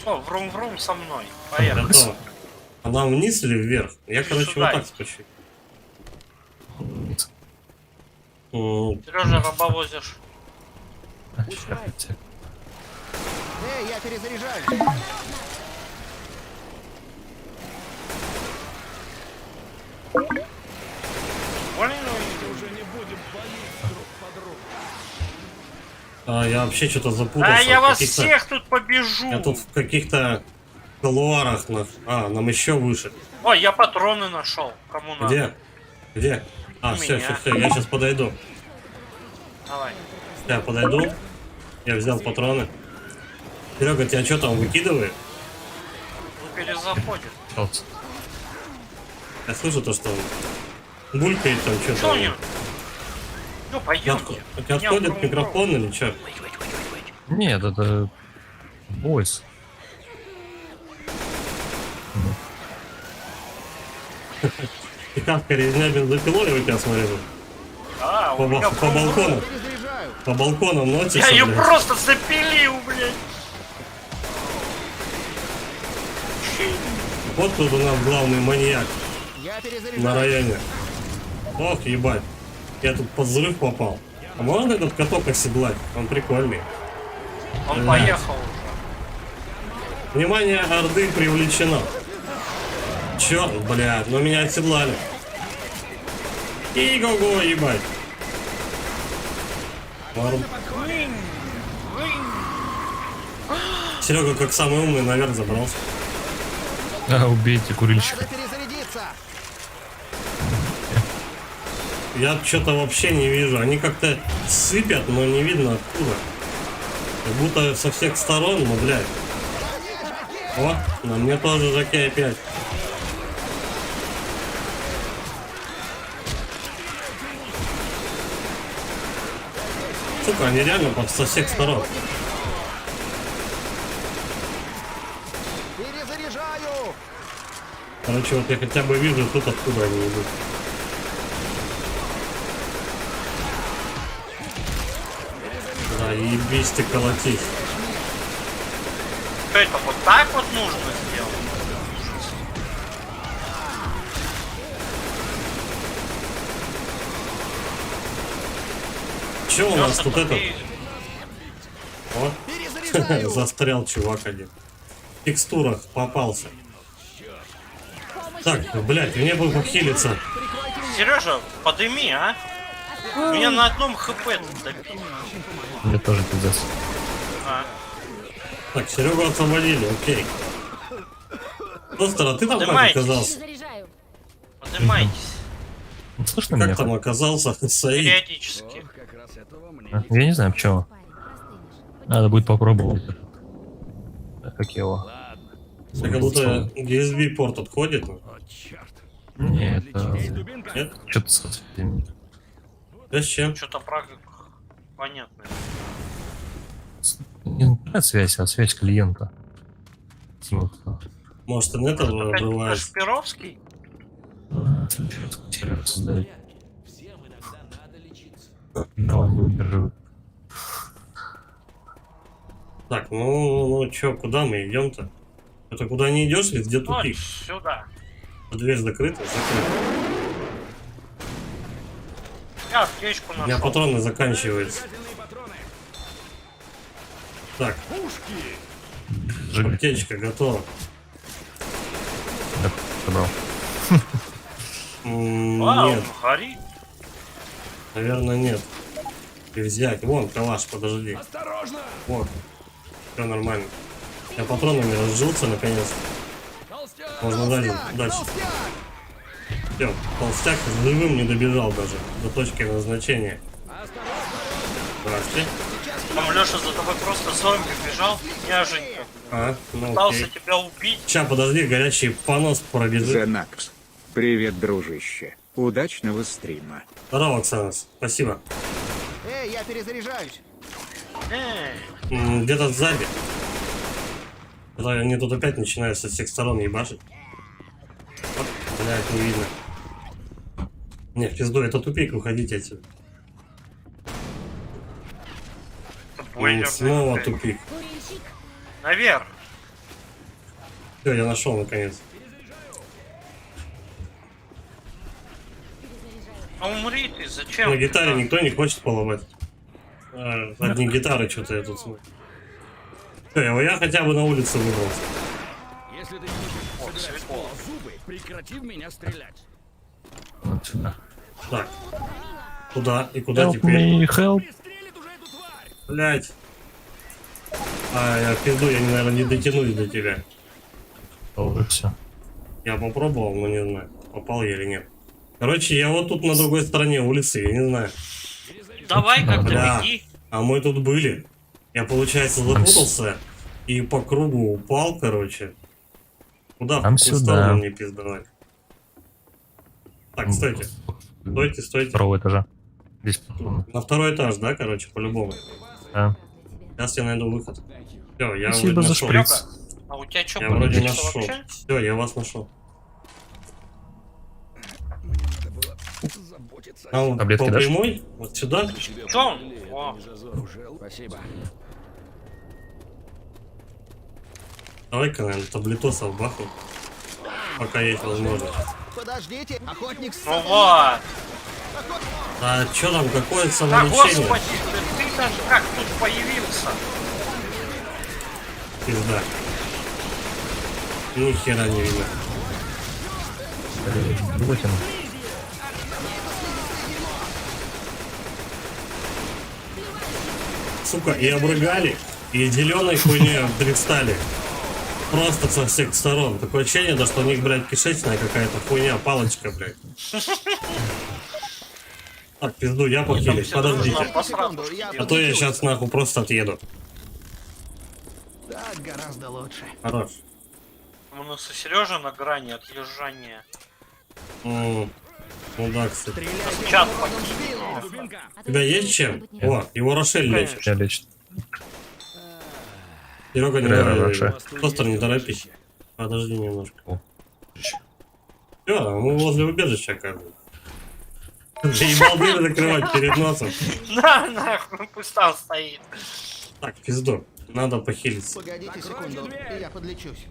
О, врум-врум со мной. Поехали. Готово. Она вниз или вверх? Я, Иди короче, сюда. вот так спущу. Сережа, раба возишь. Эй, я перезаряжаюсь. Я вообще что-то запутался. А я в вас каких-то- всех тут побежу. Я тут в каких-то колуарах. Нам еще выше. Ой, я патроны нашел. Кому надо? Где? Где? У Все, меня. все, я сейчас подойду. Давай. Я подойду. Я взял патроны. Серега, тебя что там выкидывает? Ну, перезаходит. Я слышу то, что он булькает там Что у что-то. него? Ну, пойдемте. У тебя отходит микрофон или что? Нет, это voice. Пикапка резня бензопилой у тебя, смотрю. А, По, у меня по балкону. Перезаряжаю. По балконам носишься, Я ее блядь. просто запилил, блядь. Вот тут у нас главный маньяк Я на перезаряжаю. районе. Ох, ебать. Я тут под взрыв попал. А можно этот каток оседлать? Он прикольный. Он Да. поехал уже. Внимание Орды привлечено. Черт, блядь, но меня оседлали. И-го-го, ебать. Серега, как самый умный, наверх забрался. Убейте курильщика. Надо перезарядиться. Я что-то вообще не вижу. Они как-то сыпят, но не видно откуда. Как будто со всех сторон, ну, блядь. О, на мне тоже жаки опять. Сука, они реально со всех сторон. Перезаряжаю. Короче, вот я хотя бы вижу тут, откуда они идут. Да, ебись ты колотись. Что это, вот так вот нужно сделать? Че у нас Лёша, тут это? ты- О, Перезаряжаю. застрял чувак один. В текстурах попался. Так, блядь, мне бы похилиться. Сережа, подыми, а? Меня на одном хп тут добили. Мне тоже пиздец. А. Так, Серегу освободили, окей. Достер, а ты там как Поднимайтесь. оказался? Заряжаю. Поднимайтесь. Слышно меня? Как там оказался Саид? Периодически. Как раз этого мне. Я не знаю, почему. Парень, простынешь. Надо будет попробовать. Как его? Как будто USB порт отходит. О, черт. Нет, Нет? что-то с этим. Да с чем? Что-то про... Понятно. Не связь, а связь клиента. Вот. Может, интернет Опять обрывается? Кашпировский? Создать. Да, он выдерживает. Так, ну чё, куда мы идем-то? Это куда не идешь, везде Вот тупик. сюда. Дверь закрыта, закрыта. Я аптечку У меня нашел. патроны заканчиваются. Так, Сжигай. аптечка готова. Да, собрал. Вау, Нет, горит. наверное, нет. И взять. Вон, калаш, подожди. Осторожно! Вот. Все нормально. Я патронами разжился наконец. Можно дальше. Толстяк. Все, толстяк живым не добежал даже до точки назначения. Здравствуйте. Там Леша за тобой просто зомби бежал. Неожиданно. Ну Пытался окей. тебя убить. Ща, подожди, горячий понос пробежит. Зенакс. Привет, дружище. Удачного стрима. Здорово, Оксана, спасибо. Эй, я перезаряжаюсь. Где-то сзади. Когда они тут опять начинают со всех сторон ебашить. Оп, блядь, не видно. Не, в пизду, это тупик, уходите отсюда. Бойлерный Снова опять. тупик. Курильщик. Наверх. Все, я нашел наконец. А умри ты, зачем? На гитаре никто не хочет поломать. Одни гитары что-то я тут смотрю. Всё, я хотя бы на улицу выбрался. Если ты не будешь собирать зубы, прекрати в меня стрелять. Вот сюда. Так. Куда? И куда Help теперь? me, help. Пристрелит уже эту тварь! Блять. Я в пизду, я, наверное, не дотянусь до тебя. Уже все. Я попробовал, но не знаю, попал я или нет. Короче, я вот тут на другой стороне улицы, я не знаю. Давай как-то Бля. беги. А мы тут были. Я, получается, запутался и по кругу упал, короче. Куда? В Нам какую сюда. сторону мне пиздовать? Так, стойте. Стойте, стойте. Второго этажа. Здесь патроны. На второй этаж, да, короче, по-любому. Да. Сейчас я найду выход. Все, я Спасибо вроде за нашел. шприц. А у тебя что, Я вроде получится нашел. вообще? Все, я вас нашел. А Таблетки по дашь? прямой? Вот сюда? Чё он? О, Спасибо. Давай-ка, наверное, таблетосов бахнем. Пока есть возможность. Подождите, охотник с ну вот. А чё там, какое Да самолечение? господи, ты даже как тут появился? Пизда. Ни хера не видно. Вытяну. Сука, и обрыгали, и зеленой хуйней обдрекстали. Просто со всех сторон. Такое ощущение, да, что у них, блядь, кишечная какая-то хуйня, палочка, блядь. Так, пизду, я похилить, все дружно подождите. посрату. А то я сейчас нахуй просто отъеду. Так гораздо лучше. Хорош. У нас и Сережа на грани отъезжания. Ну да, кстати. Чат У тебя есть чем? О, его Рошель лечит. Я лечу. Серега, не Рошель. Тостер, не торопись. Подожди немножко. О. Все, мы возле убежища, оказывается. Заебал дверь закрывать перед носом. На, нахуй, пусть там стоит. Так, пизду. Надо похилиться. Погодите секунду, я подлечусь.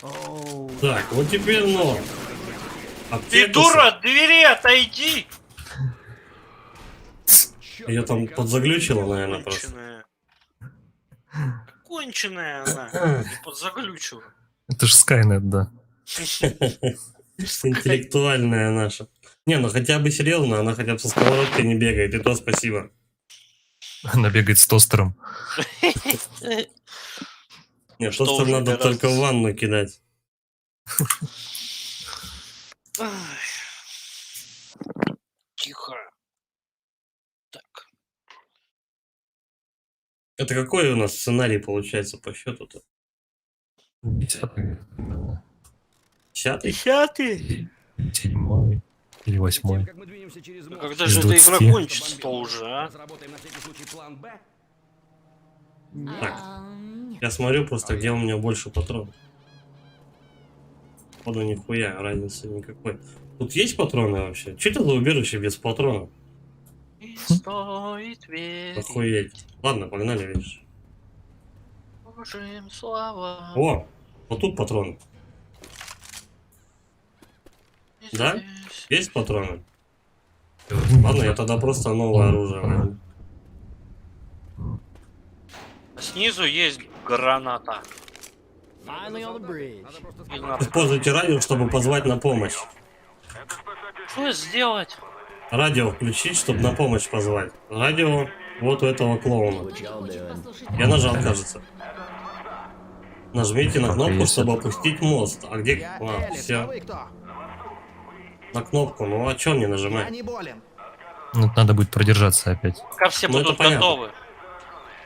Оу, Так, вот теперь норм. Ты Аптеку дура, от двери отойди! Ее там подзаглючило, наверное, просто. Конченая. Конченая она. И подзаглючила. Это ж Skynet, да. Интеллектуальная наша. Не, ну хотя бы серьезно, она хотя бы со сковородкой не бегает, и то спасибо. Она бегает с тостером. Нет, Что тостер уже надо гораздо только в ванну кидать. Ай. Тихо. Так. Это какой у нас сценарий получается по счету-то? 10-й. 10-й? 10-й? 7-й. Или 8-й. Как мы двинемся через мост, Когда Из же эта 20. игра кончится-то уже, а? разработаем на всякий случай план Б. Так. Нет. Я смотрю просто, где у меня больше патронов. Походу, нихуя, разницы никакой. Тут есть патроны вообще? Че это за убежище без патронов? И стоит верить. Охуеть. Ладно, погнали, видишь. Божьим слава. О, вот тут патроны. Да? Здесь. Есть патроны? Ладно, я тогда просто новое оружие возьму. Снизу есть граната. И на- Используйте радио, чтобы позвать на помощь. Что сделать? Радио включить, чтобы на помощь позвать. Радио вот у этого клоуна. Я нажал, кажется. Нажмите на кнопку, чтобы опустить мост. А где... я А, Элис, а все. вы кто? На кнопку. Ну а чё мне Я нажимать? не болен. Ну, это надо будет продержаться опять. Пока все Ну, это будут понятно. готовы.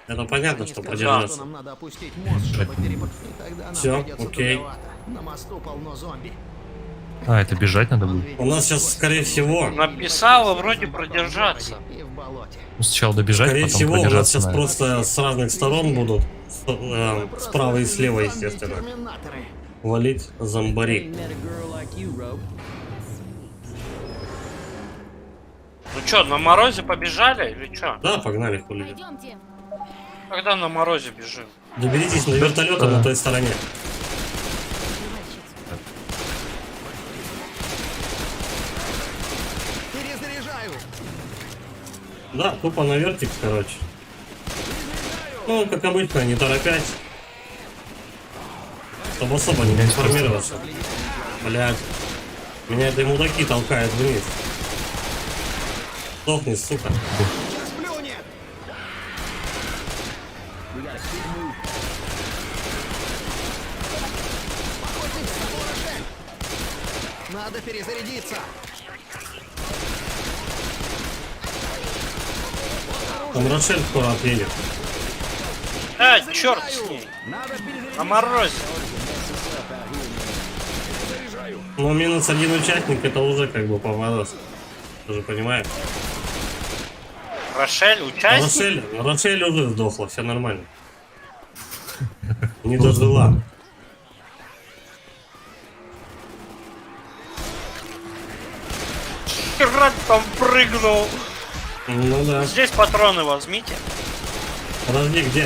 Это понятно, что Что продержаться. нам надо опустить мост, чтобы перепутать. И тогда нам Всё, придется окей. туговато. На мосту полно зомби. А, это бежать надо Он будет. видит У нас сейчас, скорее всего, Написала вроде продержаться. и в болоте. Ну, сначала добежать, скорее потом всего, у нас продержаться. сейчас наверное. просто с разных сторон будут, справа и слева, естественно, Зомби-терминаторы. валить зомбари. Ну чё, на морозе побежали или чё? Да, погнали, хули. Пойдемте. Когда на морозе бежим? Доберитесь на вертолете на той стороне. Да, тупо на вертик, короче. Ну, как обычно, не торопясь. Чтобы особо не информироваться. Блядь. Меня эти мудаки толкают вниз. Сдохни, сука. Сейчас плюнет! Охотник с собой, Рошель! Надо перезарядиться! Там Рошель скоро отъедет. Черт с ней. Надо перезарядить. На морозе. Но минус один участник, это уже как бы поворот. Ты же понимаешь? Рошель, участник? Рошель уже сдохла, все нормально. Не дожила. Хера там прыгнул. Ну да. Здесь патроны возьмите. Подожди, где?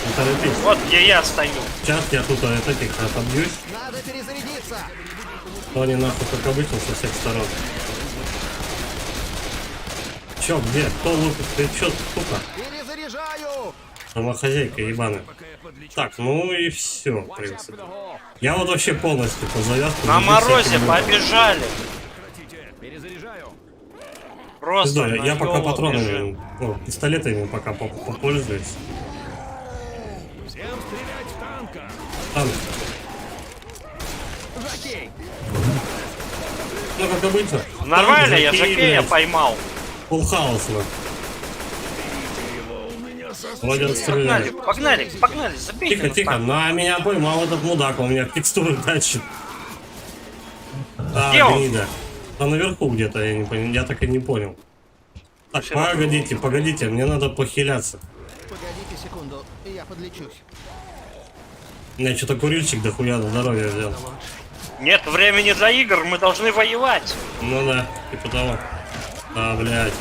Не торопись. Вот где я стою. Сейчас я тут от этих отобьюсь. Надо перезарядиться! То они нахуй как обычно со всех сторон. Чё, где? Кто лупит? Ты чё, сука? Перезаряжаю! Домохозяйка ебаная. Так, ну и все, в принципе. Я вот вообще полностью по завязку. На без морозе всяких выборов. побежали. Перезаряжаю. Просто Пизда, я на пока ёло патронами, бежим. ну, пистолетами пока попользуюсь. Всем стрелять в танка. Там, Жокей! ну как обычно. Нормально, Танк, я жокей, Жокея блядь, поймал. Фулл-хаус, Вроде Погнали, отстреляли. погнали, забейте. Тихо, на тихо, танк. на меня поймал этот мудак, он меня текстуры тащит. Где он? Гнида. А наверху где-то, я не понял, я так и не понял. Так, погодите, мне надо похиляться. Погодите секунду, я подлечусь. Я что-то курильщик дохуя на здоровье взял. Нет времени для игр, мы должны воевать. Ну да, типа того. А, блядь.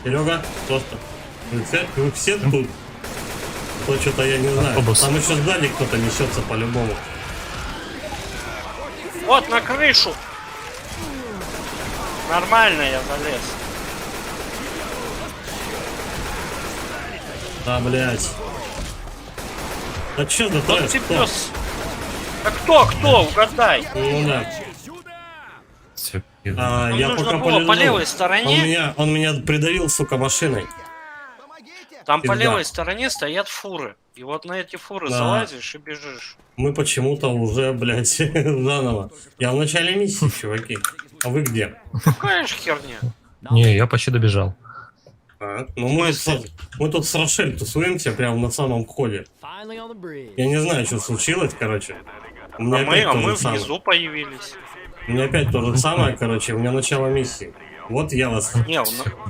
Серега, просто. Вы все тут? То что-то я не знаю. Автобус. Там еще сзади кто-то несется по-любому. Вот на крышу. Нормально я залез. Да, блядь. Да что за Вот трэш? ты Кто? пёс. А кто, угадай. Ну да. Всё, А, Нам я нужно пока было полежу. по левой стороне. Он меня придавил, сука, машиной. Помогите! Там по Пизда. левой стороне стоят фуры. И вот на эти фуры Да. залазишь и бежишь. Мы почему-то уже, блядь, заново. Я в начале миссии, чуваки. А вы где? Какая ж херня. Не, я почти добежал. Ну мы тут с Рошель тусуемся прямо на самом входе. Я не знаю, что случилось, короче. У меня опять то мы же самое. внизу появились. У меня опять то же самое, короче, у меня начало миссии. Вот я вас... Не,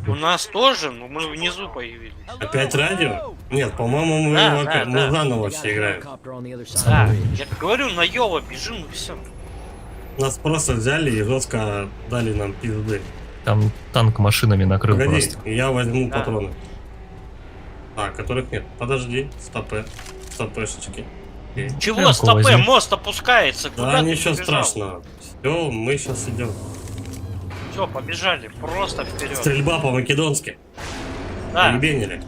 у нас тоже, но мы внизу появились. Опять радио? Нет, по-моему, мы, Да, его- да, мы да. заново все играем. Да, я говорю, на Йола бежим и все. Нас просто взяли и жестко дали нам пизды. Там танк машинами накрыл Погоди, просто. я возьму Да. патроны. А, которых нет. Подожди, стопэ. Стопэшечки. Окей. Чего Прям стопэ? возьми. Мост опускается. Куда Да, ты ничего побежал? страшного. Все, мы сейчас идем. Все, побежали. Просто вперед. Стрельба по-македонски. Да. Поебенили.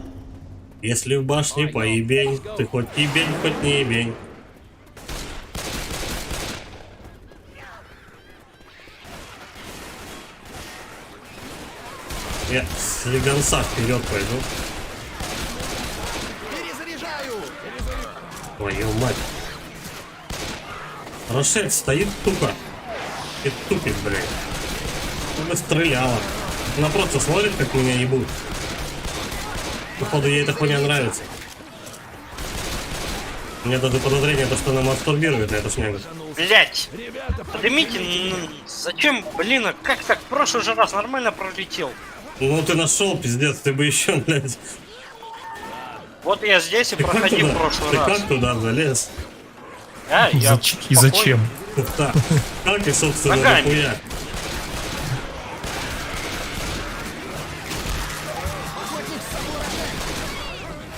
Если в башне поебень, ты хоть ебень, хоть не ебень. Я с легонца вперед пойду. Перезаряжаю! Твою мать. Рошель стоит тупо. И тупит, блядь. Чтобы стреляла. Она просто смотрит, как меня ебут. Походу, ей эта хуйня нравится. У меня даже подозрение, то, что она мастурбирует на эту шнягу. Блять. Поднимите. Зачем, блин, а как так? В прошлый же раз нормально пролетел. Ну ты нашел, пиздец, ты бы еще, блядь. Вот я здесь и Ты как проходил в туда? прошлый Ты раз. как туда залез? Да, я И зачем? Да. Как и, собственно, Ногами. нахуя.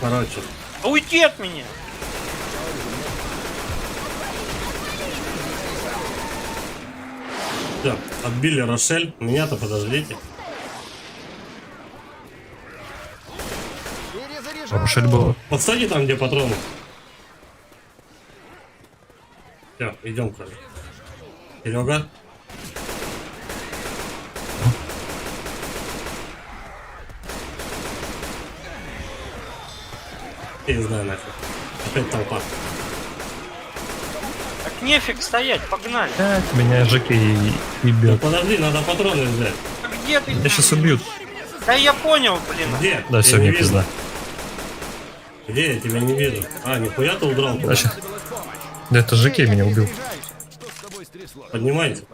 Короче, Уйди от меня. все, отбили Рошель. Меня-то подождите. Рошель было. Подсади там, где патроны. Все, идем, короче. Серега. Я не знаю нафиг. Опять толпа. Так нефиг стоять, погнали. Опять меня Жеки и Ну, бьет. подожди, надо патроны взять. А где ты? Меня сейчас убьют. Да я понял, блин. Где? Да, Я все, не мне вижу. пизда. Где? Я тебя не вижу. А, нихуя ты удрал туда. Значит, да это Жеки меня убил. Что с тобой стряслось? Поднимайте.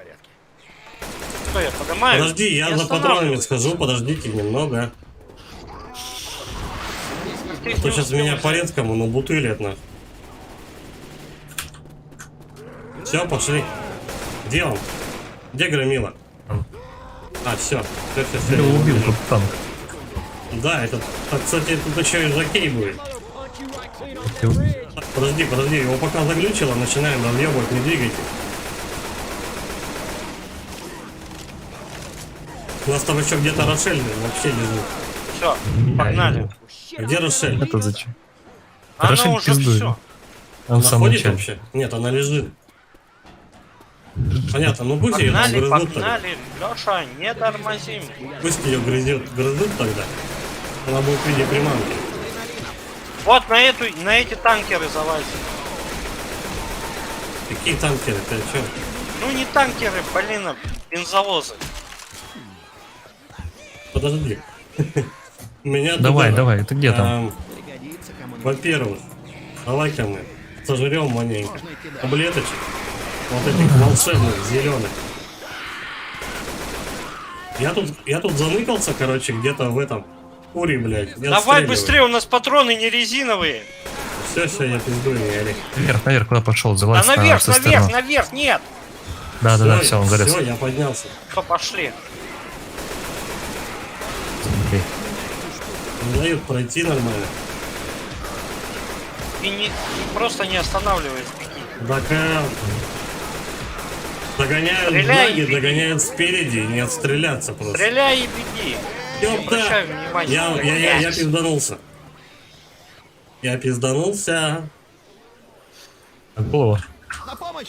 Что я поднимаю? Подожди, я за патронами схожу, подождите немного. Ты А то не сейчас успел меня взять. по-резкому, ну, бутылят нахуй. Все, пошли. Где он? Где Громила? А, все. Я его убил, тут танк. Да, это, так, кстати, тут еще и Жокей будет. Ты убил. Так, подожди, его пока заглючило, начинаем разъебывать, не двигайте. У нас там еще где-то Рошель вообще лежит. Все, погнали. Где Рошель? Это зачем? Она Рошель уже пиздует. все. Он в Она самом ходит начале. вообще? Нет, она лежит. Понятно, ну пусть ее там Погнали, грызут тогда. погнали. Леша, не тормозим. Пусть ее грызут тогда. Она будет в виде приманки. Вот на эти танкеры залазим. Какие танкеры, ты о чем? Ну не танкеры, блин, а бензовозы. Подожди. Меня Давай, туда, давай, ты где там? Пригодится кому-нибудь. Во-первых, давай-ка мы сожрем маленько таблеточек. Вот этих волшебных, зеленых. Я тут заныкался, короче, где-то в этом куре, блядь. Давай быстрее, у нас патроны не резиновые. Все, я пиздую, не ори. Наверх, куда пошел? А Залазь на наверх, цистерну. наверх, нет. Да, все, он залез. Все, я поднялся. Что, пошли. Смотри. Не дают пройти нормально. И просто не останавливаясь, беги. Пока догоняют Стреляй сзади, и беги. догоняют спереди, не отстреляться просто. Стреляй и беги. Не Ёпта! обращай внимания. Я пизданулся. Я пизданулся. Акулова. На помощь!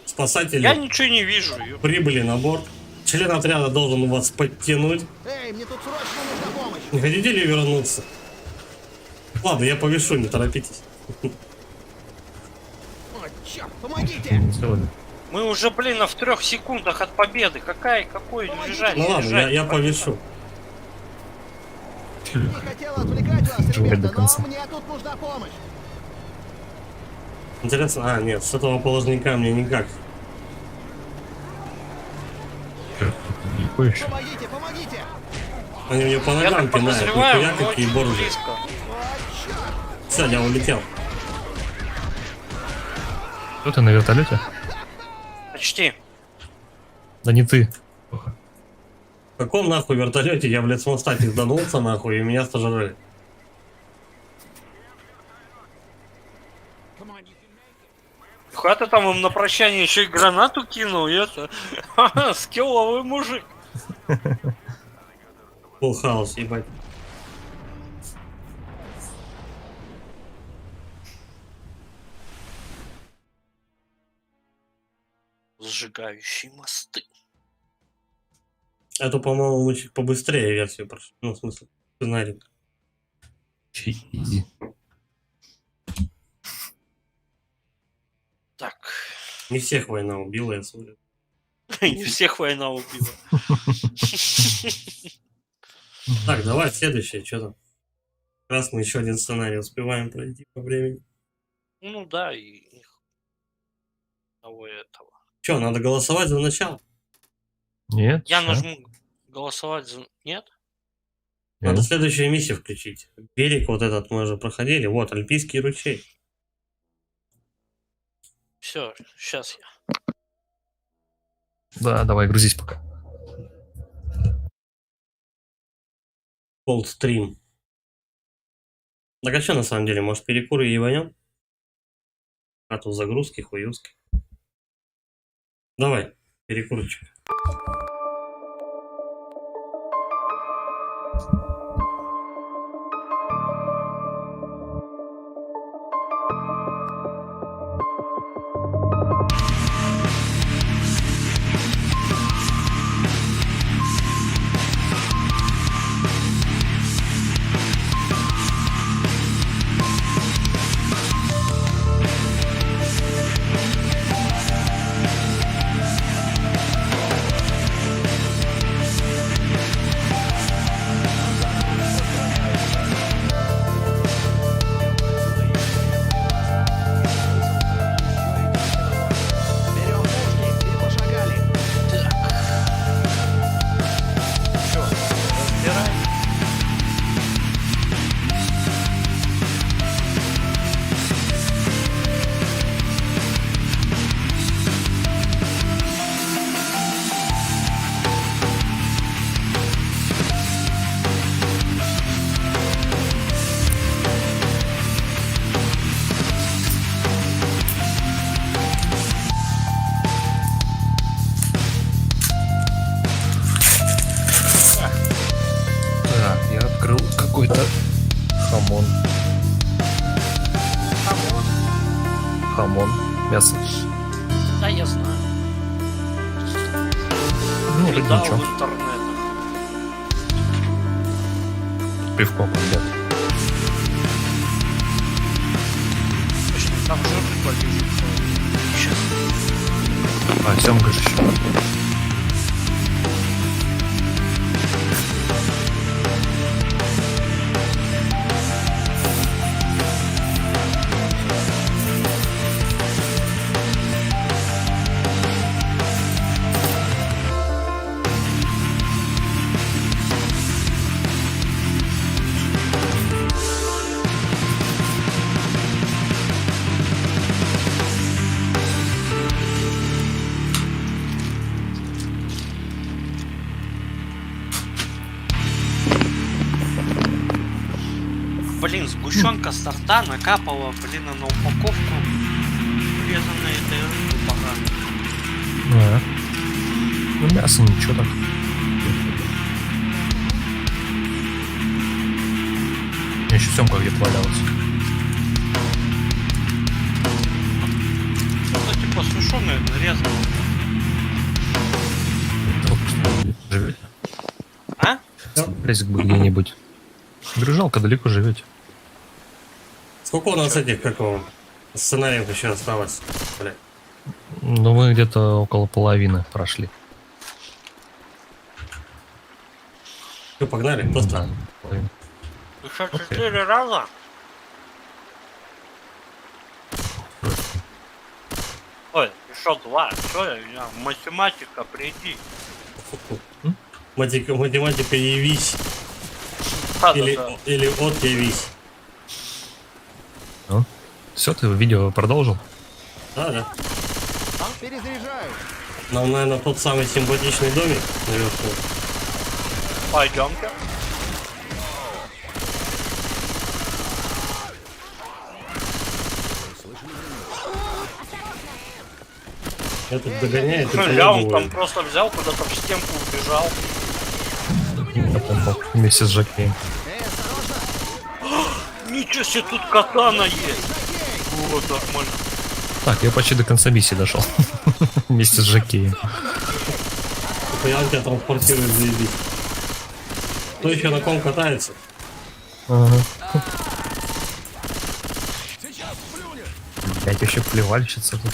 Спасатели Я ничего не вижу. прибыли на борт. Член отряда должен вас подтянуть. Эй, мне тут срочно нужна помощь! Не хотите ли вернуться? Ладно, я повешу, не торопитесь. О, черт, помогите! Сделали. Мы уже, блин, в 3 секундах от победы. Какой лежать? Ну ладно, лежать? я повешу. Не хотела отвлекать вас, Живой до ребята, конца. но мне тут нужна помощь! Интересно, нет, с этого положника мне никак. Какой еще? Помогите, помогите! Они мне по Я ногам так пинают. подозреваю, Нихуя мы какие очень борзы. близко. Все, я улетел. Кто ты на вертолете? Почти. Да не ты. В каком нахуй вертолете я, блядь, с моста пизданулся нахуй и меня сожрали? Хуя ты там им на прощание еще и гранату кинул, и это... Ха-ха, скилловый мужик. Full хаус, ебать. Сжигающий мосты. Эту, по-моему, мы чуть побыстрее версию прошли. Ну, в смысле, сценарий. Иди. Так. Не всех война убила, я смотрю. Не всех война убила. Так, давай следующее, что там? Раз мы еще один сценарий успеваем пройти по времени. Ну да, и... Того и этого. Че, надо голосовать за начало? Нет. Я всё. нажму голосовать за... Нет? Надо Нет. следующую миссию включить. Берег вот этот мы уже проходили. Вот, Альпийский ручей. Все, сейчас я. Да, давай, грузись пока. Coldstream. Так а что на самом деле, может перекуры и ебанем? А тут загрузки, хуюзки. Давай, перекурочек. мясо. Да, я знаю. Ну, вроде Видал ничего. в интернетах. Пивко пойдет. Точно, там жирный полежит. Сейчас. А, семга же еще. Блин, сгущенка с торта накапала, блин, на упаковку. Резаной этой рыбы поганой. А. Ну, мясо ничего так. У меня еще семка где-то валялась. Это типа сушеная, нарезанная. Живете? А? Резик бы где-нибудь. Говорю, жалко, далеко живете. Сколько у нас этих, как его, сценариев еще осталось? Блядь. Ну, мы где-то около половины прошли. Что, погнали? Просто. Да, половину. Еще 4 раза? Ой, еще 2. Что я? Математика, приди. Математика явись. Да, Или, да, да. или от явись. Ну, все, ты видео продолжил? Да, да. Перезаряжаю. Нам, наверное, тот самый симпатичный домик наверху. Пойдемте. Этот догоняет и Ля, он там поебывает. просто взял, куда-то в стенку убежал. Я помню, вместе с Жакеем. Ничего себе, тут катана есть. Вот, нормально. Так, я почти до конца миссии дошел. Вместе с Жакеем. Я тебя транспортирует заебись. Кто еще на ком катается? Ага. Блять, еще плевальщица тут.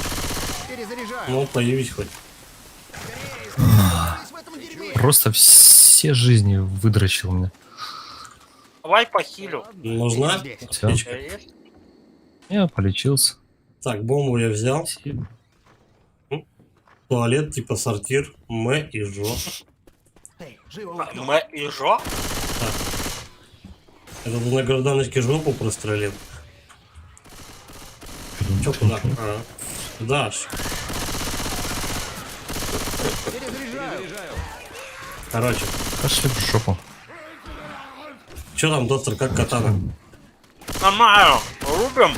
Перезаряжаю. Ну, появись хоть. В этом дерьме. Просто все жизни выдрочил меня. Давай по хилю. Нужна? Всё. У Аптечка. тебя есть? Я полечился. Так, бомбу я взял. Туалет, типа сортир. Мэ и Жо. Эй, живо. Мэ и Жо? Это ты на гражданочке жопу прострелил. Чё, куда? А, дашь. Перезаряжаю. Короче, Пошли в жопу. чё там, доктор, как катана? Нормально. Рубим.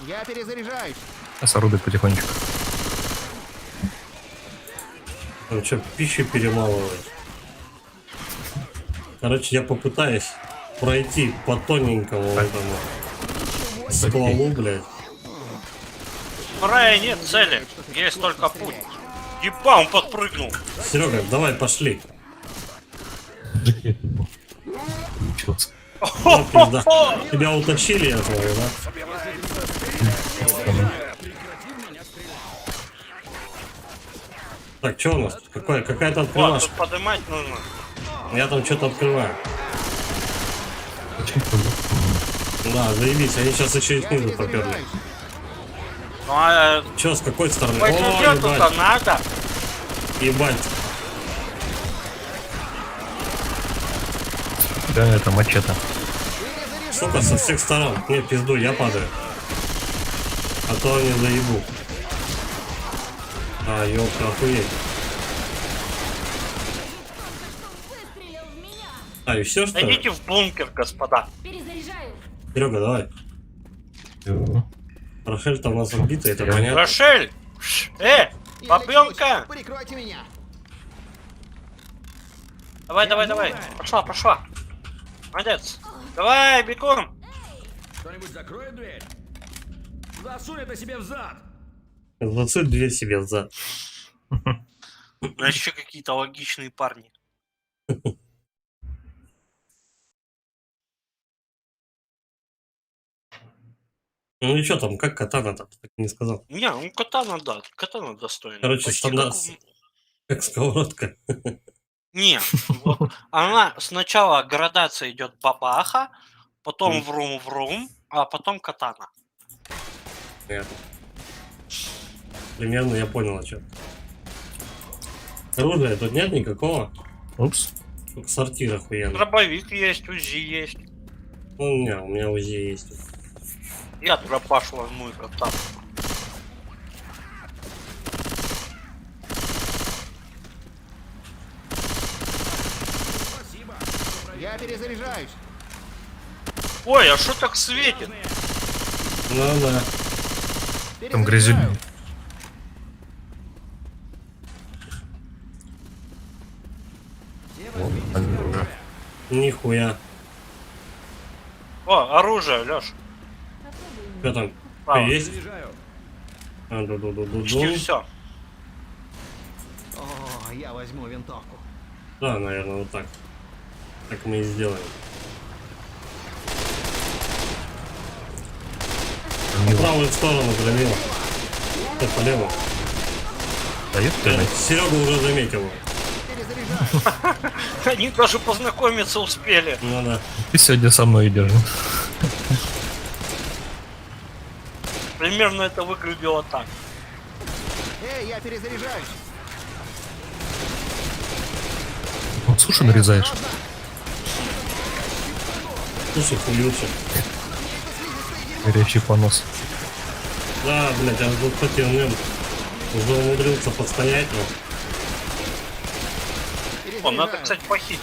Я перезаряжаюсь. Сейчас орудуй потихонечку. Там чё, пищу перемалывает? Короче, я попытаюсь пройти по тоненькому этому стволу, блядь. В рае нет цели. Есть только путь. Еба, он подпрыгнул. Серега, давай, пошли. Жакей. Учился. Ну, пизда. Тебя утащили, я смотрю, да? Так, что у нас? Какая-то Вот, открывашка. тут поднимать нужно. Я там что-то открываю. Да, заебись, они сейчас еще и Я снизу поперли. перезаряжаюсь. Ну а Че, с какой стороны? по О, сюжету-то ебать, надо. ебать. Да, это мачете. Сука, со всех сторон. Не, пизду, я падаю. А то они заебу. А, ёлка, охуеть. Выстрелил в меня. А, и все, что ли? Идите в бункер, господа. Перезаряжаю. Серега, давай. Рошель там у нас отбита, это Я- понятно. Рошель! Я бабёнка! лечусь. Прикройте меня. Давай, давай, давай. Пошла, пошла. Молодец. Давай, бегом. Кто-нибудь закроет дверь? Засунь это себе в зад! Засунь дверь себе в зад. Вообще какие-то логичные парни. Ну и что там, как катана-то? Ты так и не сказал. Не, ну катана, да, катана достойна. Короче, Почти стандарт. как Как сковородка. Не, вот она сначала градация идет бабаха, потом Мгм. врум-врум, а потом катана. Понятно. Примерно я понял, о чем. Оружия тут нет никакого. Упс. Только сортир охуенный. Дробовик есть, УЗИ есть. Ну, у меня УЗИ есть. Я дробаш возьму и катану. Я перезаряжаюсь. Ой, а что так светит? Ну да. Там грязюль. Нихуя. О, оружие, Лёш. Попробуй. Что там? Право. Есть? Заряжаю. А, Почти все. О, я возьму винтовку. Да, наверное, вот так. Так мы и сделаем. В правую сторону громила. Так, по левую. Дает ты? Серега уже заметил его. Перезаряжаюсь. Они даже познакомиться успели. Ну да. Ты сегодня со мной идешь. Примерно это выглядело так. Эй, я перезаряжаюсь. Вот суши нарезаешь. Осторожно. Слушай, хуючий. Горячий понос. Да, блядь, я тут потерным. Уже умудрился постоять, но О, надо, Перезаряжаю. кстати, похитить.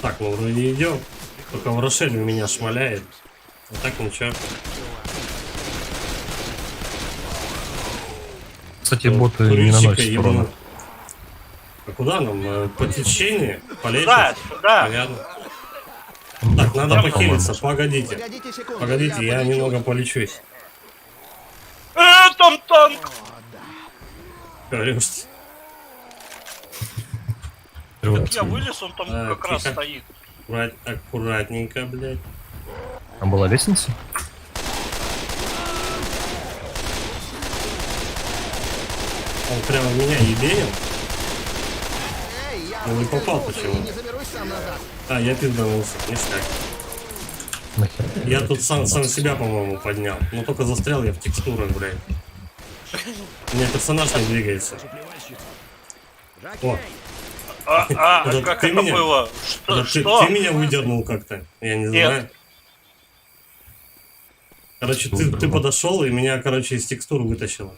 так, мы вроде идем. Только в Рошеле меня шмаляет. А так ничего. Кстати, боты не Курильщика наносят ебану. урона. А куда нам? По течению? Полечь? Сюда, сюда. Понятно. Так, надо Там, похилиться. по-моему. Погодите. Погодите секунду. Погодите, я полечу. немного полечусь. Там танк! Говоришь. Я вылез, он там А, как раз тихо. стоит. Аккуратненько, блядь. Там была лестница? Он прямо в меня ебенил. Эй, я Ну, не попал выскользнулся почему? и не заберусь сам назад. А, я пизданулся. Ништяк. Нахер? Я тут сам себя, по-моему, поднял. Но только застрял я в текстурах, блядь. У меня персонаж не двигается. О, Это Как ты это меня- было? это Что? ты меня выдернул как-то. Я не Нет. знаю. Короче, ты подошел и меня, короче, из текстур вытащило.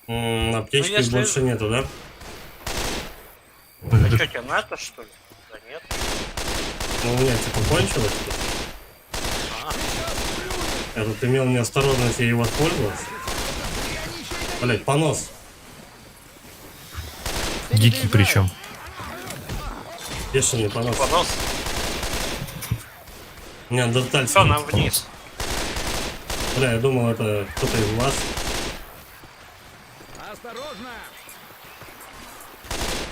Аптечки если- больше нету, да? А что, тебе надо, что ли? Да нет. Ну, у меня типа кончилось. Я тут имел неосторожность ей воспользоваться. Блять, понос. Дикий причем. Бешеный понос. Понос. Неандертальский. Все, нам вниз. Бля, я думал, это кто-то из вас. Осторожно!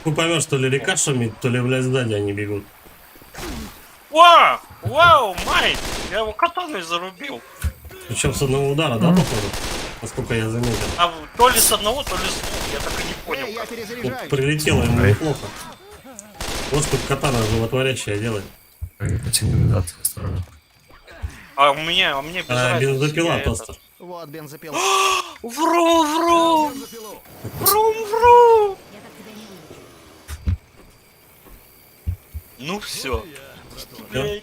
Ну поймешь, то ли река шумит, то ли, блядь, сзади они бегут. Вау, май! Я его катаной зарубил. Причем с одного удара, да, походу? Насколько я заметил. А то ли с одного, то ли с двух. Я так и не Эй, понял. я как. Ну, перезаряжаюсь. прилетело ему Эй. неплохо. Вот что катана животворящая делает. Сигнализация сразу. А мне без разницы. Бензопила я просто. этот- Вот бензопила. Врум-врум! Бензопилу. Врум-врум! Я так тебя не вылечу. Ну все. Всё?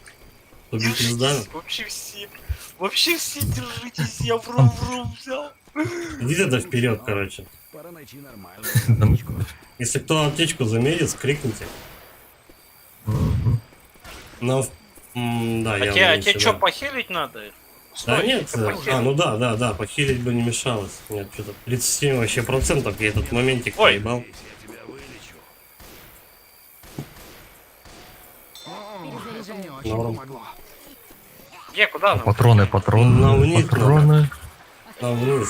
Тобі пизда. Вообще все держитесь, я врум-врум взял. Иди тогда вперед, короче. Пора найти нормальную. Если кто аптечку заметит, скрикните. Но, да, А я тебе вынесу, что, да. похилить надо? Да Стой, нет, ты похилил. ну да, похилить бы не мешалось. Нет, что-то 37 вообще процентов я этот моментик Ой. поебал. не очень Норм. помогло. Где, куда нам? Патроны, патроны, На вниз патроны. Там вниз.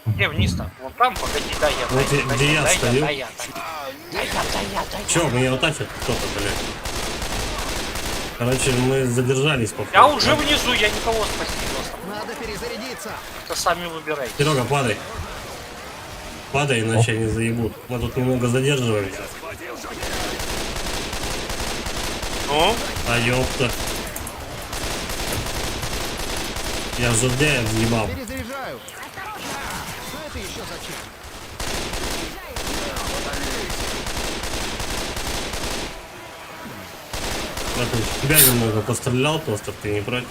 Где вниз-то? Вон там, погоди, дай я. Вот дай, и- дай, где я дай, стою. дай я. Чё, меня утащит кто-то, блядь? Короче, мы задержались, походу. Я уже внизу, я никого спасти не должен. Надо перезарядиться. Это сами выбирайте. Серега, падай. Падай, иначе они заебут. Мы тут немного задерживаемся. Ну, А ёпта. Я журдяя взъебал. Перезаряжаю. Что это еще зачем? Я тут тебя немного пострелял, просто ты не против.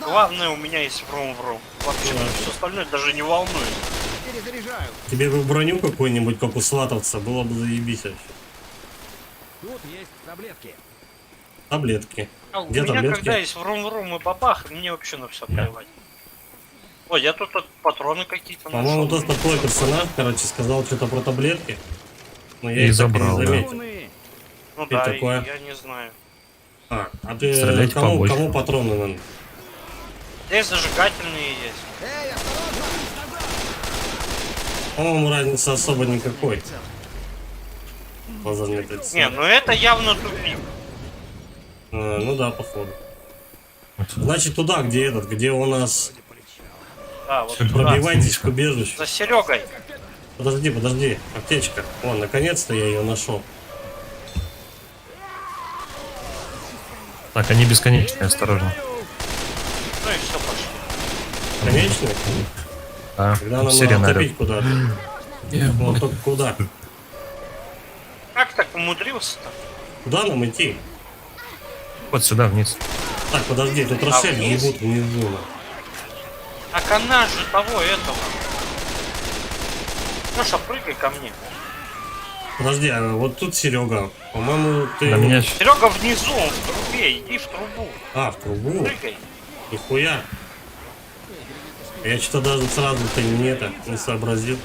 главное, у меня есть врум-врум. Вообще, все остальное даже не волнует. Перезаряжаю. Тебе бы броню какую-нибудь, как у сватовца, было бы заебись вообще. Тут есть таблетки. Таблетки. А у Где меня, таблетки? когда есть врум-врум и бабах, мне вообще на все плевать. Ой, я тут патроны какие-то По-моему, нашел. тот твой персонаж, короче, сказал что-то про таблетки. Но я И их так и забрал, не да. заметил. Руны. Ну что да, такое? я не знаю. А ты Стреляйте кому, побольше. кому патроны надо? Здесь зажигательные есть. Эй, осторожно! По-моему, разницы особо никакой. Лазерный прицел. Не, ну это явно тупик. Ну да, походу. Значит, туда, где у нас... Да, вот туда. Пробивайтесь к убежищу. За Серегой. Подожди, аптечка. О, наконец-то я ее нашел. Так, они бесконечные, осторожно. Ну и все, пошли. Конечный? Да, Тогда нам серия надо нарёт. топить куда-то. Вот только куда? Как так умудрился-то? Куда нам идти? Вот сюда, вниз. Так, подожди, тут Рошель вниз? ебут внизу. Так она же того этого. Леша, прыгай ко мне. Подожди, а вот тут Серега. По-моему, ты... На меня Серега внизу, он в трубе, иди в трубу. А, в трубу? Прыгай. Нихуя. Я что-то даже сразу-то не сообразил.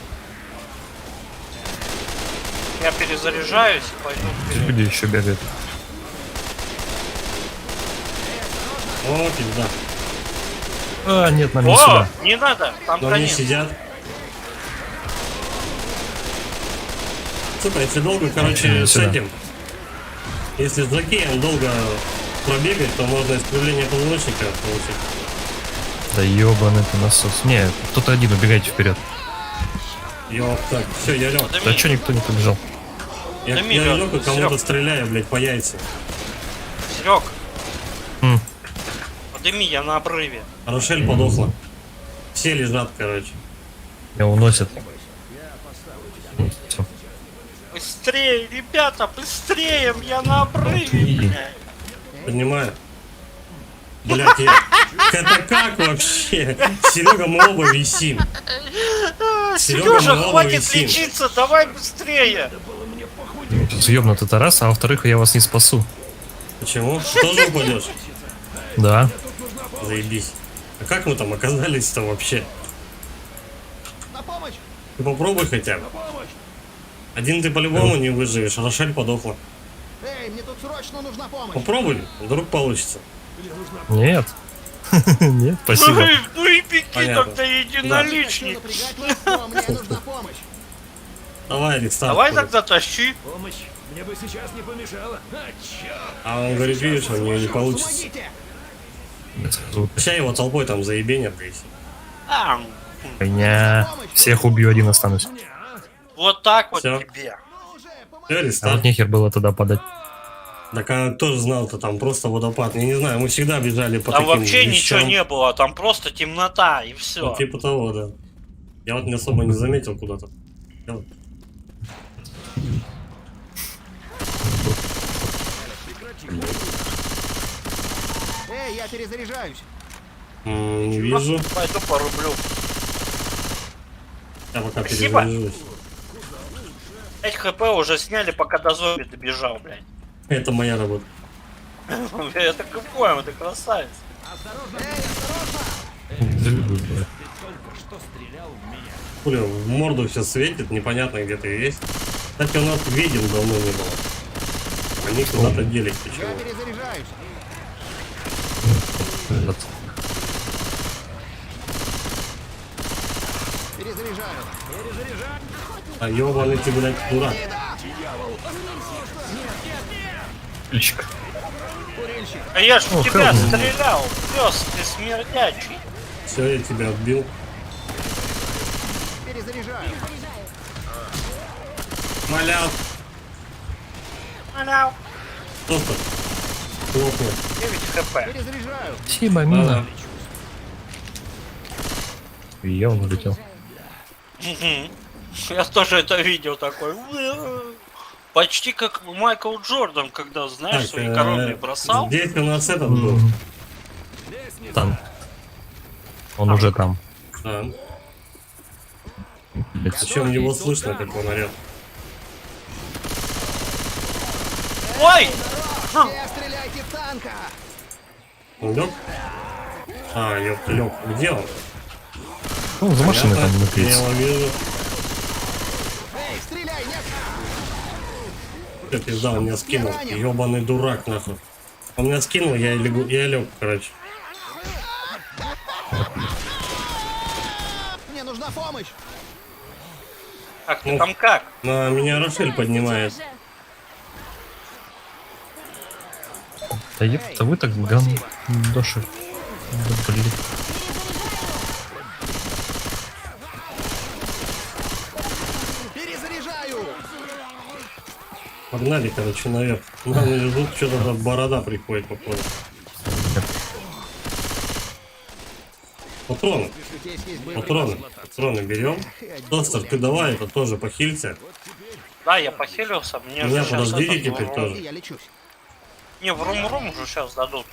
Я перезаряжаюсь и пойду вперед. люди еще бегают. О, пизда. А, нет, нам не О, сюда. не надо, там Но они конец. сидят. Сука, если долго, короче, с Сюда. этим... Если с Закеем долго пробегать, то можно искривление позвоночника получить. Да ебаный ты насос. Не, кто-то один, убегайте вперед. Ёп, так, все, я лег. Да что никто не побежал? Я Да, лег и кому-то Серёг. стреляю, блядь, по яйцам. Серег, М. подыми, я на обрыве. Рошель подохла. Все лежат, короче. Меня уносят. Всё. Быстрее, ребята, быстрее, я на обрыве, Окей. блядь. Понимаю. Блядь, это как вообще? Серега, мы оба висим. Серёга, Сережа, мы оба хватит висим. лечиться, давай быстрее. Съебнутый Тарас, а во-вторых, я вас не спасу. Почему? Тоже упадешь? Да. Заебись. А как мы там оказались-то вообще? На помощь! Ты попробуй хотя бы. Один ты по-любому не выживешь, Рошель подохла. Эй, мне тут срочно нужна помощь! Попробуй, вдруг получится. Нет. Нет, спасибо. Ну и беги Понятно. тогда, Не хочу единоличник. напрягать вас, но мне нужна помощь! Давай, Александр. Давай тогда тащи. Помощь мне бы сейчас не помешала. А, чёрт. А он говорит, видишь, у него не получится. Помогите! Сейчас его толпой там заебенят, да и всё. А, Меня. Всех убью, один останусь. вот так вот Всё. тебе. Ну уже, Всё, помогите! А рестарт. вот нехер было туда подать. Так а кто же знал-то, там просто водопад. Я не знаю, мы всегда бежали по Там таким вообще ничего вещам. не было, там просто темнота и все. Вот типа того, да. Я вот не особо не заметил куда-то. Эй, я перезаряжаюсь! Не вижу. Пойду порублю. Я пока Спасибо. перезаряжусь. 5 хп уже сняли, пока до зомби добежал, блядь. Это моя работа. Я так и понял, ты красавец. Хуля, в морду все светит, непонятно где ты есть. Кстати, у нас видим давно не было. Они куда-то делись Я почему. перезаряжаюсь. Вот. Перезаряжаю. А ёбаный ты, блядь, дурак. Ключик. Курильщик. А я ж в О, тебя Хелм. стрелял, пес ты смердячий. Все, я тебя отбил. Перезаряжаю. Маляв. Аляу. Просто хлопнет. 9 хп. Перезаряжаю. Спасибо, Да. мина. Я он улетел. Мгм. Я тоже это видел такой. Почти как Майкл Джордан, когда, знаешь, Так, свои коробки бросал. здесь у нас этот был. М. Там. Он уже там. Да. Блядь. Причем его слышно, как он орет. Ой! Не стреляйте в танка. Он лег? А, ёпта, лег. Где он? Ну, за машиной там Я наклеится. его вижу. Эй, стреляй, нет. Что пизда, он меня скинул. Ёбаный дурак, нахуй. Он меня скинул, я лег, короче. Мне нужна помощь. Так, ты Ну. там как? На меня Рошель поднимает. Да ёпта, вы так гандоши. Да, блин. Перезаряжаю. Погнали, короче, наверх. Нам ждут, что-то борода приходит, походу. Патроны. Здесь есть Патроны берем. Тостер, ты давай, это тоже похилься. Да, я похилился, мне Меня же сейчас подождите этот теперь врум- тоже. И я лечусь. Не, врум-врум уже сейчас дадут.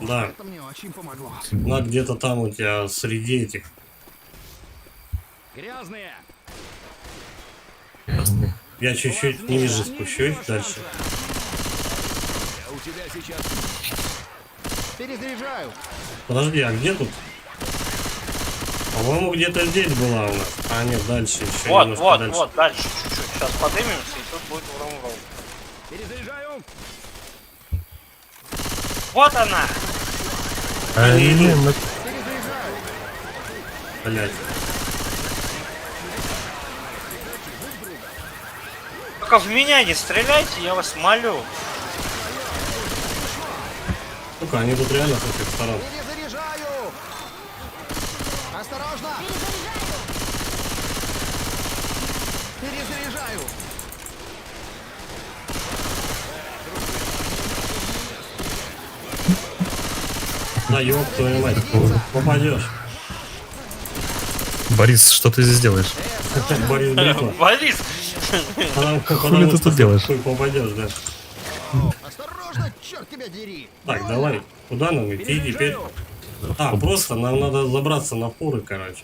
Да. Это мне очень помогло. На где-то там у тебя среди этих. Грязные. Я чуть-чуть ниже спущусь дальше. Я у тебя сейчас. Перезаряжаю. Подожди, а где тут? По-моему, где-то здесь была у нас. А, нет, дальше еще Вот, немножко вот, дальше. вот, дальше чуть-чуть. Сейчас поднимемся, и тут будет врум-врум. Перезаряжаю. Вот она! Они идут. Блин, ну, Перезаряжаю. Блять. Только в меня не стреляйте, я вас молю. Сука, они тут реально с этих сторон. Перезаряжаю. Осторожно. Перезаряжаю. Да ёб твою мать. Попадешь. Борис, что ты здесь делаешь? Борис Бритва. Борис! Хули ты тут делаешь? Хуй попадешь, да. Осторожно, черт тебя дери. Так, давай. Куда нам идти теперь? А, просто нам надо забраться на фуры, короче.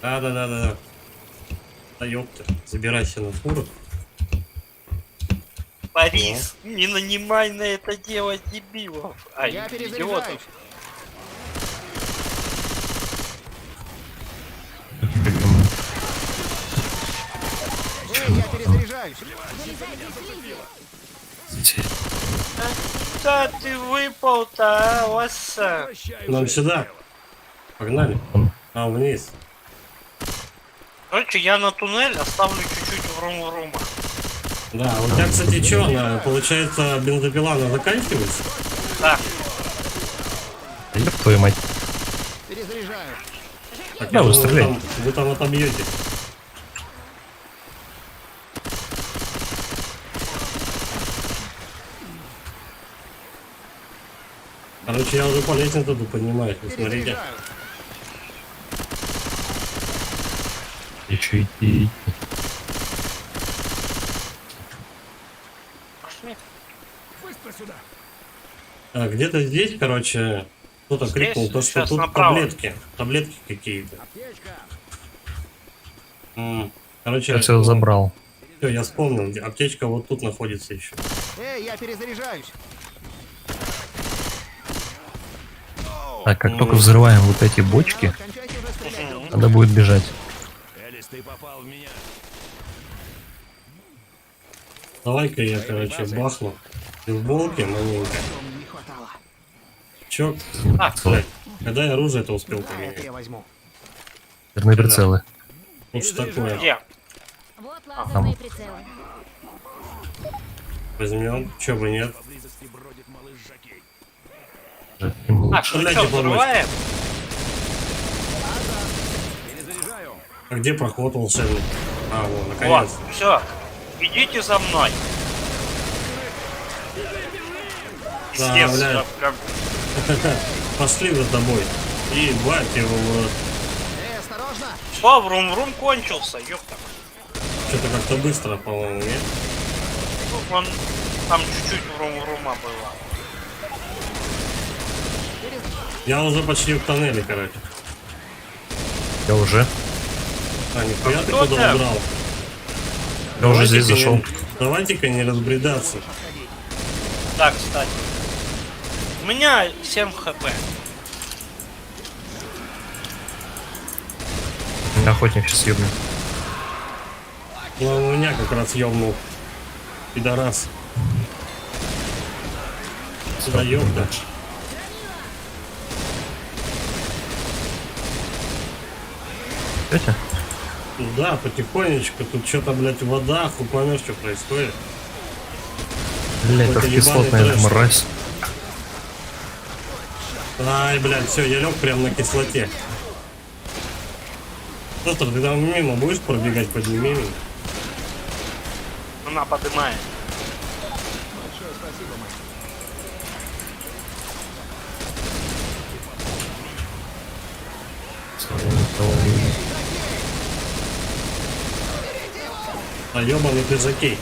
Да. Да ёпта. Забирайся на фуры. Борис, не нанимай на это дело дебилов. Ай, Я идиотов. перезаряжаюсь. Эй, я перезаряжаюсь. Да ты выпал-то, а, лоса. Нам сюда. Погнали. А, вниз. Короче, я на туннель оставлю чуть-чуть врум-врума. Да, у тебя, кстати, что, она, получается, бензопила, она заканчивается? Да, Да ёб твою мать. Перезаряжаю. Так, Да, я вы думаю, стреляйте. вы там отобьете. Короче, я уже по лестнице тут поднимаюсь, вы смотрите. Перезаряжаю. И чё идти? пошли. Быстро сюда. Так, где-то здесь, короче, кто-то Здесь? крикнул, то, что Сейчас тут направо. таблетки какие-то. Аптечка. Короче, Я все забрал. Все, я вспомнил, где аптечка вот тут находится еще. Эй, я перезаряжаюсь. Так, как только взрываем вот эти бочки, Кончайте уже стрелять друг в друга. надо будет бежать. Элис, ты попал в меня. Давай-ка я, короче, бахну. И в болке маленько. Помню, не хватало. Чё? Так, Блядь, когда я оружие-то успел Это поменять? я возьму. Верные прицелы. Вот что такое. где? Вот лазерные прицелы. Возьмем. Чё бы нет. Так, ну Стреляйте что, по взрываем? А где проход волшебный? А, вот, Вот, наконец. все. Идите за мной. Да, Пиздец, блядь. я прям- Пошли за тобой. И бать его в рот. Осторожно! Что, врум-врум кончился, ёпта. Что-то как-то быстро, по-моему, нет? Ну, вон, там чуть-чуть врум-врума было. Я уже почти в тоннеле, короче. Я уже. А, нихуя ты кто куда там? убрал? Я уже здесь Давайте-ка зашел. Давайте-ка не разбредаться. Да, кстати. У меня 7 хп. Охотник сейчас ёбнет. Ну, он у меня как раз ёбнул. Пидорас. Сюда ёбка. Видите? Да, потихонечку. Тут что-то, блядь, вода, хуй поймешь, что происходит. Блять, Какой-то как ебаный кислотная трэш. мразь. Ай, блядь, все, я лег прям на кислоте. Доктор, ты там мимо будешь пробегать, подними меня? Она поднимает. А ёбаный ты жокей.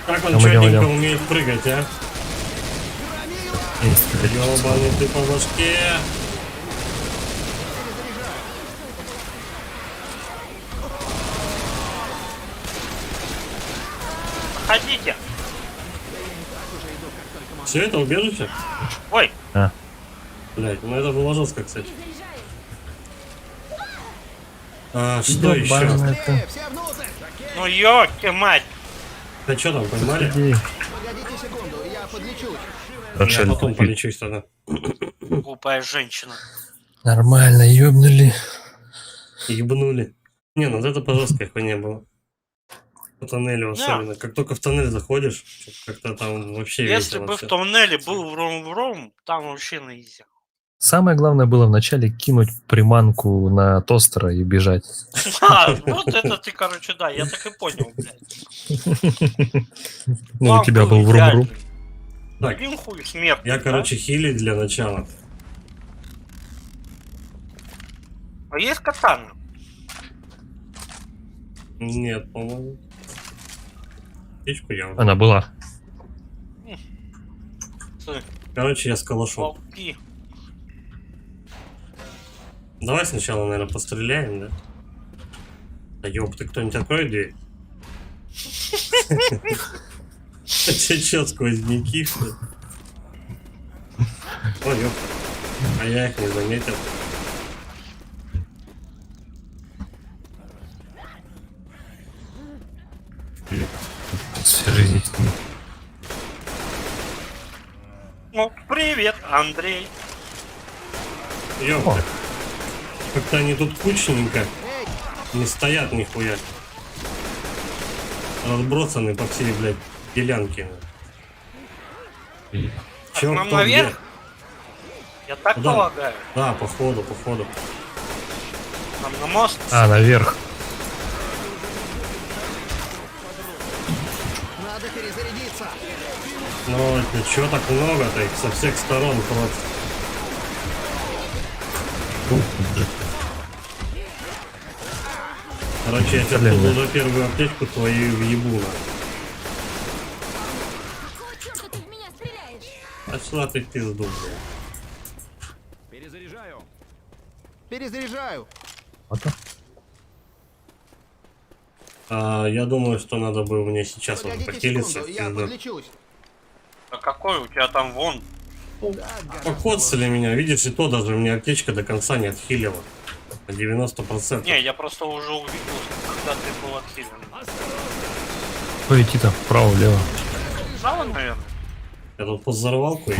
Как он Идем, идем, чётненько идем. умеет прыгать, а? Ёбаный ты по башке. Ходите. Все это убежище? Ой, Блять, ну это было жестко, кстати. А, что еще? Ёбаный ты. Все внутрь! ну ёпки мать. Да что там, поймали? Иди. Погодите секунду, я подлечусь. Я Рошель потом тупик. полечусь тогда. Глупая женщина. Нормально, ёбнули. Ебнули. Не, ну вот это по жесткой хуйне было. По тоннелю особенно. Как только в тоннель заходишь, как-то там вообще Если весело бы всё. в тоннеле был врум-врум, там вообще на изи. Самое главное было вначале кинуть приманку на тостера и бежать. А, вот это ты, короче, да, я так и понял, блядь. Ну, у План тебя был врум-врум. идеальный. Так, Блин, хуй смертный, я, да? короче, хилить для начала. А есть катана? Нет, по-моему. Птичку я уже. Она была. Короче, я с калашом. Волки. Давай сначала, наверное, постреляем, да? Да ёб, ты кто-нибудь откроет дверь? Ты чё, сквозняки, что ли? О, ёб. А я их не заметил. Свяжись. Ну, привет, Андрей. Ёб. О. Как-то они тут кучненько. Не стоят нихуя. Разбросаны по всей, блядь, делянке. Чё, Нам кто наверх? где? Я так Да. полагаю. Да, походу, походу. Нам на мост. А, наверх. Надо перезарядиться. Ну, это чё так много-то? Их со всех сторон просто. Короче, я сейчас Блин, тут да. уже первую аптечку твою въебу на. Какого черта ты в меня стреляешь? А что ты в пизду, блядь? Перезаряжаю. Перезаряжаю. Я думаю, что надо бы мне сейчас уже Погодите похилиться в секунду, я пизду. подлечусь. А какой у тебя там вон? Покоцали меня, видишь, и то даже мне аптечка до конца не отхилила. На 90%. Не, я просто уже увидел, когда ты был отхилен. Куда идти-то? Вправо, влево. Право, наверное. Я тут под взорвалку.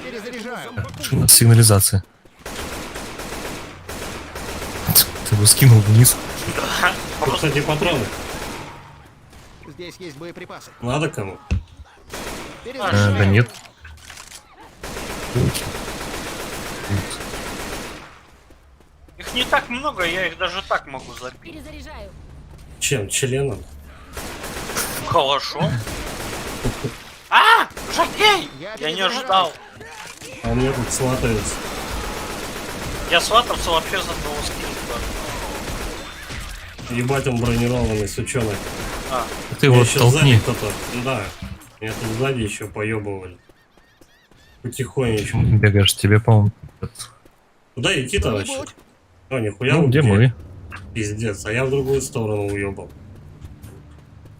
Перезаряжаю. Шина сигнализации. Ты его скинул вниз. Тут, кстати, патроны. Здесь есть боеприпасы. Надо кому? Перезаряжаю. Да нет. Их не так много, я их даже так могу забить. Перезаряжаю. Чем? Членом? Калашом. А! Жакей! Я не ожидал. А мне тут сватаются. Я сватался вообще за одного скилла. Ебать, он бронированный, сучонок. Ты Меня вот еще толкни. сзади кто-то. Да. Меня тут сзади еще поебывали. Потихонечку. Бегаешь, тебе, по-моему. Куда идти-то вообще? Кто-нибудь? О, нихуя. Ну, вот где мы? Пиздец, а я в другую сторону уебал.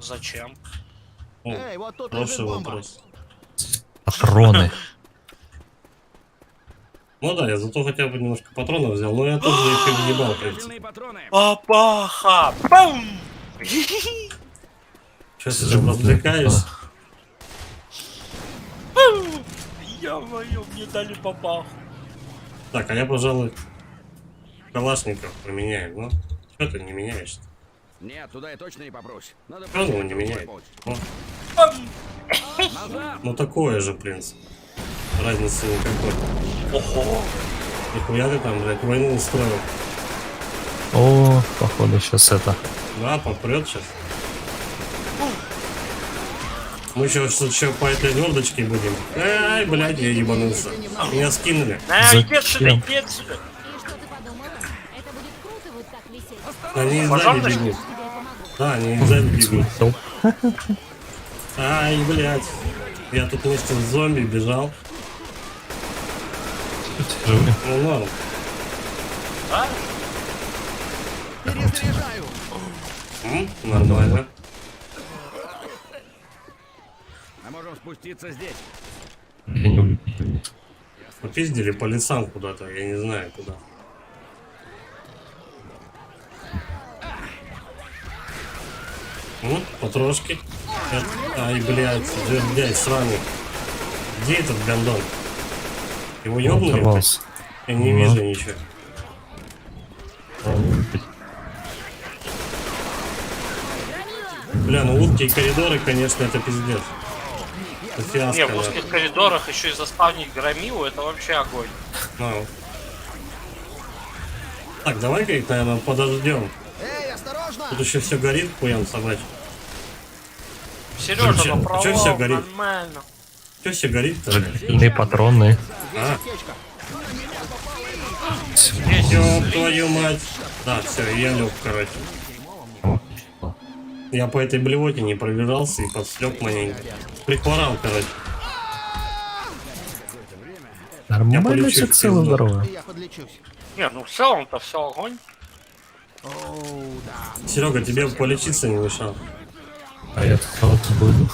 Зачем? О, Эй, вот тут лежит хороший бомба. вопрос. Патроны. Ну да, я зато хотя бы немножко патронов взял, но я тоже их и въебал, в принципе. Сильные патроны. Бабаха! Бум! Сейчас я там развлекаюсь. Ё-моё, мне дали бабаху. Так, а я, пожалуй, калашников поменяю. Ну, что ты не меняешь? Нет, туда я точно не попрусь. Надо Что он его не другой меняет? путь. О, Назад! ну такое же, в принципе. Разницы никакой. Ого! Нихуя ты там, блядь, войну устроил. О, походу, сейчас это. Да, попрет сейчас. Мы еще по этой жердочке будем. Ай, блядь, я ебанулся. Меня скинули. Иди отсюда, Зачем? иди отсюда. И что ты подумала? Это будет круто вот так висеть. Они сзади Пожалуйста. бегут. Тебе я помогу. Да, они сзади бегут. Стоп. Ай, блядь. Я тут вместе с зомби бежал. Живы. Ну ладно. А? Перезаряжаю. Нормально. Мы можем спуститься здесь. Я не увидел. Попиздили по лесам куда-то, я не знаю куда. Потрошки. Ай, блядь, жердяй сраный. Где этот гандон? Его ёбнули? Оторвался. Я не Ну. вижу ничего. Бля, ну узкие коридоры, конечно, это пиздец. Это фиаско. Не, в нахуй. узких коридорах еще и заставник громилу, это вообще огонь. Ну. Так, давай-ка их, наверное, подождем. Эй, осторожно! Тут еще все горит, хуям собачий. Сережа, Чё- на чё всё горит? нормально. Че все горит-то? Зажигательные патроны. А, Аптечка. ёб твою мать. Да, все, я лег, короче. Я по этой блевоте не пробежался и подслег маленько. Прихворал, короче. Нормально полечу все в цело, пизду. здорово. Я подлечусь. Не, ну в целом-то все огонь. Оу, да. Серега, тебе полечиться не мешал. А я тут вот буду.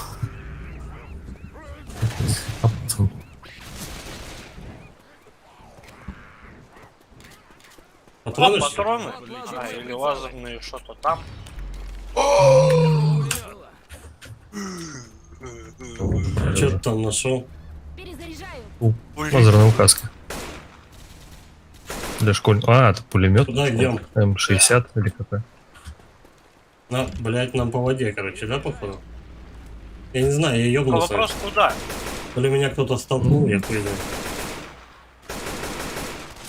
А, пацан. Патроны? О, что ли? патроны. А, или лазерные что-то там. Что ты там нашел? Перезаряжаю. Лазерная указка. Для школьников. А, это пулемет. Куда идем? М60 или какой? На, блять, нам по воде, короче, да, походу? Я не знаю, я Но ёбнулся. вопрос куда? То ли меня кто-то столкнул, я хуй знаю.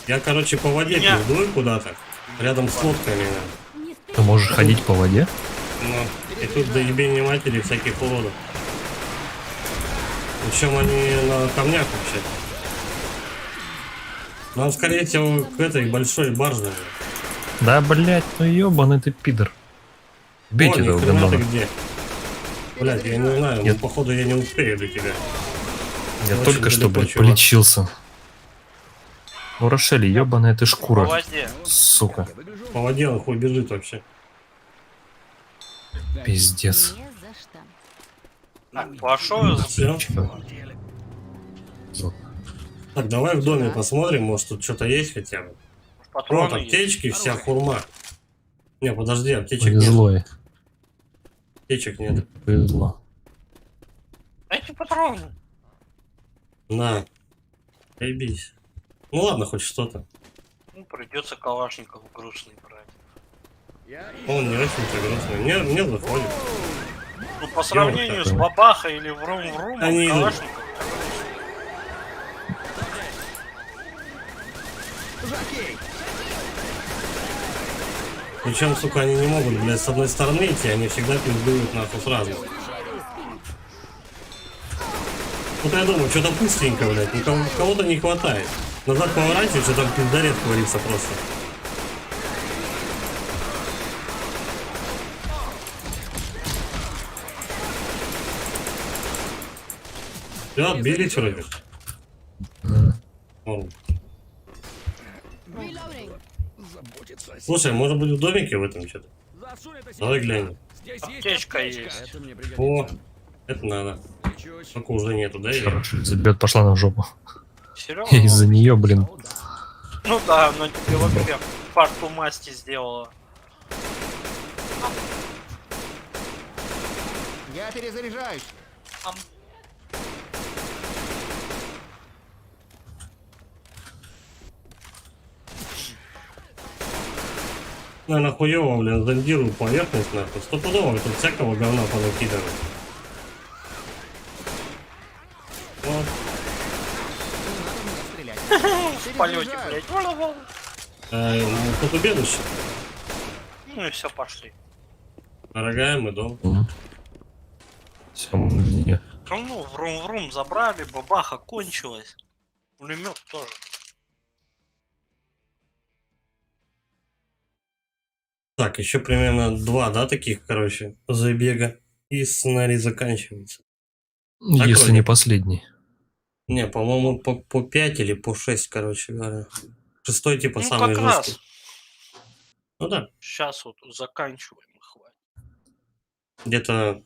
Я, короче, по воде Меня. пиздую куда-то. Рядом с лодками. Не Ты можешь ходить по воде? Ну, и тут до ебения матери всяких уродов. Причем они на камнях вообще. Нам, скорее всего, к этой большой барже. Да, блять, ну ёбаный ты пидор. Бейте О, этого ни хрена ты гандона. где? Блять, я не знаю, Нет. ну, походу я не успею до тебя. Я очень только что, далеко, блядь, чувак. полечился. Ну, Рошель, ёбаная ты По шкура. воде. Сука. По воде он хуй бежит вообще. Пиздец. Не за что. Так, пошел. Все. Так, давай в доме посмотрим, может тут что-то есть хотя бы. Вот, Патроны есть. аптечки, вся хурма. Не, подожди, аптечек Ой, нет. злой. Птичек нет. Повезло. Эти патроны. На. Заебись. Ну ладно, хоть что-то. Ну, придется калашников грустный брать. Я Он не очень-то грустный. Мне заходит. Ну, по сравнению с такой. бабахой или врум-врумом, Они идут. калашников. Жокей! Причем, сука, они не могут, блядь, с одной стороны идти, они всегда пиздуют нахуй сразу. Вот я думаю, что-то пустенько, блядь, кого-то не хватает. Назад поворачивай, что там пиздарет творится просто. Все, отбили вроде. О. Заботиться о себе. Слушай, может быть в домике в этом что-то? Засунь это себе Давай сюда. глянем. Здесь Аптечка есть. есть. Это мне О, пригодится. это надо. Чуть. Только уже нету, да? или? Короче, забьет, пошла на жопу. Серьезно? Из-за нее, блин. Ну да, она тебе вообще парту масти сделала. Я перезаряжаюсь. Ам. Наверное, хуёво, блин, зондирую поверхность, нахуй. Стопудово, тут всякого говна понакидано. Вот. Не надо в меня стрелять. В полете, Перезаряжаюсь. блядь. Ну, тут убежище. Ну и все, пошли. Дорогая, мы дом. Все, Ну, врум-врум забрали, бабаха кончилась. Пулемет тоже. Так, еще примерно 2, да, таких, короче, забега. И сценарий заканчивается. если вроде. не последний. Не, по-моему, по 5 или по 6, короче говоря. 6 типа Ну, самый как раз. жесткий. Ну да, Сейчас вот заканчиваем. Хватит. где-то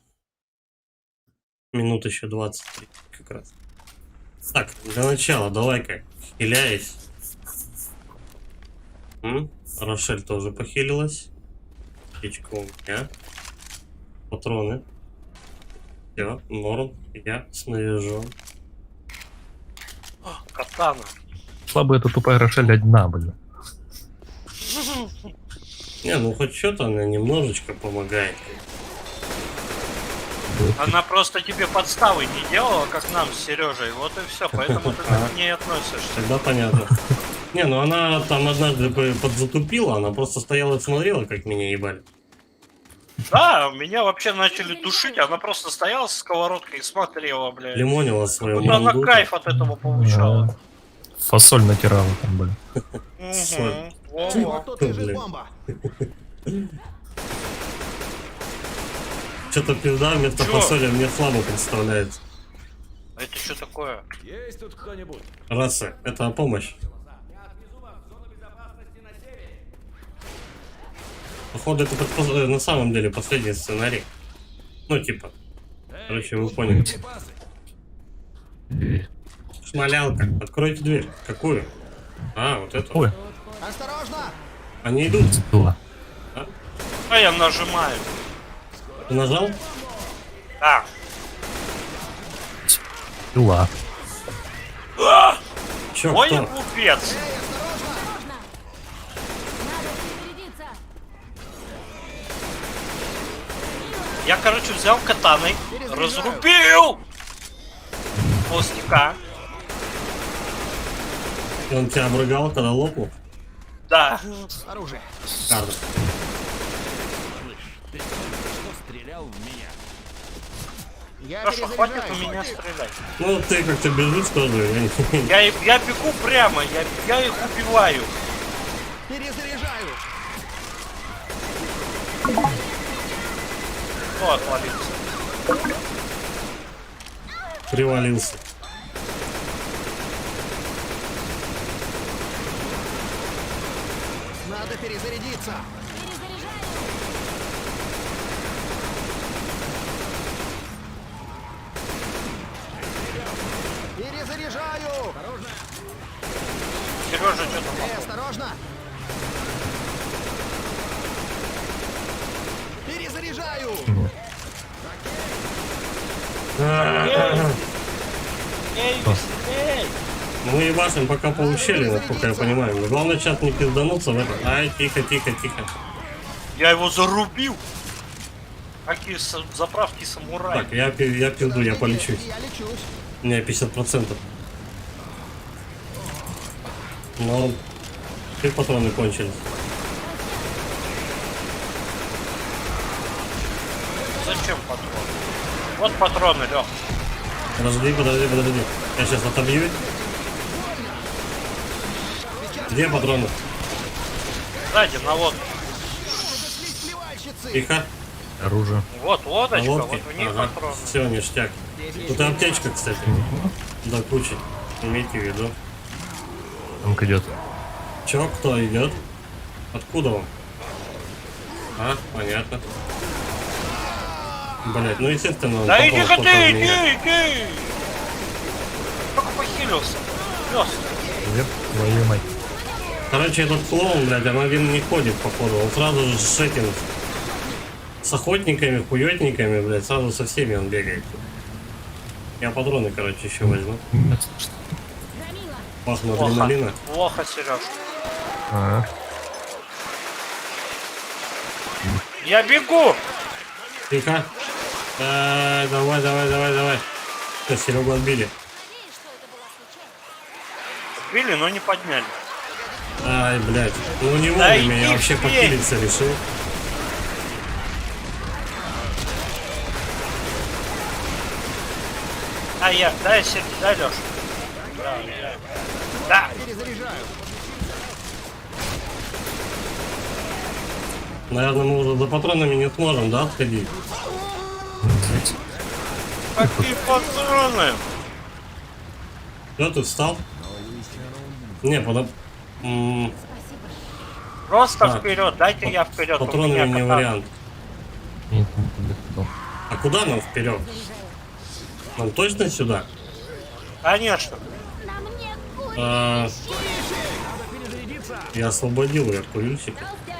минут еще 23 как раз. Так, для начала давай-ка хиляясь. Рошель тоже похилилась. Птичка у меня. Патроны. Все, норм. Я снаряжен. О, катана. Слабая эта тупая Рошель одна, блин. Не, ну хоть что-то она немножечко помогает. Она просто тебе подставы не делала, как нам с Сережей. Вот и все, поэтому ты к ней относишься. Тогда понятно. Не, ну она там однажды подзатупила, она просто стояла и смотрела, как меня ебали. Да, меня вообще начали душить, она просто стояла с сковородкой и смотрела, блядь. Лимонила свою Вот она мандуту. кайф от этого получала. Фасоль натирала там, блин. Мгм. Во-во. Вот тут лежит Блин. бомба. Что-то пизда вместо Чё? фасоли мне слабо представляется. А это что такое? Есть тут кто-нибудь? Раса, это помощь. Походу, это на самом деле последний сценарий. Ну, типа. Короче, вы поняли. Припасы. Шмалялка. Откройте дверь. Какую? А, вот эту. Ой, Осторожно! Они идут. была. А я нажимаю. Ты нажал? А, Была. Чё, ой, кто? глупец. Осторожно! Надо перезарядиться! Я, короче, взял катаной, разрубил хвостика. Он тебя обрыгал, когда лопнул? Да. Оружие. Карда. Ты только что стрелял в меня. Я Хорошо, хватит у перезаряжаюсь. меня стрелять. Ну, ты как-то бежишь тоже. Я бегу прямо, я их убиваю. Перезаряжаю. Ну, отвалился. Привалился. Надо перезарядиться. Перезаряжаю! Перезаряжаю. Сережа, что там? Осторожно. Перезаряжаю. Эйвис, эй! Мы ебашим пока по ущелью, насколько я понимаю. Но главное сейчас не пиздануться в это. Ай, тихо, тихо, тихо. Я его зарубил! Какие заправки самурай. Так, я пизду, я полечусь. Я лечусь. У меня 50%. Но теперь патроны кончились. Зачем патроны? Вот патроны, Лёх. Подожди. Я сейчас отобью. Где патроны? Сзади, на лодке. Плевальщицы. Тихо. Оружие. Вот На лодочка, лодке. вот в ней Ага. патроны. Все, ништяк. Тут и аптечка, кстати. До кучи. Имейте в виду. Танк идет. Чё, кто идет? Откуда он? А, понятно. Блять, ну естественно он Да попал иди-ка только в ты, меня. иди! Только похилился. Пёс. Ёп, твою мать. Короче, этот клоун, блядь, он один не ходит, походу. Он сразу же с этим... С охотниками, хуётниками, блядь, сразу со всеми он бегает. Я патроны, короче, еще возьму. Громила. Пахну Плохо. адреналина. Плохо, Сереж. А, Я бегу! Тихо. Давай. Все, Серегу отбили. Надеюсь, что это была случайность. Били, но не подняли. Ай, блядь. Ну не Да вовремя, я иди вообще в покилиться решил. Дай, Сергей, дай, Лёш. Да. Перезаряжаю. Наверное, мы уже за патронами не сможем, да, отходить? Какие патроны? Что, ты встал? Не, Спасибо. Просто Так. вперед, дайте я вперед. Патронами не вариант. нет, нет. А куда нам вперед? Нам точно сюда? Конечно. На мне курит. А, я освободил вертолетчика. Толстяк.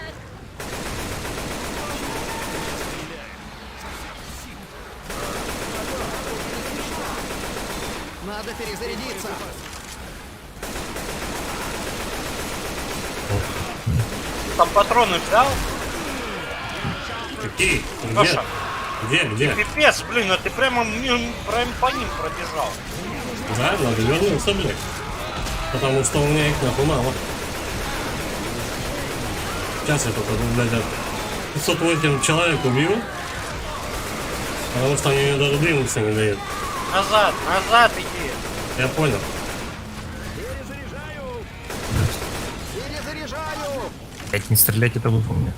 Надо перезарядиться. Там патроны взял? Какие? Леша, Где? пипец, блин, а ты прямо прям по ним пробежал. Да, надо вернуться, блядь. Потому что у меня их нахуй мало. Сейчас я только, блядь, 508 человек убью. Потому что они мне даже двинуться не дают. Назад иди. Я понял. Перезаряжаю. Опять не стрелять, это выполню.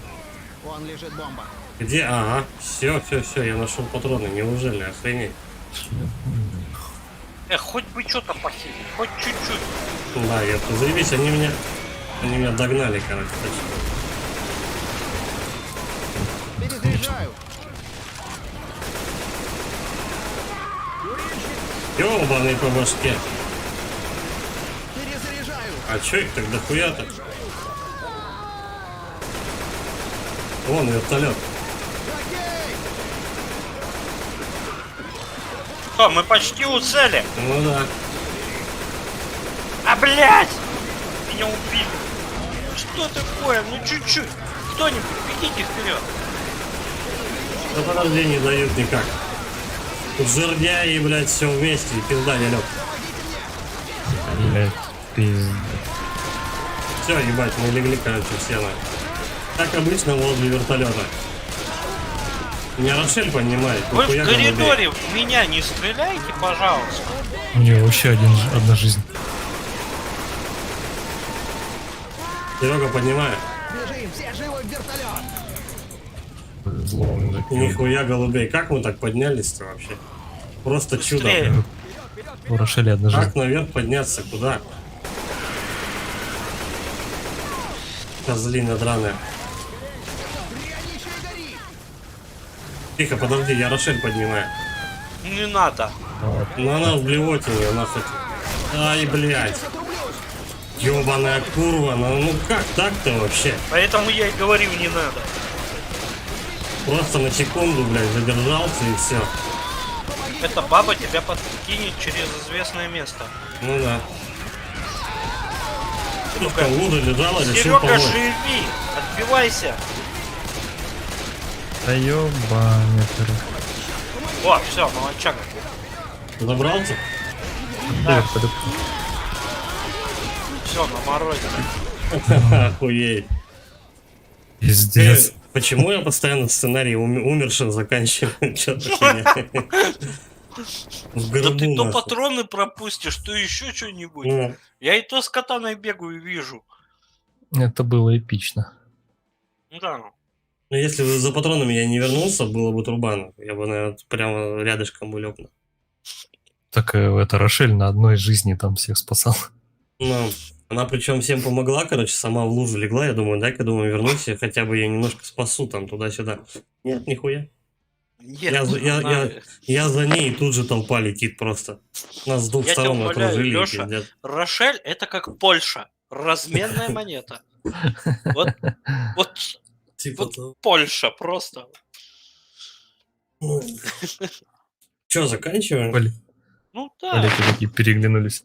Вон лежит бомба. Где? Ага. Все, я нашел патроны. Неужели? Охренеть. Хоть бы что-то похилить, хоть чуть-чуть. Да, я заебись, они меня догнали, короче. Перезаряжаю. Ёбаный по башке. Перезаряжаю. А чё их так дохуя-то? Вон вертолет. Окей. Что, мы почти у цели. Ну да. А, блядь! Меня убили. Что такое? Ну чуть-чуть. Кто-нибудь, бегите вперед. Да подожди, не дают никак. Тут жердяи, блядь, все вместе, и пизда не лег. Блять, пиздец. Все, ебать, мы легли, короче, все на. Как обычно возле вертолета. Меня Рошель понимает. Вы в нихуя голубей. коридоре в меня не стреляйте, пожалуйста. У него вообще одна жизнь. Серега поднимает. Бежим, все живы в вертолет. Зло мужик. Нихуя голубей. Как мы так поднялись-то вообще? Просто чудо. Быстрее. У Рошеля одна жизнь. Как наверх подняться? Куда? Козлина драная. Дрянь еще и горит. Тихо, подожди, я Рошель поднимаю. Не надо. Ну она в блевотине, она хоть... Ай, блядь. Ёбаная курва, ну как так-то вообще? Поэтому я и говорил, не надо. Просто на секунду, блядь, задержался и все. эта баба тебя подкинет через известное место. Ну да. Ну, Ну-ка. в Луду лежала, решил Серега, помочь. живи! Отбивайся! Да ёбаный. О, все, молодчага. Забрался? Привет, Полюб. Все, на морозе. Охуеть. Пиздец. Почему я постоянно сценарий умерших заканчиваю? Чё-то хуйня. В Да гробу ты то нахуй. патроны пропустишь, то еще что-нибудь. Ну, Я и то с катаной бегаю и вижу. Это было эпично. Ну да. ну, если бы за патронами я не вернулся, было бы турбан. Я бы, наверное, прямо рядышком бы лег. Так это Рошель на одной жизни там всех спасал. Ну, она причем всем помогла, короче, сама в лужу легла. Я думаю, дай-ка, думаю, вернусь, и хотя бы я немножко спасу там туда-сюда. Нет, нихуя. Нет, Я она- Я за ней, и тут же толпа летит просто. Нас с двух Я тебя сторон умоляю, окружили. и Лёша. пиздец. Рошель это как Польша. Разменная монета. Вот Типа вот того. Польша просто. Че, заканчиваем? Поли- Ну да. Поляки такие переглянулись.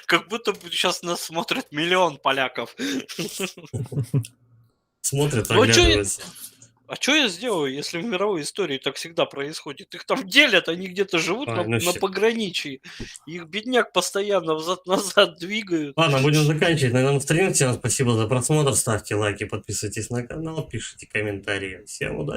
Как будто бы сейчас нас смотрит 1 миллион поляков. Смотрят, Ну, а чё оглядываются. А что я сделаю, если в мировой истории так всегда происходит? Их там делят, они где-то живут Ай, на, ну на ща- пограничье. Их бедняк постоянно взад-назад двигают. Ладно, будем заканчивать. На этом стрим. Всем спасибо за просмотр. Ставьте лайки, подписывайтесь на канал, пишите комментарии. Всем удачи.